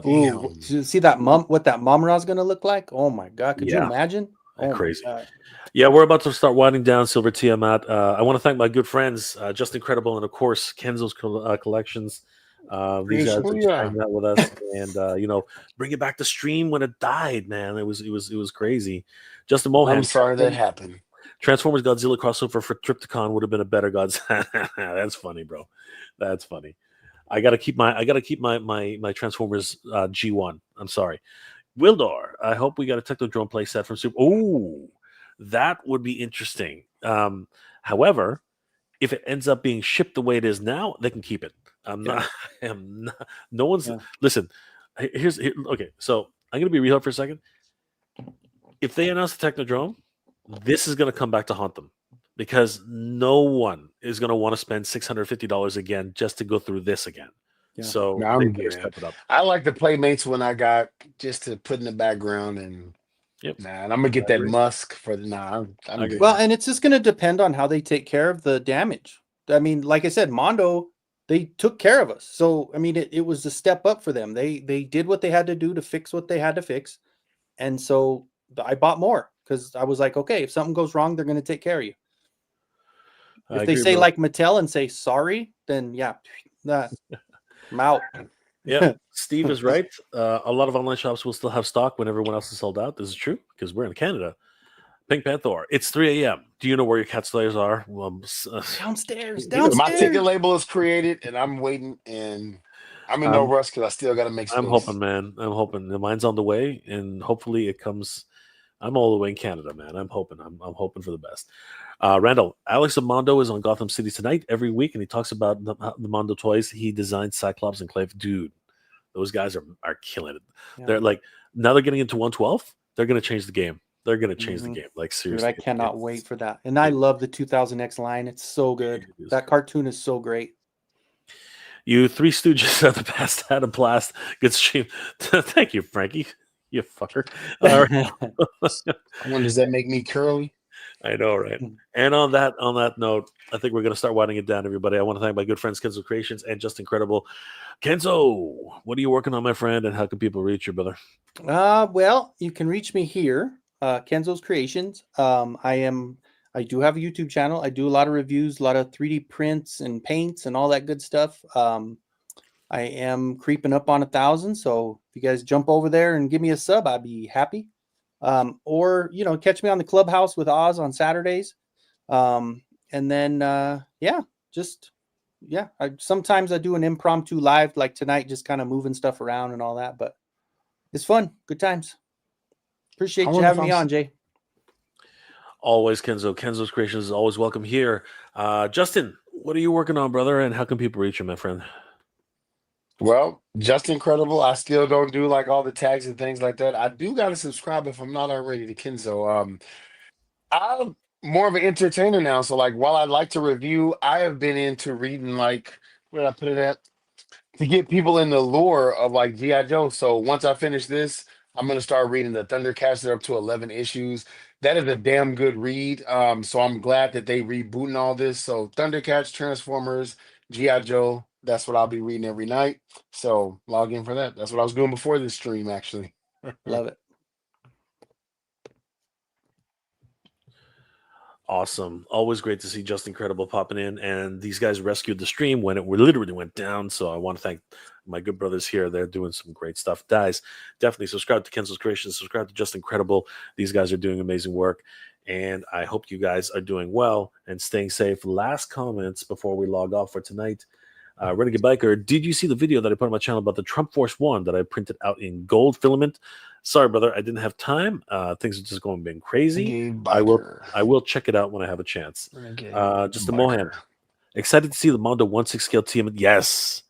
S2: Ooh, did you see that what that Momra's gonna look like? Oh my god, could you imagine? Oh my
S1: crazy.
S2: God.
S1: Yeah, we're about to start winding down Silver Tiamat. I want to thank my good friends, Just Incredible, and of course Kenzo's collections. These guys are just hanging out with us, and bringing back the stream when it died. Man, it was crazy. Justin Mohan,
S5: I'm sorry that happened.
S1: Transformers Godzilla crossover for Triptychon would have been a better Godzilla. That's funny, bro. That's funny. I gotta keep my Transformers G1. I'm sorry. Wildor, I hope we got a Technodrome play set from Super. Oh, that would be interesting. However, if it ends up being shipped the way it is now, they can keep it. No one's listen. Okay, so I'm gonna be real for a second. If they announce the Technodrome, this is gonna come back to haunt them because no one is gonna want to spend $650 again just to go through this again. Yeah. So
S5: they better step it up. I like the Playmates when I got just to put in the background and and I'm gonna get that Musk for the I'm good.
S2: Well, and it's just gonna depend on how they take care of the damage. I mean, like I said, Mondo, they took care of us. So I mean it was a step up for them. They did what they had to do to fix what they had to fix. And so I bought more because I was like, okay, if something goes wrong, they're gonna take care of you. If they say like Mattel and say sorry, then I'm out.
S1: Yeah, Steve is right. A lot of online shops will still have stock when everyone else is sold out. This is true because we're in Canada. Pink Panther, it's 3 a.m. Do you know where your cat slayers are?
S2: Downstairs.
S5: My ticket label is created, and I'm waiting, and I'm in no rush because I still got to make space.
S1: I'm hoping, man. I'm hoping. Mine's on the way, and hopefully it comes. I'm all the way in Canada, man. I'm hoping. I'm hoping for the best. Randall, Alex of Mondo is on Gotham City tonight every week, and he talks about the Mondo toys. He designed Cyclops and Clave. Dude, those guys are killing it. Yeah. They're like, now they're getting into 112. They're going to change the game. They're going to change the game. Like, seriously.
S2: Dude, I cannot wait for that. And I love the 2000X line. It's so good. That cartoon is so great.
S1: You Three Stooges are the best. Had a blast. Good stream. Thank you, Frankie. You fucker.
S5: Does that make me curly?
S1: I know, right? And on that note, I think we're going to start winding it down, everybody. I want to thank my good friends Kenzo Creations and Just Incredible. Kenzo, what are you working on, my friend, and how can people reach you, brother?
S2: Well, you can reach me here, Kenzo's Creations. I do have a YouTube channel. I do a lot of reviews, a lot of 3D prints and paints and all that good stuff. I am creeping up on 1,000, so if you guys jump over there and give me a sub, I'd be happy. Or catch me on the Clubhouse with Oz on Saturdays. And then sometimes I do an impromptu live like tonight, just kind of moving stuff around and all that, but it's fun. Good times. Appreciate you having me on, Jay.
S1: Always, Kenzo. Kenzo's Creations is always welcome here. Justin, what are you working on, brother, and how can people reach you, my friend?
S5: Well, just incredible. I still don't do like all the tags and things like that. I do got to subscribe if I'm not already to Kenzo. I'm more of an entertainer now. So like while I like to review, I have been into reading like where did I put it at? To get people in the lore of like G.I. Joe. So once I finish this, I'm gonna start reading the Thundercats. They're up to 11 issues. That is a damn good read. So I'm glad that they rebooting all this. So Thundercats, Transformers, G.I. Joe. That's what I'll be reading every night. So log in for that. That's what I was doing before this stream, actually.
S2: Love it.
S1: Awesome. Always great to see Just Incredible popping in. And these guys rescued the stream when it literally went down. So I want to thank my good brothers here. They're doing some great stuff. Guys, definitely subscribe to Kenzo's Creations. Subscribe to Just Incredible. These guys are doing amazing work. And I hope you guys are doing well and staying safe. Last comments before we log off for tonight. Renegade Biker, did you see the video that I put on my channel about the Trump Force 1 that I printed out in gold filament? Sorry, brother, I didn't have time. Things are just going being crazy. I will check it out when I have a chance. Just a Mohan. Excited to see the Mondo 1/6 scale TMNT. Yes.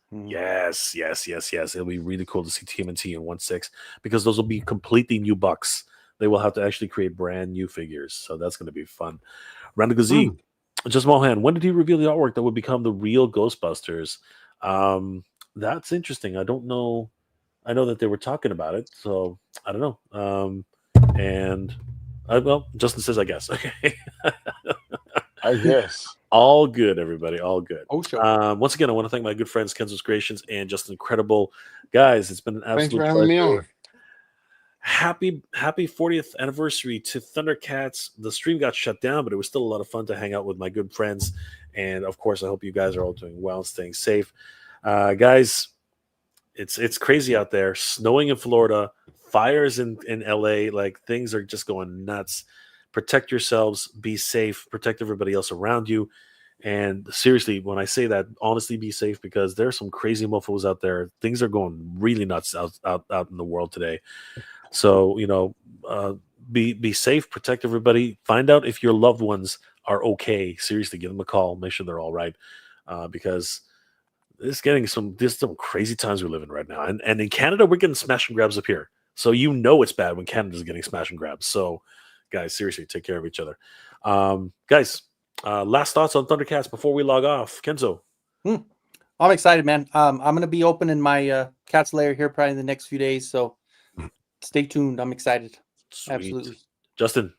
S1: It'll be really cool to see TMNT in 1/6 because those will be completely new bucks. They will have to actually create brand new figures. So that's going to be fun. Randagazi. Just Mohan, when did he reveal the artwork that would become the real Ghostbusters? That's interesting. I don't know. I know that they were talking about it, so I don't know. Well, Justin says, I guess. Okay.
S5: I guess.
S1: All good, everybody. All good.
S2: Oh, sure.
S1: Once again, I want to thank my good friends, Kenzo's Creations and Just Incredible. Guys, it's been an absolute
S5: Thanks for having me on.
S1: Happy 40th anniversary to Thundercats. The stream got shut down, but it was still a lot of fun to hang out with my good friends. And of course, I hope you guys are all doing well and staying safe. Guys, it's crazy out there. Snowing in Florida, fires in LA, like things are just going nuts. Protect yourselves, be safe, protect everybody else around you. And seriously, when I say that, honestly, be safe because there are some crazy mofos out there. Things are going really nuts out in the world today. So, be safe, protect everybody. Find out if your loved ones are okay. Seriously, give them a call. Make sure they're all right. Because there's some crazy times we're living right now. And in Canada, we're getting smash and grabs up here. So it's bad when Canada's getting smash and grabs. So, guys, seriously, take care of each other. Guys, last thoughts on Thundercats before we log off. Kenzo.
S2: I'm excited, man. I'm going to be opening my Cat's Lair here probably in the next few days. So stay tuned. I'm excited.
S1: Sweet.
S2: Absolutely.
S1: Justin.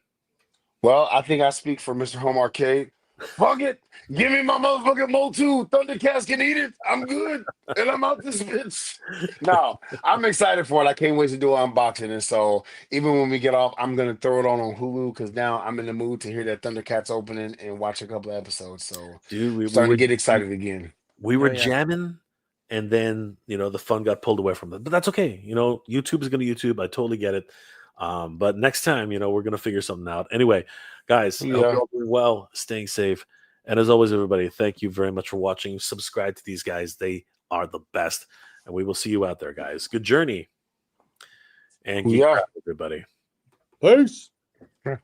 S5: Well, I think I speak for Mr. Home Arcade. Fuck it. Give me my motherfucking Mo2. Thundercats can eat it. I'm good. And I'm out this bitch. No, I'm excited for it. I can't wait to do an unboxing. And so even when we get off, I'm going to throw it on Hulu because now I'm in the mood to hear that Thundercats opening and watch a couple of episodes. So
S1: dude,
S5: we're starting to get excited again.
S1: We were jamming. And then, the fun got pulled away from it. But that's okay. YouTube is going to YouTube. I totally get it. But next time, we're going to figure something out. Anyway, guys, I hope you're all doing well, staying safe. And as always, everybody, thank you very much for watching. Subscribe to these guys. They are the best. And we will see you out there, guys. Good journey. And keep track, everybody.
S2: Peace.